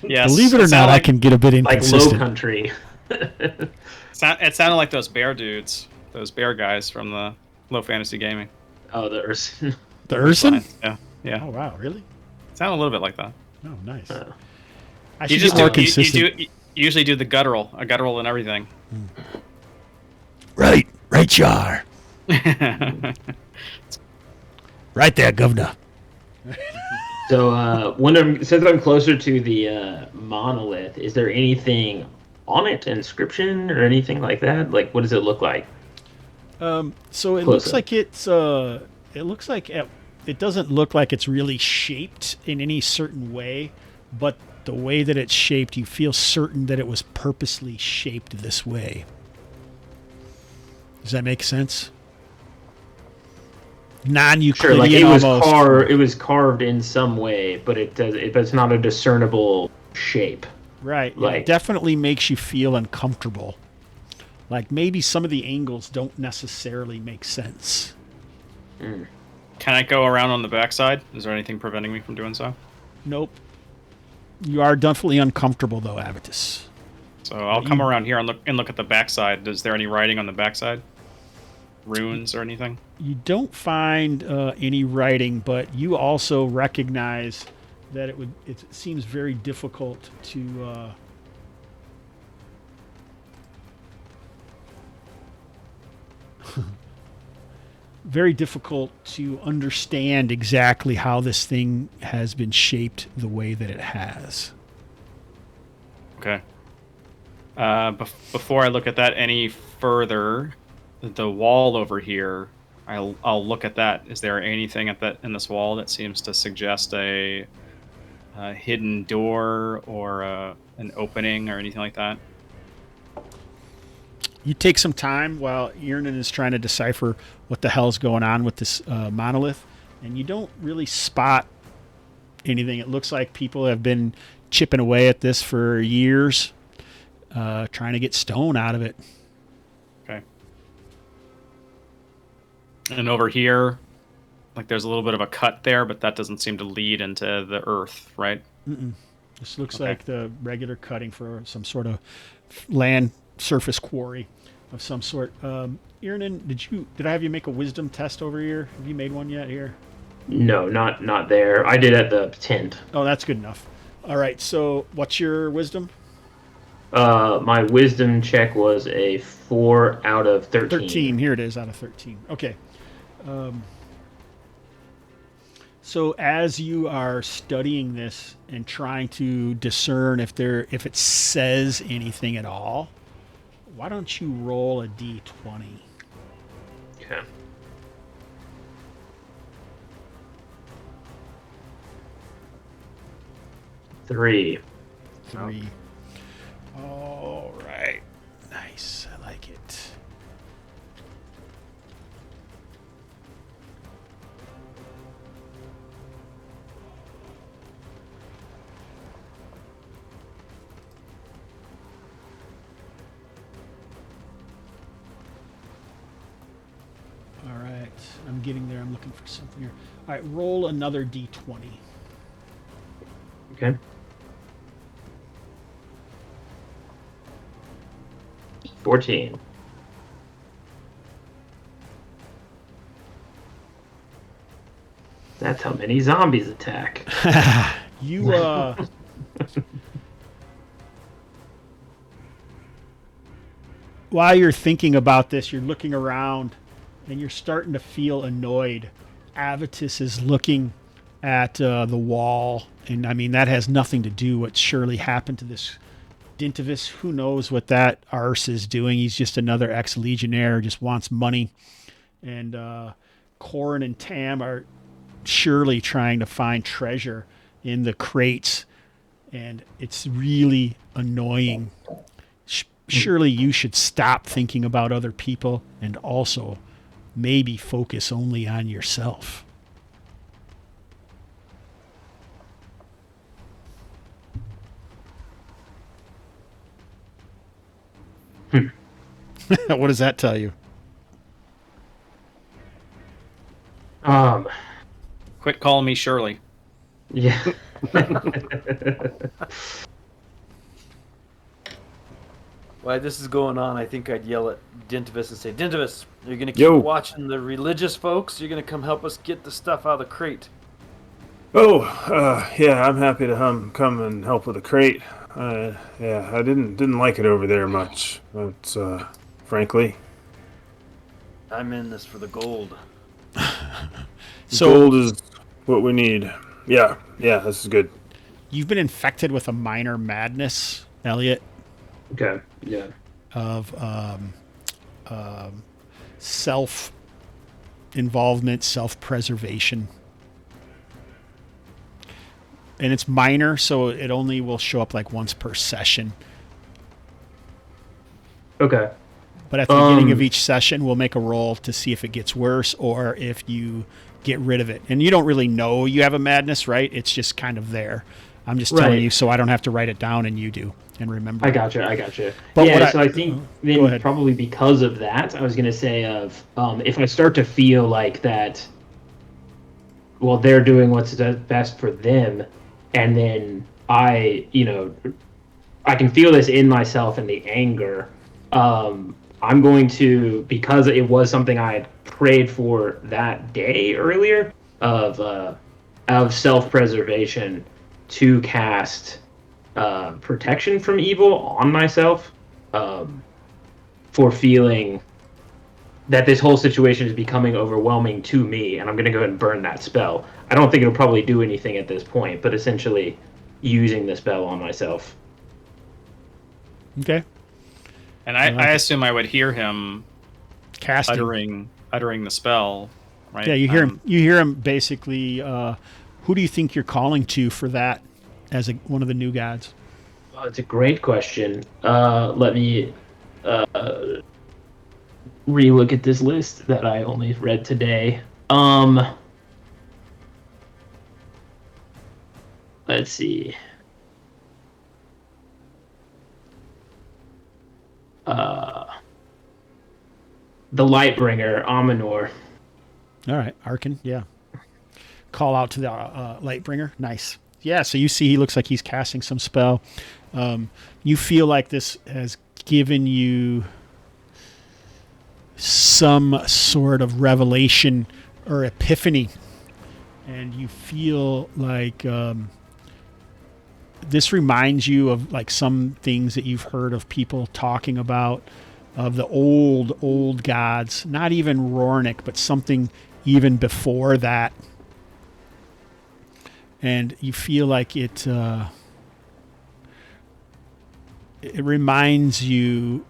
D: Yes,
B: believe it or not, I can get a bit
C: like
B: inconsistent.
C: Low Country.
D: It sounded like those bear dudes, those bear guys from the Low Fantasy Gaming.
C: Oh, the Urson.
B: The Urson?
D: Yeah.
B: Oh wow, really?
D: It sounded a little bit like that.
B: Oh, nice. I
D: You
B: should
D: just
B: get more
D: do,
B: consistent.
D: you usually do the guttural, a guttural and everything.
B: Right, Char. Right there, Governor.
C: So, since I'm closer to the monolith, is there anything on it, inscription or anything like that? Like, what does it look like?
B: So it looks like it's. It doesn't look like it's really shaped in any certain way, but the way that it's shaped, you feel certain that it was purposely shaped this way. Does that make sense? Non-Euclidean,
C: Sure, like
B: almost.
C: it was carved in some way, but it's not a discernible shape.
B: Right.
C: Like,
B: it definitely makes you feel uncomfortable. Like maybe some of the angles don't necessarily make sense.
D: Can I go around on the backside? Is there anything preventing me from doing so?
B: Nope. You are definitely uncomfortable though, Avitus.
D: So I'll come around here and look at the backside. Is there any writing on the backside? Runes or anything?
B: You don't find any writing, but you also recognize that it seems very difficult to very difficult to understand exactly how this thing has been shaped the way that it has.
D: Okay. Before I look at that any further, the wall over here, I'll look at that. Is there anything in this wall that seems to suggest a hidden door or an opening or anything like that?
B: You take some time while Earnen is trying to decipher what the hell's going on with this monolith, and you don't really spot anything. It looks like people have been chipping away at this for years, trying to get stone out of it.
D: Okay. And over here, like there's a little bit of a cut there, but that doesn't seem to lead into the earth, right?
B: Mm-mm. This looks like the regular cutting for some sort of land surface quarry of some sort. Earnen, did I have you make a wisdom test over here? Have you made one yet here?
C: No, not there. I did at the tent.
B: Oh, that's good enough. All right, so what's your wisdom?
C: My wisdom check was a 4 out of 13.
B: 13. Here it is, out of 13. Okay. So as you are studying this and trying to discern if it says anything at all, why don't you roll a d20?
C: Okay. Three.
B: All right. Nice. I like it. All right. I'm getting there. I'm looking for something here. All right. Roll another d20.
C: Okay. 14. That's how many zombies attack.
B: You while you're thinking about this, you're looking around and you're starting to feel annoyed. Avitus is looking at the wall, and I mean that has nothing to do what surely happened to this Dintivus. Who knows what that arse is doing? He's just another ex-legionnaire, just wants money. And Corin and Tam are surely trying to find treasure in the crates, and it's really annoying. Surely you should stop thinking about other people and also maybe focus only on yourself. What does that tell you?
D: Quit calling me Shirley.
C: Yeah.
E: While this is going on, I think I'd yell at Dintivus and say, Dintivus, you're going to keep
A: Yo.
E: watching the religious folks? You're going to come help us get the stuff out of the crate?
A: Oh, yeah, I'm happy to come and help with the crate. Yeah, I didn't like it over there much. But, frankly,
E: I'm in this for the gold.
B: So
A: gold is what we need. Yeah, this is good.
B: you've been infected with a minor madness, Elliot,
C: Okay. Yeah.
B: of self-involvement, self-preservation. And it's minor, so it only will show up like once per session.
C: Okay.
B: But at the beginning of each session, we'll make a roll to see if it gets worse or if you get rid of it. And you don't really know you have a madness, right? It's just kind of there. I'm just telling
C: Right.
B: you so I don't have to write it down and you do and remember.
C: I gotcha.
B: But
C: Yeah,
B: what
C: so I think
B: go
C: then
B: ahead.
C: probably because of that, I was going to say if I start to feel like that, well, they're doing what's best for them, and then I can feel this in myself and the anger. I'm going to, because it was something I had prayed for that day earlier of self-preservation, to cast protection from evil on myself for feeling that this whole situation is becoming overwhelming to me, and I'm going to go ahead and burn that spell. I don't think it'll probably do anything at this point, but essentially using the spell on myself.
B: Okay.
D: And I assume I would hear him
B: Casting.
D: uttering the spell, right?
B: Yeah, you hear him. You hear him basically. Who do you think you're calling to for that as one of the new gods?
C: Oh, it's a great question. Let me relook at this list that I only read today. Let's see. The Lightbringer, Amanor.
B: All right, Arkin. Yeah. Call out to the Lightbringer. Nice. Yeah. So you see, he looks like he's casting some spell. You feel like this has given you some sort of revelation or epiphany, and you feel like this reminds you of like some things that you've heard of people talking about, of the old gods, not even Rornik, but something even before that. And you feel like it reminds you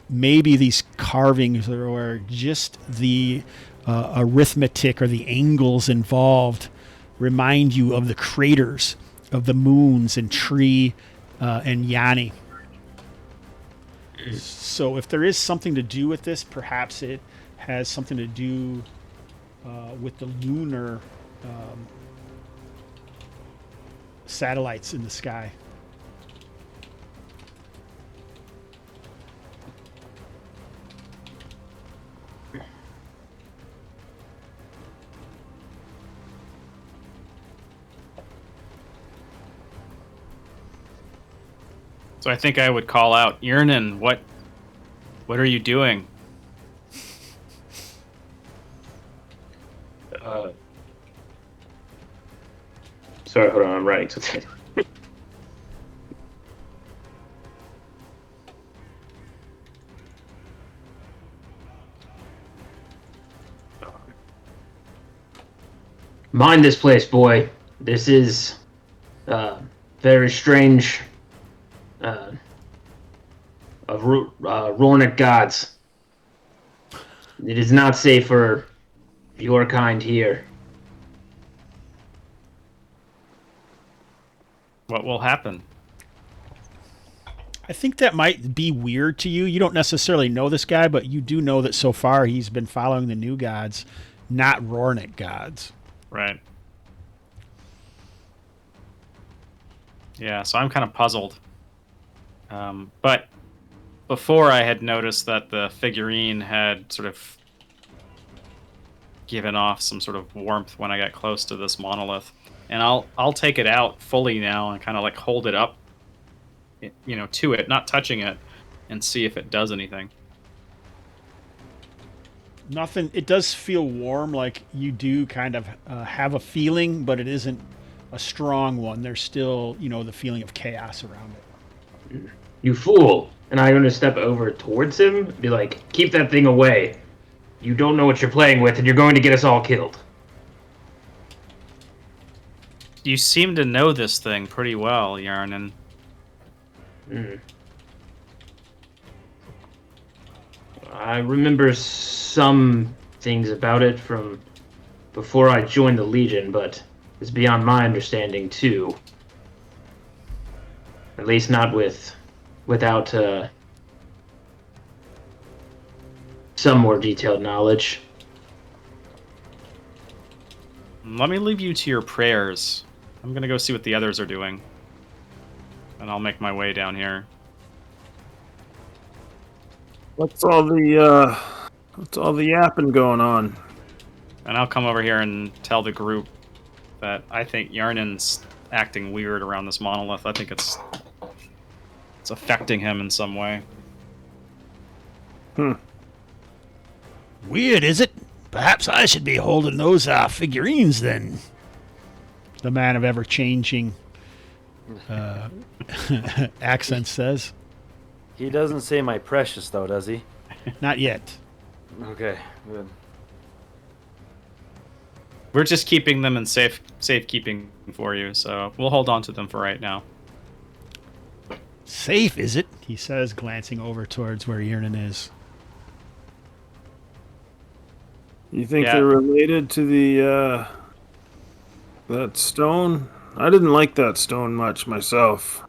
B: maybe these carvings or just the arithmetic or the angles involved remind you of the craters of the moons and Tree and Yanni. So if there is something to do with this, perhaps it has something to do with the lunar satellites in the sky.
D: So I think I would call out, Earnen, what are you doing?
C: Sorry, hold on, I'm writing something. Mind this place, boy. This is very strange. Of Rornic gods. It is not safe for your kind here.
D: What will happen?
B: I think that might be weird to you. You don't necessarily know this guy, but you do know that so far he's been following the new gods, not Rornic gods.
D: Right. Yeah, so I'm kind of puzzled. But before I had noticed that the figurine had sort of given off some sort of warmth when I got close to this monolith. And I'll take it out fully now and kind of like hold it up, to it, not touching it, and see if it does anything.
B: Nothing. It does feel warm, like you do kind of have a feeling, but it isn't a strong one. There's still, the feeling of chaos around it.
C: You fool! And I'm going to step over towards him, be like, keep that thing away. You don't know what you're playing with, and you're going to get us all killed.
D: You seem to know this thing pretty well, Yarnan.
C: I remember some things about it from before I joined the Legion, but it's beyond my understanding too. At least not without some more detailed knowledge.
D: Let me leave you to your prayers. I'm gonna go see what the others are doing. And I'll make my way down here.
A: What's all the yapping going on?
D: And I'll come over here and tell the group that I think Yarnan's acting weird around this monolith. I think it's affecting him in some way.
B: Weird, is it? Perhaps I should be holding those figurines then. The man of ever-changing accent says.
E: He doesn't say my precious, though, does he?
B: Not yet.
E: Okay, good.
D: We're just keeping them in safekeeping for you, so we'll hold on to them for right now.
B: Safe, is it? He says, glancing over towards where Earnen is.
A: You think they're related to the that stone? I didn't like that stone much myself.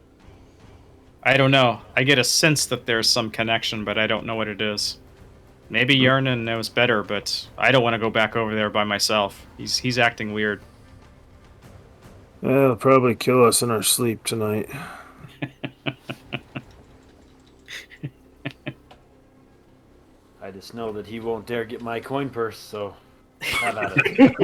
D: I don't know. I get a sense that there's some connection, but I don't know what it is. Maybe Yarnan knows better, but I don't want to go back over there by myself. He's acting weird.
A: They'll probably kill us in our sleep tonight.
E: I just know that he won't dare get my coin purse, so have at it.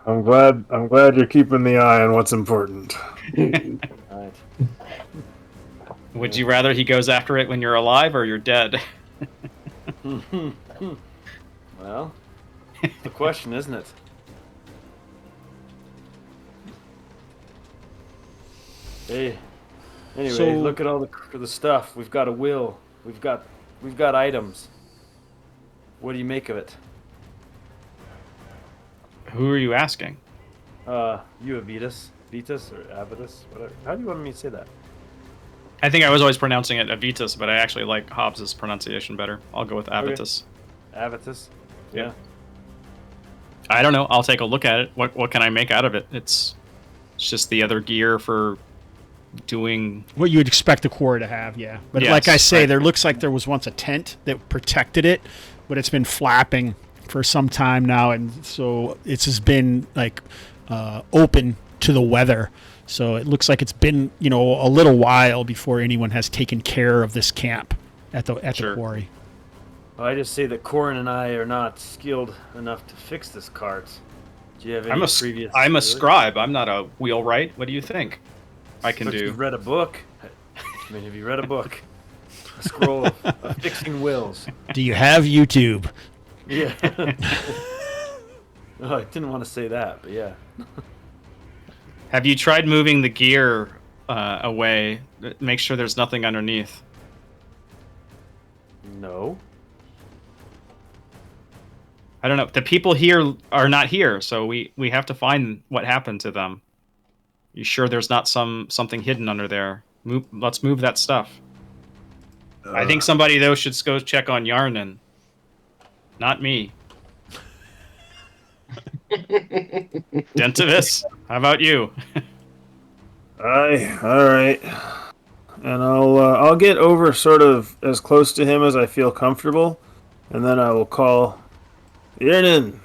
A: I'm glad you're keeping the eye on what's important.
E: Right.
D: Would you rather he goes after it when you're alive or you're dead?
E: Well, the question, isn't it? Hey. Anyway,
B: So-
E: look at all the stuff. We've got a will. We've got items. What do you make of it?
D: Who are you asking?
E: You Avitus or Avitus, whatever. How do you want me to say that?
D: I think I was always pronouncing it Avitus, but I actually like Hobbs' pronunciation better. I'll go with Avitus.
E: Okay. Avitus. Yeah.
D: I don't know. I'll take a look at it. What can I make out of it? It's just the other gear for doing
B: What you would expect a quarry to have, yeah. But
D: Yes,
B: like I say,
D: right.
B: there looks like there was once a tent that protected it, but it's been flapping for some time now, and so it's just been like open to the weather. So it looks like it's been, a little while before anyone has taken care of this camp at the
D: Sure.
B: quarry.
E: Well, I just say that Corin and I are not skilled enough to fix this cart. Do you have any previous?
D: I'm a scribe. I'm not a wheelwright. What do you think I can
E: But
D: do?
E: you've read a book. I mean, have you read a book? A scroll of fixing wills.
B: Do you have YouTube?
E: Yeah. Oh, I didn't want to say that, but yeah.
D: Have you tried moving the gear away? Make sure there's nothing underneath.
E: No.
D: I don't know. The people here are not here, so we have to find what happened to them. You sure there's not something hidden under there? Let's move that stuff. I think somebody though should go check on Yarnan. Not me. Dintivus, how about you?
A: Aye, all right. And I'll get over sort of as close to him as I feel comfortable, and then I will call Earnen.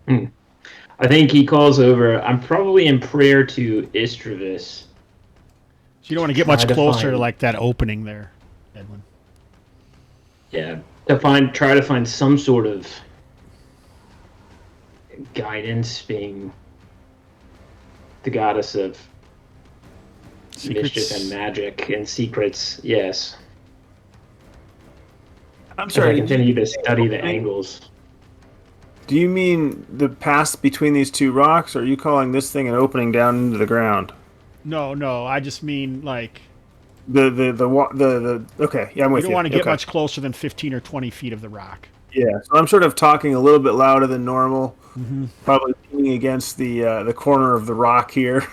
C: I think he calls over. I'm probably in prayer to Istravis.
B: So you don't want to get much
C: Try to
B: closer to
C: find-
B: like that opening there, Edwin.
C: Yeah, try to find some sort of guidance, being the goddess of mischief and magic and secrets. Yes,
A: I'm
C: as
A: sorry.
C: I continue to study the angles.
A: Do you mean the pass between these two rocks, or are you calling this thing an opening down into the ground?
B: No. I just mean like
A: The okay, yeah, I'm with
B: you
A: you.
B: don't want to get
A: Okay.
B: much closer than 15 or 20 feet of the rock.
A: Yeah, so I'm sort of talking a little bit louder than normal,
B: Mm-hmm.
A: probably leaning against the corner of the rock here.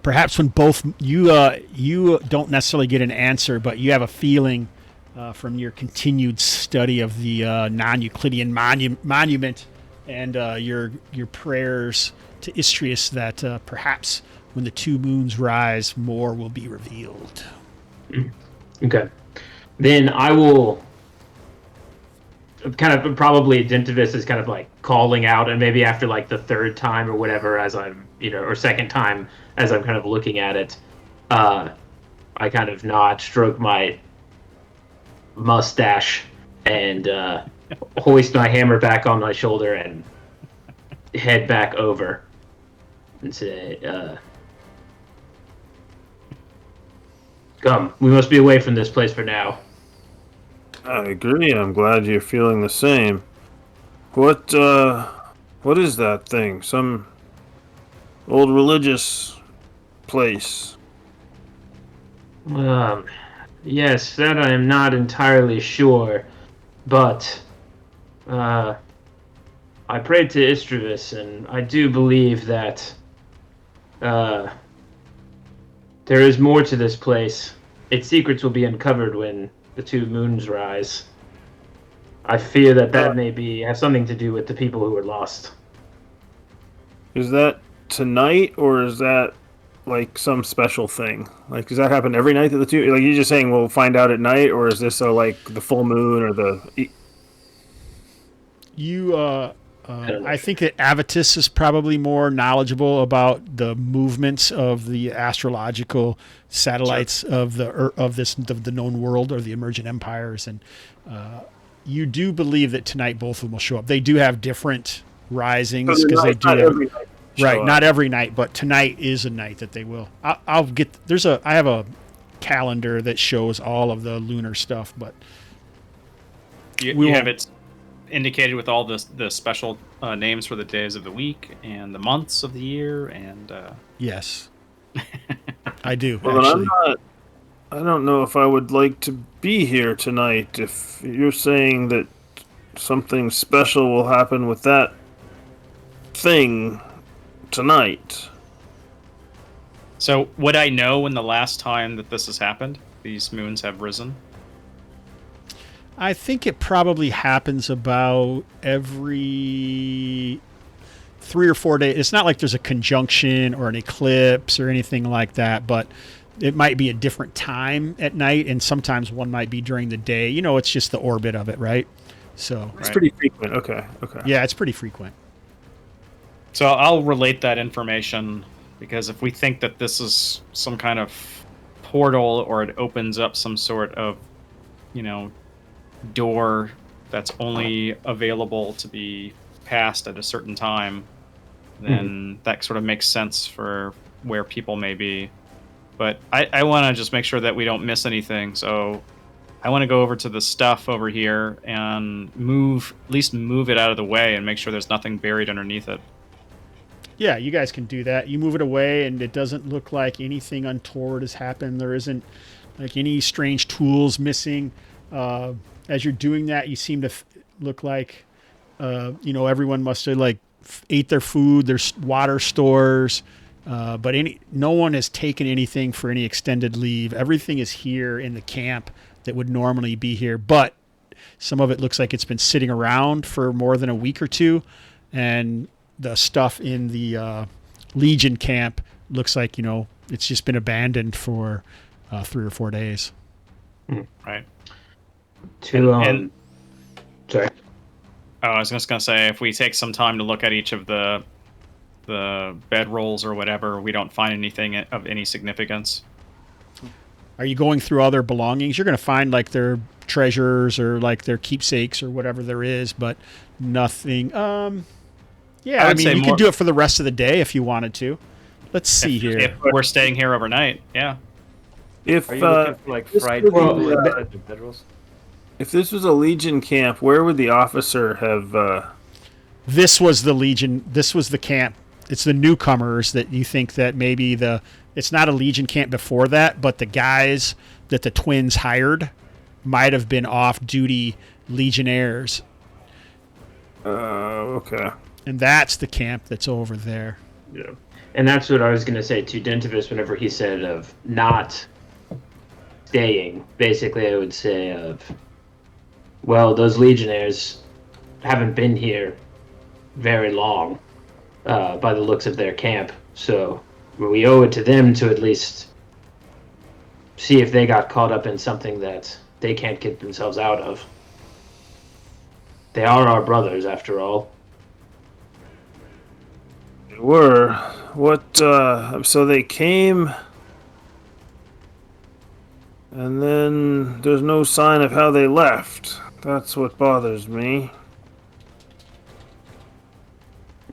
B: Perhaps when both you don't necessarily get an answer, but you have a feeling from your continued study of the non-Euclidean monument and your prayers to Istrius that perhaps when the two moons rise, more will be revealed.
C: Okay, then I will kind of probably Dintivus is kind of like calling out, and maybe after like the third time or whatever, as I'm or second time as I'm kind of looking at it, I kind of nod, stroke my mustache, and hoist my hammer back on my shoulder and head back over and say, "Come, we must be away from this place for now."
A: I agree. I'm glad you're feeling the same. What is that thing? Some old religious place?
C: Yes, that I am not entirely sure, but I prayed to Istravis, and I do believe that there is more to this place. Its secrets will be uncovered when the two moons rise. I fear that may have something to do with the people who were lost.
A: Is that tonight, or is that like some special thing? Like, does that happen every night that the two? Like, you're just saying we'll find out at night, or is this like the full moon or the?
B: I think that Avitus is probably more knowledgeable about the movements of the astrological satellites of the known world or the emergent empires, and you do believe that tonight both of them will show up. They do have different risings because they do
A: not
B: have,
A: every night they show
B: right,
A: up.
B: not every night, but tonight is a night that they will. I have a calendar that shows all of the lunar stuff, but
D: You
B: won't-
D: have it indicated with all the special names for the days of the week and the months of the year, and
B: yes, I do
A: Well, then
B: actually.
A: I don't know if I would like to be here tonight. If you're saying that something special will happen with that thing tonight.
D: so would I know when the last time that this has happened? These moons have risen.
B: I think it probably happens about every 3 or 4 days. It's not like there's a conjunction or an eclipse or anything like that, but it might be a different time at night, and sometimes one might be during the day. It's just the orbit of it, right? So,
A: It's
D: Right.
A: pretty frequent. Okay.
B: yeah, it's pretty frequent.
D: So I'll relate that information, because if we think that this is some kind of portal, or it opens up some sort of, door that's only available to be passed at a certain time, then that sort of makes sense for where people may be. But I want to just make sure that we don't miss anything. So I want to go over to the stuff over here and at least move it out of the way and make sure there's nothing buried underneath it.
B: Yeah, you guys can do that. You move it away, and it doesn't look like anything untoward has happened. There isn't like any strange tools missing. As you're doing that, you seem to look like, everyone must have ate their food. There's water stores, but no one has taken anything for any extended leave. Everything is here in the camp that would normally be here, but some of it looks like it's been sitting around for more than a week or two, and the stuff in the Legion camp looks like, it's just been abandoned for 3 or 4 days.
D: Right.
C: Sorry.
D: I was just going to say, if we take some time to look at each of the bed rolls or whatever, we don't find anything of any significance.
B: Are you going through other belongings? You're going to find their treasures or their keepsakes or whatever there is, but nothing. Yeah, I mean, you could do it for the rest of the day if you wanted to. Let's see here.
D: If we're staying here overnight, yeah.
E: Are you looking for fried bedrolls?
A: If this was a Legion camp, where would the officer have?
B: This was the Legion. This was the camp. It's the newcomers that you think that maybe it's not a Legion camp before that, but the guys that the twins hired might have been off-duty Legionnaires.
A: Okay.
B: And that's the camp that's over there.
C: Yeah. And that's what I was going to say to Dintivus whenever he said of not staying. Basically, I would say those Legionnaires haven't been here very long by the looks of their camp. So we owe it to them to at least see if they got caught up in something that they can't get themselves out of. They are our brothers, after all.
A: They were. What, so they came, and then there's no sign of how they left. That's what bothers me.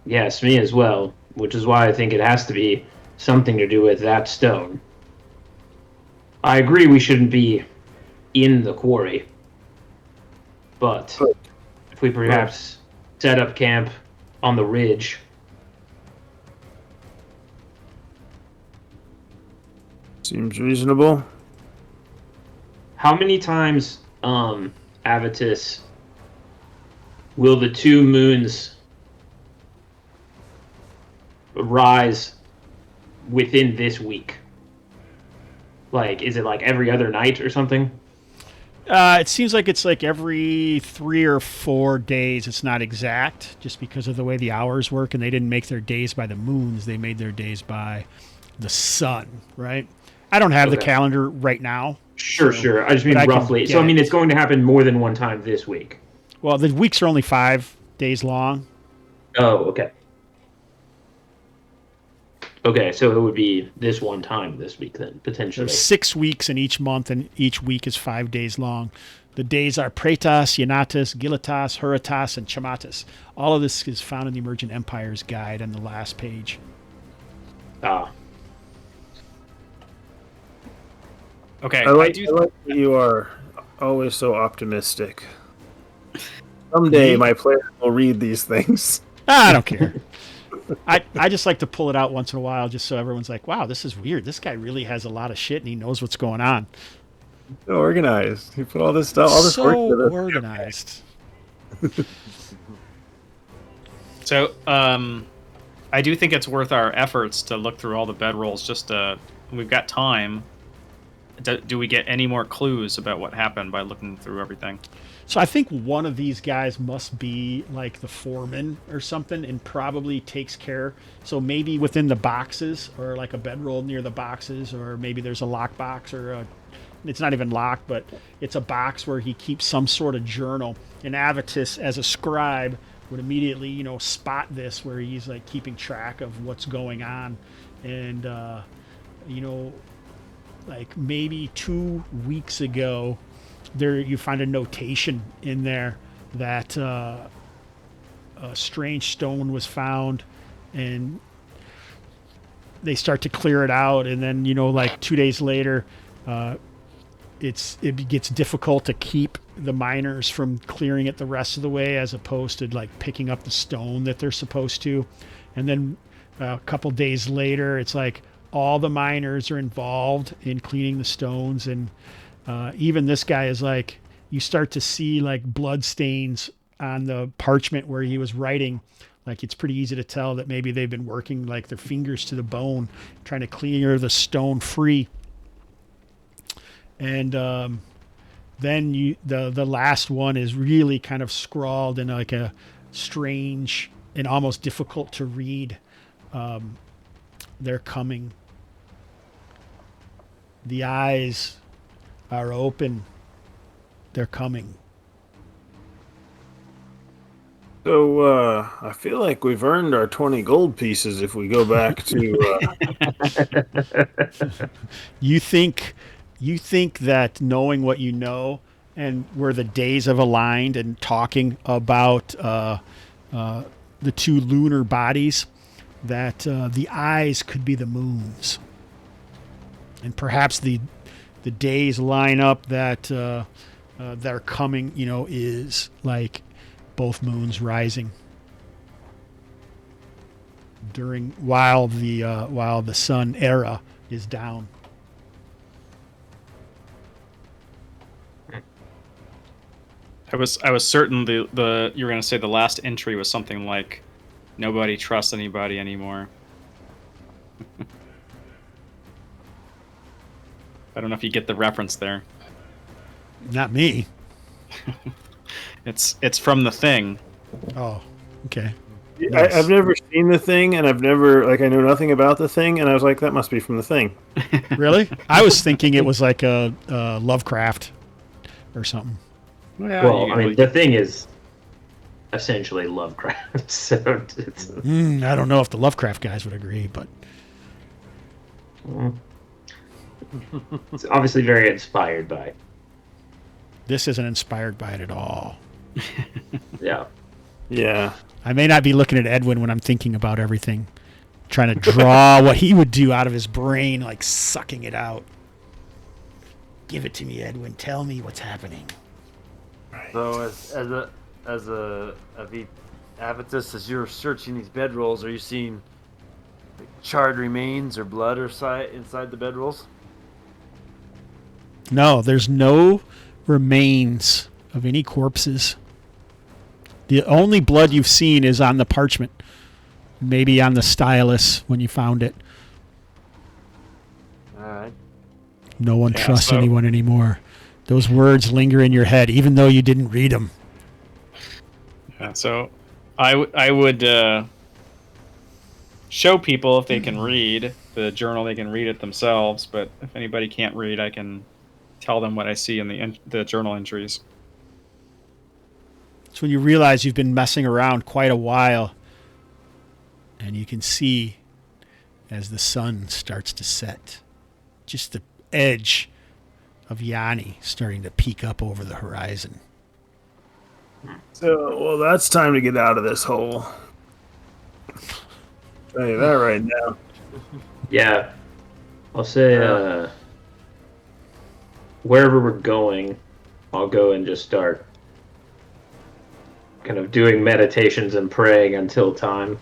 C: Yes, me as well, which is why I think it has to be something to do with that stone. I agree we shouldn't be in the quarry, but if we perhaps set up camp on the ridge.
A: Seems reasonable.
C: How many times, Avitus, will the two moons rise within this week? Is it every other night or something?
B: It seems like it's every 3 or 4 days. It's not exact, just because of the way the hours work, and they didn't make their days by the moons. They made their days by the sun, right? I don't have the calendar right now.
C: Sure. I just mean roughly. So, it's going to happen more than one time this week.
B: Well, the weeks are only 5 days long.
C: Oh, okay. Okay, so it would be this one time this week then, potentially.
B: There's 6 weeks in each month, and each week is 5 days long. The days are Praetas, Yanatus, Gilitas, Huratas, and Chamatus. All of this is found in the Emergent Empires Guide on the last page.
C: Ah.
D: Okay,
A: I like that you are always so optimistic. Someday my players will read these things.
B: I don't care. I just like to pull it out once in a while just so everyone's like, wow, this is weird. This guy really has a lot of shit and he knows what's going on.
A: So organized. He put all this stuff, all this
B: so
A: work into this.
B: organized.
D: So, I do think it's worth our efforts to look through all the bedrolls. We've got time. Do we get any more clues about what happened by looking through everything?
B: So I think one of these guys must be the foreman or something and probably takes care. So maybe within the boxes or a bedroll near the boxes, or maybe there's a lock box or it's not even locked, but it's a box where he keeps some sort of journal. And Avitus, as a scribe, would immediately, spot this where he's keeping track of what's going on. And, maybe 2 weeks ago, you find a notation in there that a strange stone was found and they start to clear it out, and then like 2 days later, it gets difficult to keep the miners from clearing it the rest of the way, as opposed to like picking up the stone that they're supposed to. And then a couple days later, it's like all the miners are involved in cleaning the stones, and even this guy is like, you start to see like blood stains on the parchment where he was writing. Like, it's pretty easy to tell that maybe they've been working like their fingers to the bone, trying to clear the stone free. And then the last one is really kind of scrawled in like a strange and almost difficult to read. They're coming. The eyes are open. They're coming.
A: So I feel like we've earned our 20 gold pieces if we go back to.
B: You think that knowing what you know, and where the days have aligned, and talking about the two lunar bodies, that the eyes could be the moons, and perhaps the days line up that they're coming. Is like both moons rising while the sun era is down.
D: I was certain the you were going to say the last entry was something like, nobody trusts anybody anymore. I don't know if you get the reference there.
B: Not me.
D: It's from The Thing.
B: Oh, okay.
A: Nice. I've never seen The Thing, and I've never, I know nothing about The Thing, and I was like, that must be from The Thing.
B: Really? I was thinking it was like a Lovecraft or something.
C: Well, The Thing is essentially Lovecraft, so it's...
B: I don't know if the Lovecraft guys would agree, but...
C: It's obviously very inspired by.
B: This isn't inspired by it at all.
C: Yeah.
A: Yeah.
B: I may not be looking at Edwin when I'm thinking about everything, trying to draw what he would do out of his brain, like sucking it out. Give it to me, Edwin. Tell me what's happening.
E: So as a Avitus, as you're searching these bedrolls, are you seeing charred remains or blood or inside the bedrolls?
B: No, there's no remains of any corpses. The only blood you've seen is on the parchment, maybe on the stylus when you found it.
E: All right.
B: No one trusts anyone anymore. Those words linger in your head, even though you didn't read them.
D: Yeah, so I would show people if they can read the journal, they can read it themselves. But if anybody can't read, I can tell them what I see in the journal entries.
B: It's when you realize you've been messing around quite a while, and you can see as the sun starts to set, just the edge of Yanni starting to peek up over the horizon.
A: So, well, that's time to get out of this hole. Tell you that right now.
C: Yeah. I'll say, wherever we're going, I'll go and just start kind of doing meditations and praying until time.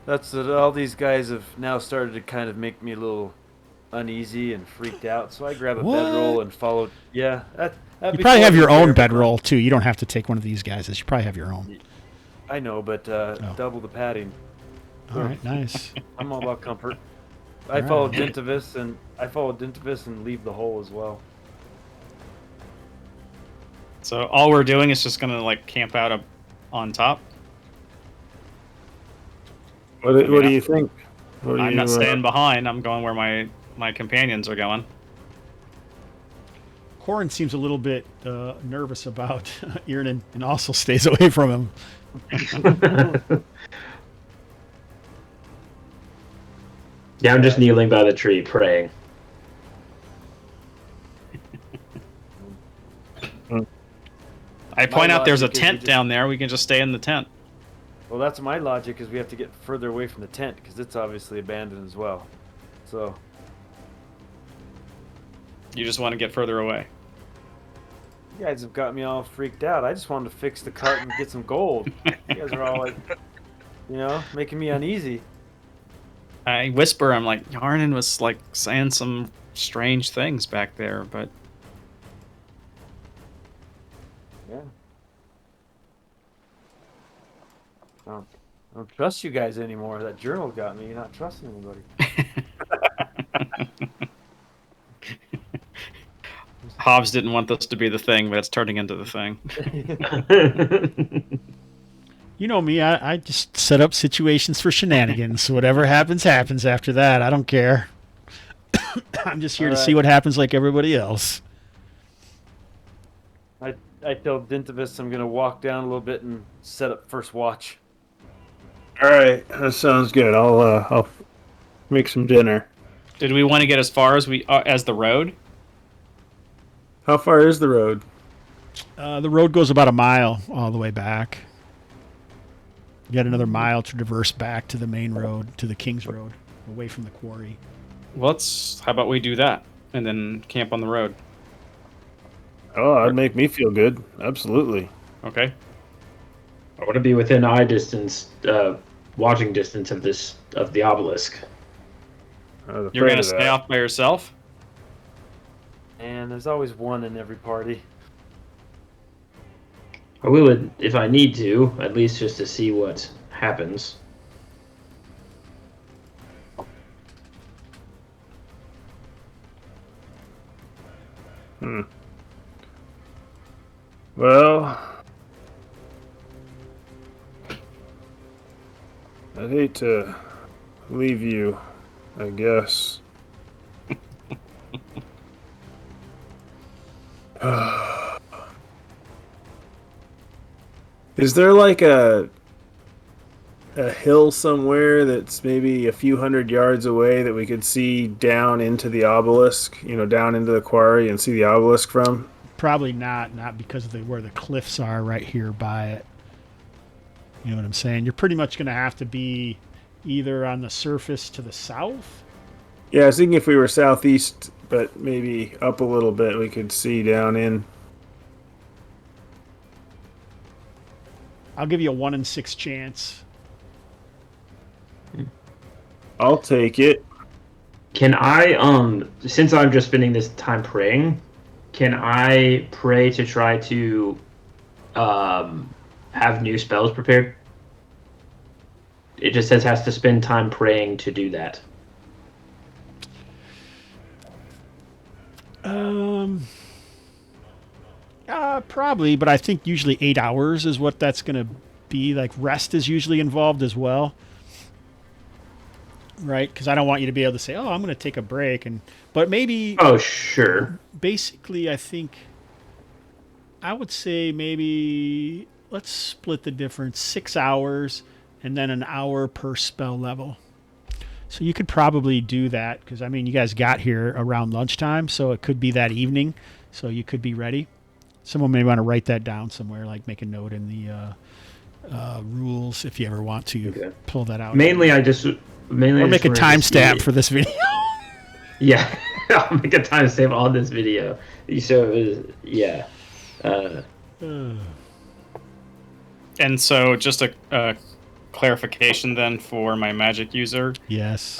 E: That's it. All these guys have now started to kind of make me a little uneasy and freaked out, so I grab a bedroll and follow. Yeah,
B: you probably have your own bedroll too. You don't have to take one of these guys. You probably have your own.
E: I know, but double the padding.
B: All right, nice.
E: I'm all about comfort. I follow Dintivus and leave the hole as well.
D: So all we're doing is just gonna camp out on top.
A: What do you think?
D: I'm not staying behind. I'm going where my companions are going.
B: Corin seems a little bit nervous about Earnen and also stays away from him.
C: Yeah, I'm just kneeling by the tree praying.
D: I point out there's a tent down there. We can just stay in the tent.
E: Well, that's my logic, is we have to get further away from the tent, because it's obviously abandoned as well. So,
D: You just want to get further away.
E: you guys have got me all freaked out. I just wanted to fix the cart and get some gold. You guys are all like, making me uneasy.
D: I whisper, I'm like, Yarnan was like saying some strange things back there, but
E: Yeah. I don't trust you guys anymore. That journal got me. You're not trusting anybody.
D: Hobbs didn't want this to be the thing, but it's turning into the thing.
B: You know me, I just set up situations for shenanigans. So whatever happens, happens after that. I don't care. I'm just here to see what happens like everybody else.
E: I tell Dintivus I'm going to walk down a little bit and set up first watch.
A: All right, that sounds good. I'll make some dinner.
D: Did we want to get as far as as the road?
A: How far is the road?
B: The road goes about a mile all the way back. You got another mile to traverse back to the main road, to the King's Road, away from the quarry.
D: Well, how about we do that and then camp on the road?
A: Oh, that'd make me feel good. Absolutely.
D: Okay.
C: I want to be within eye distance, watching distance of the obelisk.
D: You're going to stay off by yourself?
E: And there's always one in every party.
C: I will, if I need to, at least just to see what happens.
A: Well, I'd hate to leave you, I guess. Is there like a hill somewhere that's maybe a few hundred yards away that we could see down into the obelisk, down into the quarry and see the obelisk from?
B: Probably not because of where the cliffs are right here by it. You know what I'm saying? You're pretty much going to have to be either on the surface to the south.
A: Yeah, I was thinking if we were southeast, but maybe up a little bit, we could see down in.
B: I'll give you a 1 in 6 chance.
A: I'll take it.
C: Can I, since I'm just spending this time praying, can I pray to try to have new spells prepared? It just says has to spend time praying to do that.
B: Probably, but I think usually 8 hours is what that's going to be. Like rest is usually involved as well. Right? Because I don't want you to be able to say, "Oh, I'm going to take a break," but maybe.
C: Oh, sure.
B: Basically, I think I would say maybe let's split the difference: 6 hours and then an hour per spell level. So you could probably do that because you guys got here around lunchtime, so it could be that evening. So you could be ready. Someone may want to write that down somewhere, like make a note in the rules if you ever want to pull that out.
C: Mainly,
B: or make a timestamp for this video.
C: Yeah, I'll make a timestamp on this video. So, yeah.
D: And so, just a clarification then for my magic user.
B: Yes.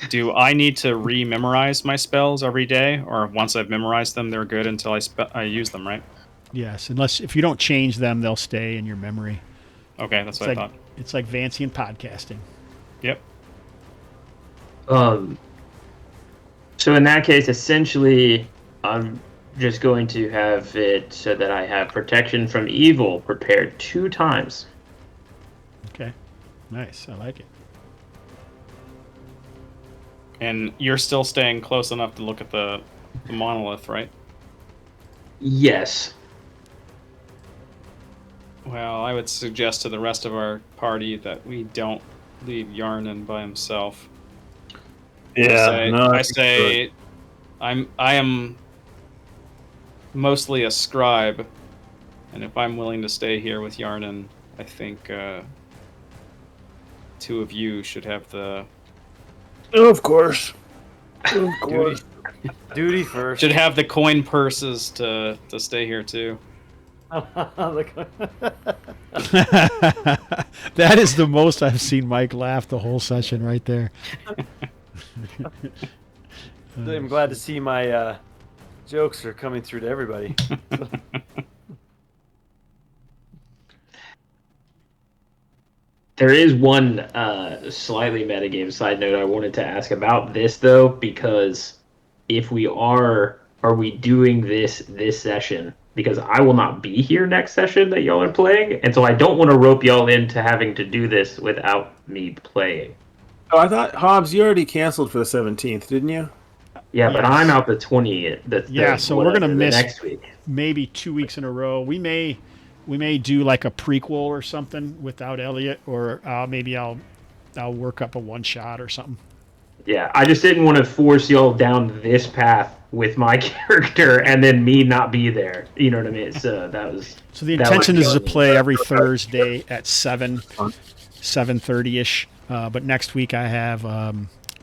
D: Do I need to re-memorize my spells every day, or once I've memorized them, they're good until I use them, right?
B: Yes, if you don't change them, they'll stay in your memory.
D: Okay, that's what I thought.
B: It's like Vancy and podcasting.
D: Yep.
C: So in that case, essentially, I'm just going to have it so that I have protection from evil prepared 2 times.
B: Okay. Nice. I like it.
D: And you're still staying close enough to look at the monolith, right?
C: Yes.
D: Well, I would suggest to the rest of our party that we don't leave Yarnan by himself.
A: Yeah,
D: I am mostly a scribe, and if I'm willing to stay here with Yarnan, I think two of you should have the
A: Of course. Of course.
E: Duty first.
D: should have the coin purses to stay here too.
B: That is the most I've seen Mike laugh the whole session right there.
E: I'm glad to see my jokes are coming through to everybody.
C: There is one slightly metagame side note I wanted to ask about this, though, because if we are we doing this session? Because I will not be here next session that y'all are playing, and so I don't want to rope y'all into having to do this without me playing.
A: Oh, I thought, Hobbs, you already canceled for the 17th, didn't you?
C: Yeah, but
B: Yes.
C: I'm out the 20th.
B: So we're gonna miss
C: next week.
B: maybe 2 weeks in a row. We may do like a prequel or something without Elliot, or maybe I'll work up a one shot or something.
C: Yeah, I just didn't want to force y'all down this path with my character and then me not be there. You know what I mean? So that was.
B: So the
C: that
B: intention
C: was
B: is to
C: the-
B: play every Thursday at 7:30 ish. But next week I have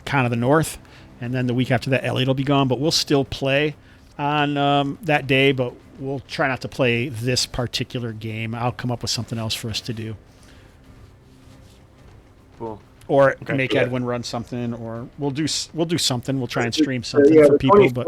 B: Con of the North, and then the week after that Elliot will be gone. But we'll still play on that day, but we'll try not to play this particular game. I'll come up with something else for us to do.
E: Cool.
B: Or make
C: yeah.
B: Edwin run something, or we'll do something. We'll try and stream something
A: Yeah,
B: for people. But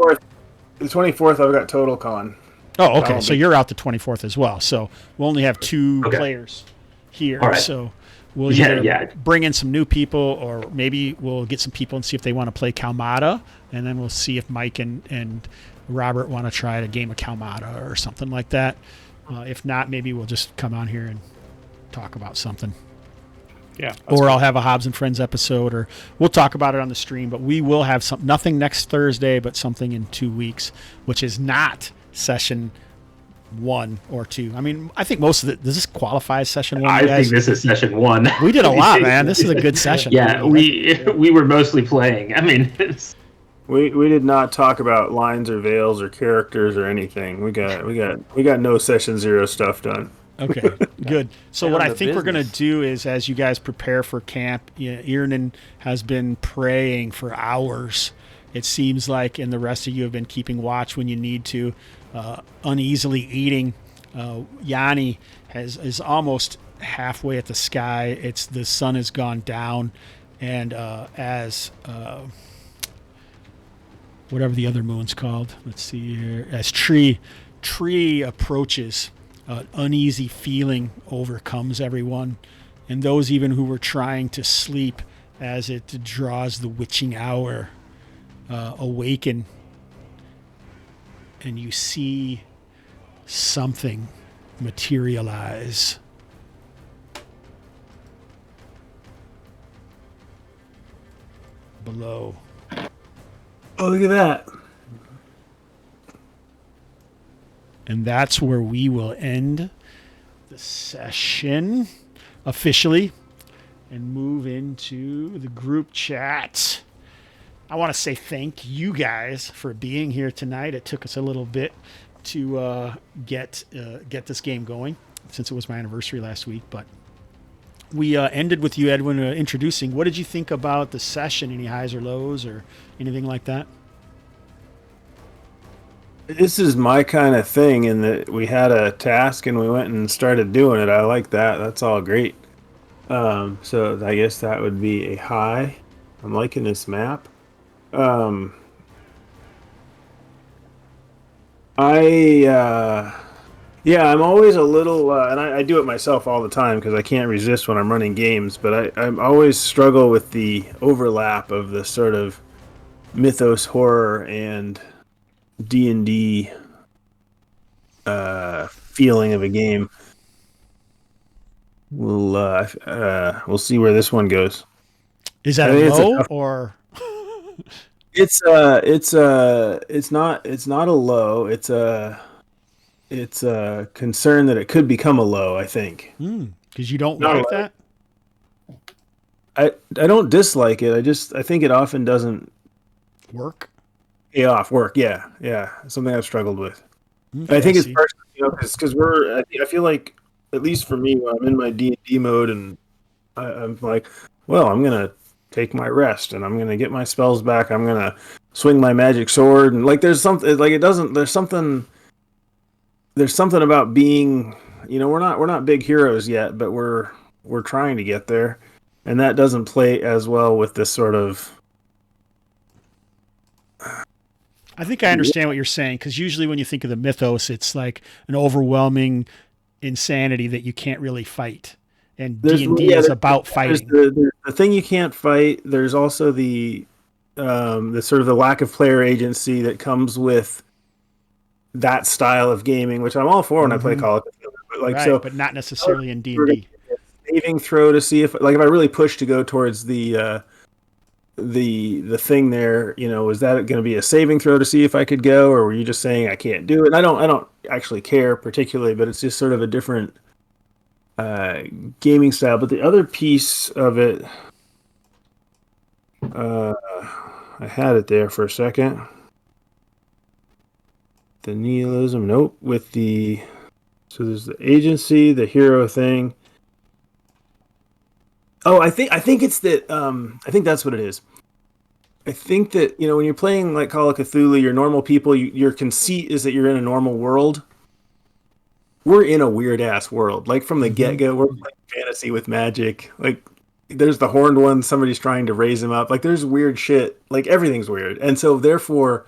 A: the 24th, I've got Total Con.
B: oh, okay. So you're out the 24th as well. So we'll only have two
C: Okay.
B: players here.
C: All right.
B: So we'll
C: Yeah,
B: either
C: yeah.
B: bring in some new people, or maybe we'll get some people and see if they want to play Kalmata, and then we'll see if Mike and Robert want to try a game of Kalmata or something like that. If not, maybe we'll just come on here and talk about something.
D: Yeah.
B: Or I'll have a Hobbs and Friends episode, or we'll talk about it on the stream. But we will have nothing next Thursday, but something in 2 weeks, which is not session 1 or 2. I mean, I think most of it. Does this qualify as session 1?
C: I
B: you guys?
C: think this is session 1.
B: We did a lot, man. This is a good session.
C: Yeah, we were mostly playing. I mean,
A: We did not talk about lines or veils or characters or anything. We got no session 0 stuff done.
B: Okay, good. So
E: And
B: what
E: on
B: I
E: the
B: think we're going to
E: business.
B: do is, as you guys prepare for camp, Earnen has been praying for hours. It seems like, and the rest of you have been keeping watch when you need to, uneasily eating. Yanni is almost halfway at the sky. The sun has gone down, and as whatever the other moon's called, let's see here, as tree approaches. Uneasy feeling overcomes everyone, and those even who were trying to sleep as it draws the witching hour awaken, and you see something materialize. Below.
A: Oh, look at that.
B: And that's where we will end the session officially and move into the group chat. I want to say thank you guys for being here tonight. It took us a little bit to get this game going since it was my anniversary last week, but we ended with you, Edwin, introducing. What did you think about the session? Any highs or lows or anything like that?
A: This is my kind of thing in that we had a task and we went and started doing it. I like that. That's all great. So I guess that would be a high. I'm liking this map. I'm always a little, and I do it myself all the time because I can't resist when I'm running games, but I always struggle with the overlap of the sort of mythos horror and D&D feeling of a game. We'll see where this one goes.
B: Is that
A: I think
B: a
A: it's a
B: low
A: tough-
B: or?
A: It's not a low. It's a concern that it could become a low, I think.
B: Because you don't
A: No,
B: like that?
A: I don't dislike it. I think it often doesn't
B: Work?
A: pay off work. Yeah. Something I've struggled with.
B: Okay,
A: I think it's
B: see.
A: personally, because I feel like, at least for me, when I'm in my D&D mode and I'm like, well, I'm gonna take my rest and I'm gonna get my spells back. I'm gonna swing my magic sword, and like there's something like it doesn't. There's something about being, we're not big heroes yet, but we're trying to get there, and that doesn't play as well with this sort of.
B: I think I understand what you're saying, because usually when you think of the mythos, it's like an overwhelming insanity that you can't really fight, and D&D is about fighting.
A: There's the thing you can't fight. There's also the sort of the lack of player agency that comes with that style of gaming, which I'm all for when I play Call of Duty. But
B: right, but not necessarily in D&D.
A: Saving throw to see if I really push to go towards the thing there, was that going to be a saving throw to see if I could go, or were you just saying I can't do it? And I don't actually care particularly, but it's just sort of a different gaming style. But the other piece of it, I had it there for a second. The nihilism, nope. So there's the agency, the hero thing. Oh, I think it's that. I think that's what it is. I think that when you're playing like Call of Cthulhu, your normal people, your conceit is that you're in a normal world. We're in a weird ass world. Like from the get go, we're playing fantasy with magic. Like there's the horned one. Somebody's trying to raise him up. Like there's weird shit. Like everything's weird, and so therefore,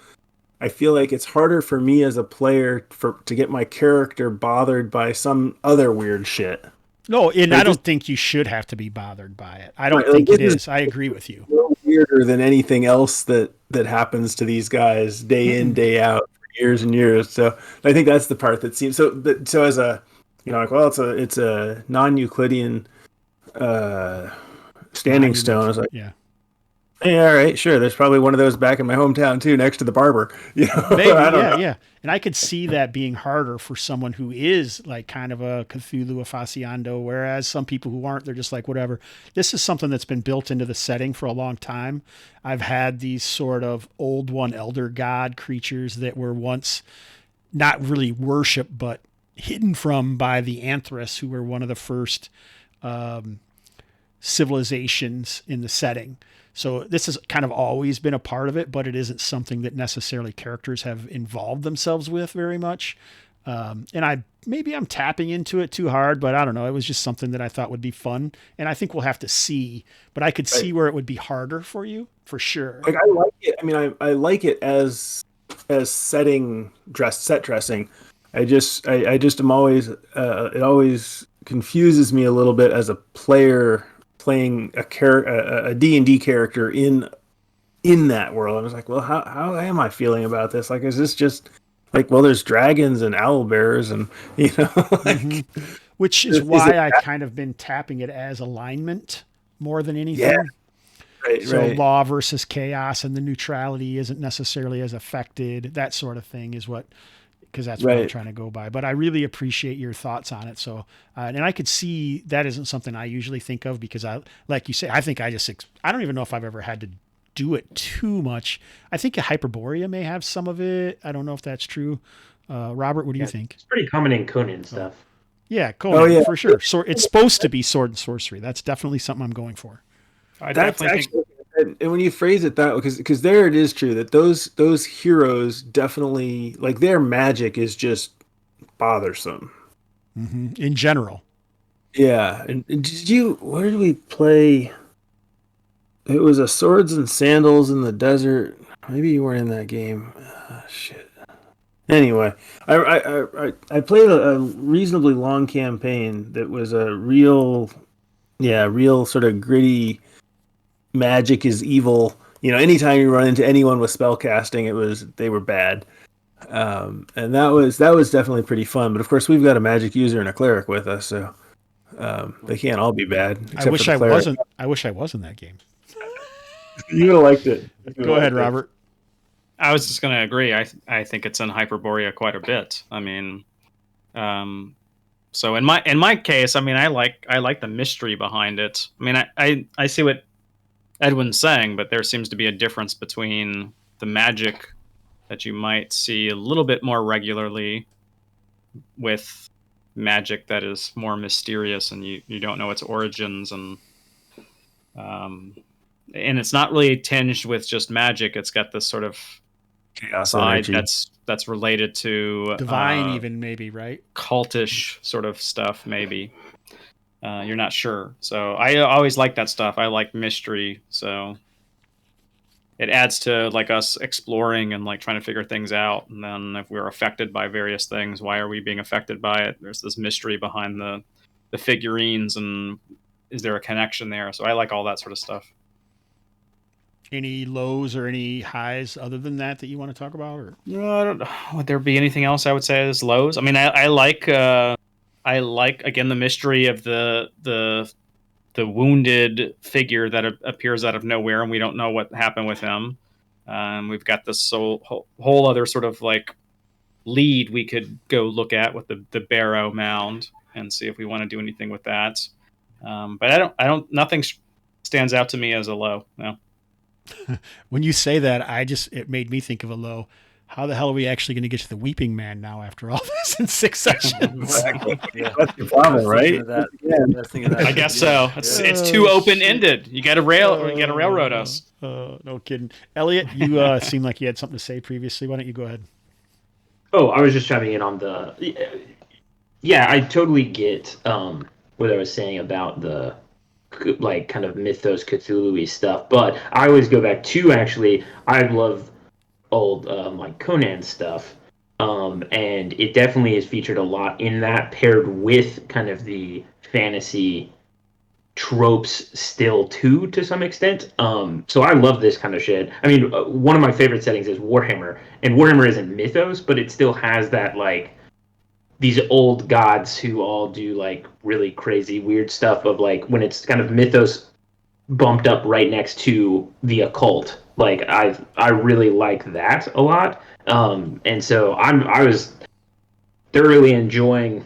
A: I feel like it's harder for me as a player to get my character bothered by some other weird shit.
B: No, and I don't think you should have to be bothered by it. I don't think it is. I agree with you.
A: Weirder than anything else that happens to these guys day in, day out for years and years. So I think that's the part that seems so. So as a, it's a non-Euclidean standing stone. I was like,
B: yeah.
A: Yeah, all right, sure. There's probably one of those back in my hometown too, next to the barber.
B: Maybe, I don't know. Yeah. And I could see that being harder for someone who is like kind of a Cthulhu aficionado, whereas some people who aren't, they're just like, whatever. This is something that's been built into the setting for a long time. I've had these sort of old one elder god creatures that were once not really worshipped, but hidden from by the Anthras, who were one of the first civilizations in the setting. So this has kind of always been a part of it, but it isn't something that necessarily characters have involved themselves with very much. And maybe I'm tapping into it too hard, but I don't know. It was just something that I thought would be fun. And I think we'll have to see, but I could see where it would be harder for you for sure.
A: Like I like it. I mean, I like it as set dressing. I just am always, it always confuses me a little bit as a player playing a D&D character in that world. I was like, well, how am I feeling about this? Like, is this just like, well, there's dragons and owl bears and
B: which is why I kind of been tapping it as alignment more than anything.
A: Yeah.
B: Right. Law versus chaos, and the neutrality isn't necessarily as affected. That sort of thing is because that's what I'm trying to go by. But I really appreciate your thoughts on it. So, and I could see that isn't something I usually think of, because like you say, I think I don't even know if I've ever had to do it too much. I think Hyperborea may have some of it. I don't know if that's true. Robert, what do you think?
C: It's pretty common in Conan stuff.
B: Yeah, Conan, for sure. So it's supposed to be sword and sorcery. That's definitely something I'm going for.
A: That's actually, and when you phrase it that way, because there it is true that those heroes definitely, like, their magic is just bothersome.
B: In general.
A: Yeah. And where did we play? It was a Swords and Sandals in the Desert. Maybe you weren't in that game. Shit. Anyway, I played a reasonably long campaign that was a real sort of gritty. Magic is evil. Anytime you run into anyone with spell casting, they were bad. And that was definitely pretty fun. But of course, we've got a magic user and a cleric with us, so they can't all be bad.
B: I wish I wasn't. I wish I was in that game.
A: You would have liked it.
B: Go ahead, Robert.
D: I was just going to agree. I think it's in Hyperborea quite a bit. I mean, so in my case, I mean, I like the mystery behind it. I mean, I see what Edwin's saying, but there seems to be a difference between the magic that you might see a little bit more regularly with magic that is more mysterious and you don't know its origins, and And it's not really tinged with just magic. It's got this sort of
A: Chaos
D: side
A: energy.
D: that's related to
B: Divine, even maybe, right?
D: cultish sort of stuff. Maybe you're not sure. So I always like that stuff. I like mystery. So it adds to like us exploring and like trying to figure things out. And then if we're affected by various things, why are we being affected by it? There's this mystery behind the figurines, and is there a connection there? So I like all that sort of stuff.
B: Any lows or any highs other than that you want to talk about? Or
D: No, I don't. Would there be anything else I would say is lows? I mean, I like again the mystery of the wounded figure that appears out of nowhere, and we don't know what happened with him. We've got this whole other sort of like lead we could go look at with the Barrow Mound and see if we want to do anything with that. But I don't. Nothing stands out to me as a low. No.
B: when you say that, it made me think of a low. How the hell are we actually going to get to the Weeping Man now after all this in 6 sessions?
A: Exactly.
E: Yeah.
A: That's the problem, right?
D: I guess so. It's too open ended. You got to railroad us.
B: No kidding. Elliot, you seemed like you had something to say previously. Why don't you go ahead?
C: Oh, I was just chiming in on the. Yeah, I totally get what I was saying about the like kind of mythos Cthulhu-y stuff, but I always go back to actually I love old like Conan stuff, and it definitely is featured a lot in that, paired with kind of the fantasy tropes still too to some extent. So I love this kind of shit. I mean, one of my favorite settings is Warhammer, and Warhammer isn't mythos, but it still has that like these old gods who all do like really crazy weird stuff of like when it's kind of mythos bumped up right next to the occult. Like I really like that a lot. And so I was thoroughly enjoying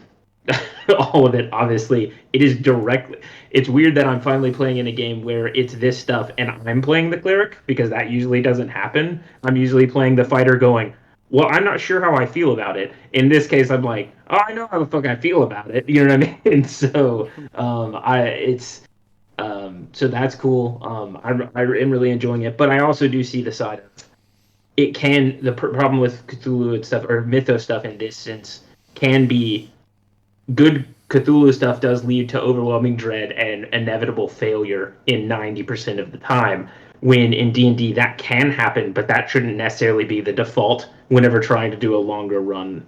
C: all of it. Obviously, it's weird that I'm finally playing in a game where it's this stuff and I'm playing the cleric, because that usually doesn't happen. I'm usually playing the fighter going, well, I'm not sure how I feel about it. In this case, I'm like, oh, I know how the fuck I feel about it. You know what I mean? And so, so that's cool. I'm really enjoying it, but I also do see the side of the problem with Cthulhu and stuff, or mythos stuff in this sense, can be good. Cthulhu stuff does lead to overwhelming dread and inevitable failure in 90% of the time. When in D&D that can happen, but that shouldn't necessarily be the default whenever trying to do a longer run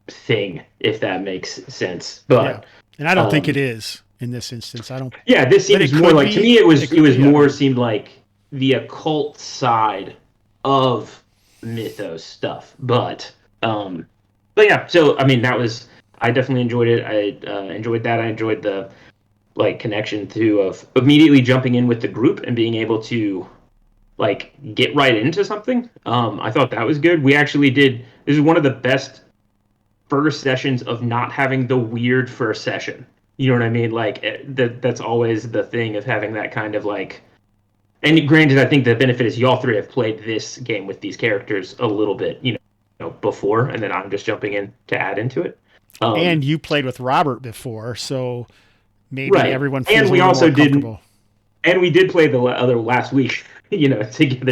C: thing, if that makes sense. But
B: yeah. And I don't think it is in this instance. I don't.
C: Yeah, this seems more like, to me, it was more seemed like the occult side of mythos stuff. But yeah. So I mean, I definitely enjoyed it. I enjoyed that. I enjoyed the like connection to of immediately jumping in with the group and being able to like get right into something. I thought that was good. We actually this is one of the best first sessions of not having the weird first session. You know what I mean? Like that's always the thing of having that kind of like, and granted, I think the benefit is y'all three have played this game with these characters a little bit, before, and then I'm just jumping in to add into it.
B: And you played with Robert before, so maybe
C: right.
B: everyone feels
C: and
B: a
C: we
B: little
C: also
B: more comfortable.
C: And we did play the other last week, together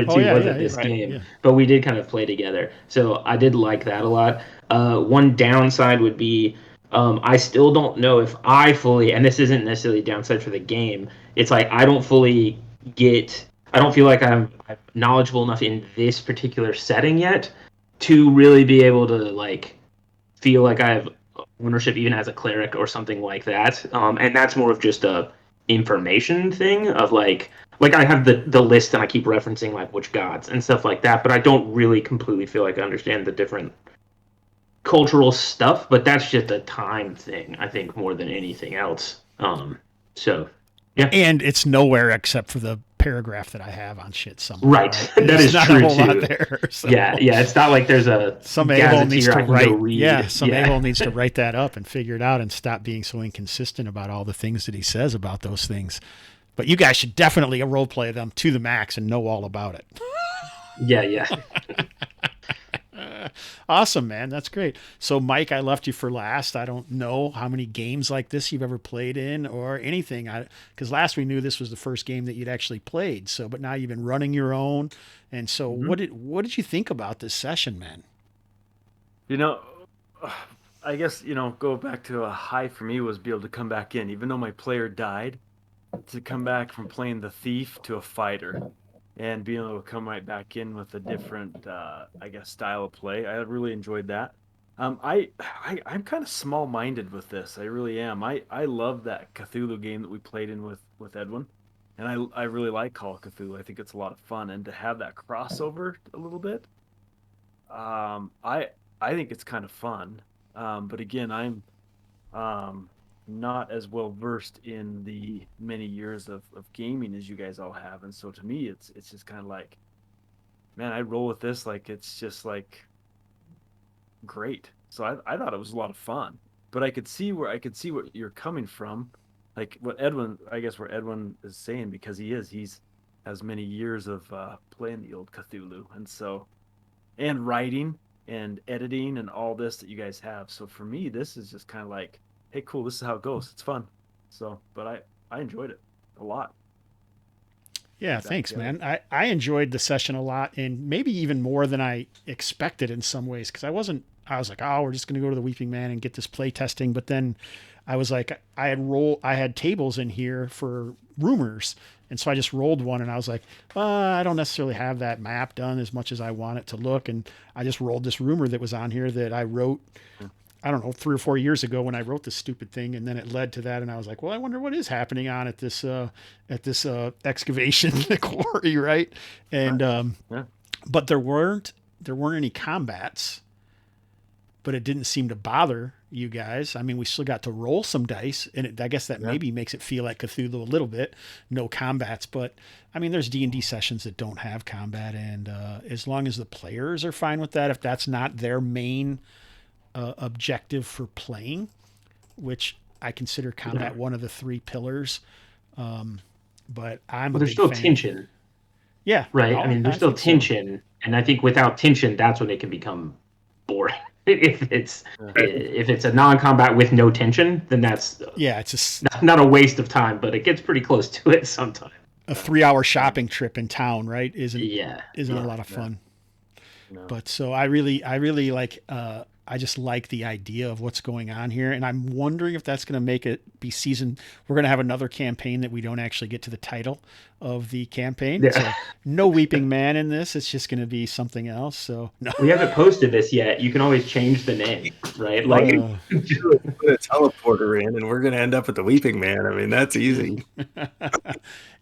C: too. Wasn't this game? Yeah. But we did kind of play together, so I did like that a lot. One downside would be I still don't know if I fully, and this isn't necessarily a downside for the game. It's like I don't feel like I'm knowledgeable enough in this particular setting yet to really be able to like feel like I have ownership even as a cleric or something like that. And that's more of just a information thing of like I have the list and I keep referencing like which gods and stuff like that, but I don't really completely feel like I understand the different cultural stuff. But that's just a time thing, I think, more than anything else. So yeah,
B: and it's nowhere except for the paragraph that I have on shit somewhere.
C: Right, that is
B: not
C: true
B: a whole
C: too.
B: Lot there, so.
C: Yeah. It's not like there's
B: some a-hole needs to write. Yeah, some a-hole needs to write that up and figure it out and stop being so inconsistent about all the things that he says about those things. But you guys should definitely role play them to the max and know all about it.
C: Yeah.
B: Awesome, man. That's great. So, Mike, I left you for last. I don't know how many games like this you've ever played in or anything. Because last we knew this was the first game that you'd actually played. So, but now you've been running your own. And so, what did you think about this session, man?
E: I guess, go back to a high for me was be able to come back in, even though my player died, to come back from playing the thief to a fighter and being able to come right back in with a different, style of play. I really enjoyed that. I'm kind of small-minded with this. I really am. I love that Cthulhu game that we played in with Edwin, and I really like Call of Cthulhu. I think it's a lot of fun, and to have that crossover a little bit, I think it's kind of fun. But again, I'm not as well versed in the many years of gaming as you guys all have, and so to me, it's just kind of like, man, I roll with this like it's just like great. So I thought it was a lot of fun, but I could see what you're coming from, like where Edwin is saying, because he's has many years of playing the old Cthulhu, and so and writing and editing and all this that you guys have. So for me, this is just kind of like, hey, cool, this is how it goes. It's fun. So, but I enjoyed it a lot.
B: Yeah, thanks, man. I enjoyed the session a lot, and maybe even more than I expected in some ways, because I was like, oh, we're just going to go to the Weeping Man and get this play testing. But then I was like, I had tables in here for rumors. And so I just rolled one, and I was like, I don't necessarily have that map done as much as I want it to look. And I just rolled this rumor that was on here that I wrote, I don't know, 3 or 4 years ago when I wrote this stupid thing. And then it led to that. And I was like, well, I wonder what is happening on at this excavation quarry. Right. And, but there weren't any combats, but it didn't seem to bother you guys. I mean, we still got to roll some dice, and I guess that maybe makes it feel like Cthulhu a little bit. No combats, but I mean, there's D&D sessions that don't have combat, and as long as the players are fine with that, if that's not their main objective for playing, which I consider combat one of the 3 pillars. But there's
C: still
B: fan.
C: Tension.
B: Yeah.
C: Right. I mean, there's still tension, and I think without tension, that's when it can become boring. If it's a non-combat with no tension, then that's
B: it's just
C: not a waste of time, but it gets pretty close to it sometimes.
B: A 3-hour shopping trip in town, right? Isn't a lot of fun.
E: No.
B: But so I really like I just like the idea of what's going on here, and I'm wondering if that's going to make it be season. We're going to have another campaign that we don't actually get to the title of the campaign. Yeah. So no Weeping Man in this. It's just going to be something else. So no.
C: We haven't posted this yet. You can always change the name, right? Like
A: put a teleporter in, and we're going to end up at the Weeping Man. I mean, that's easy.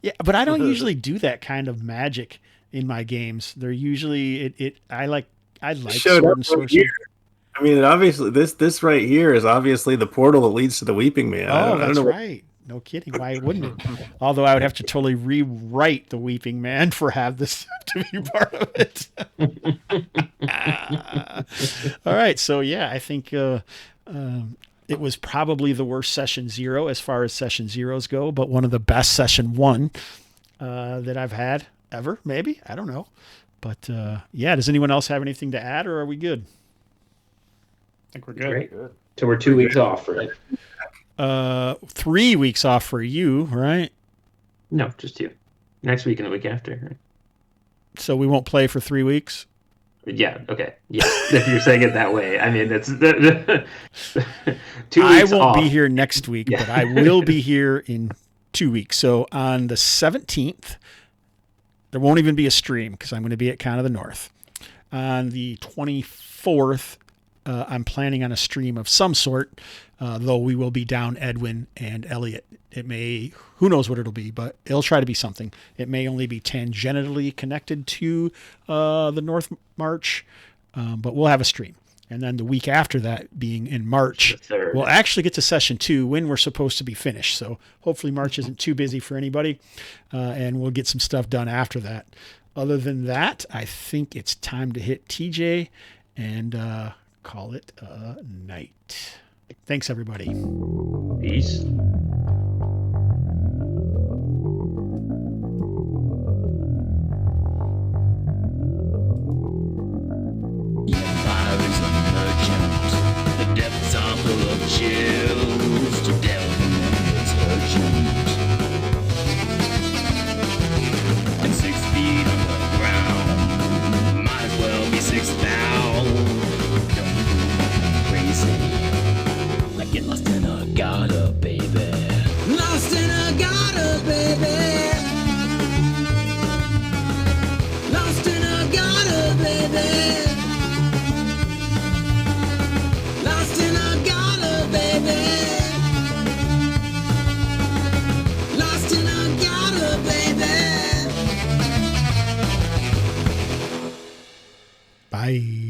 B: Yeah, but I don't usually do that kind of magic in my games. They're usually I like sword and sorcery.
A: I mean, obviously, this right here is obviously the portal that leads to the Weeping Man.
B: Oh, that's right. No kidding. Why wouldn't it? Although I would have to totally rewrite the Weeping Man for have this to be part of it. All right. So, yeah, I think it was probably the worst session 0 as far as session 0s go, but one of the best session 1 that I've had ever, maybe. I don't know. But, does anyone else have anything to add, or are we good?
D: I think we're good.
C: Great. So we're 2 weeks off, right?
B: 3 weeks off for you, right?
C: No, just 2. Next week and the week after. Right?
B: So we won't play for 3 weeks?
C: Yeah, okay. Yeah, if you're saying it that way. I mean, that's 2 weeks
B: I won't
C: off.
B: be here next week, but I will be here in 2 weeks. So on the 17th, there won't even be a stream because I'm going to be at Con of the North. On the 24th, I'm planning on a stream of some sort, though we will be down Edwin and Elliot. It may, who knows what it'll be, but it'll try to be something. It may only be tangentially connected to the North March, but we'll have a stream. And then the week after that, being in March, we'll actually get to session 2 when we're supposed to be finished. So hopefully March isn't too busy for anybody, and we'll get some stuff done after that. Other than that, I think it's time to hit TJ and call it a night. Thanks, everybody.
C: Peace.
F: Yeah, bye. gutter, baby. Lost in a gutter, baby. Lost in a gutter, baby. Lost in a gutter, baby. Lost in a gutter, baby.
B: Bye.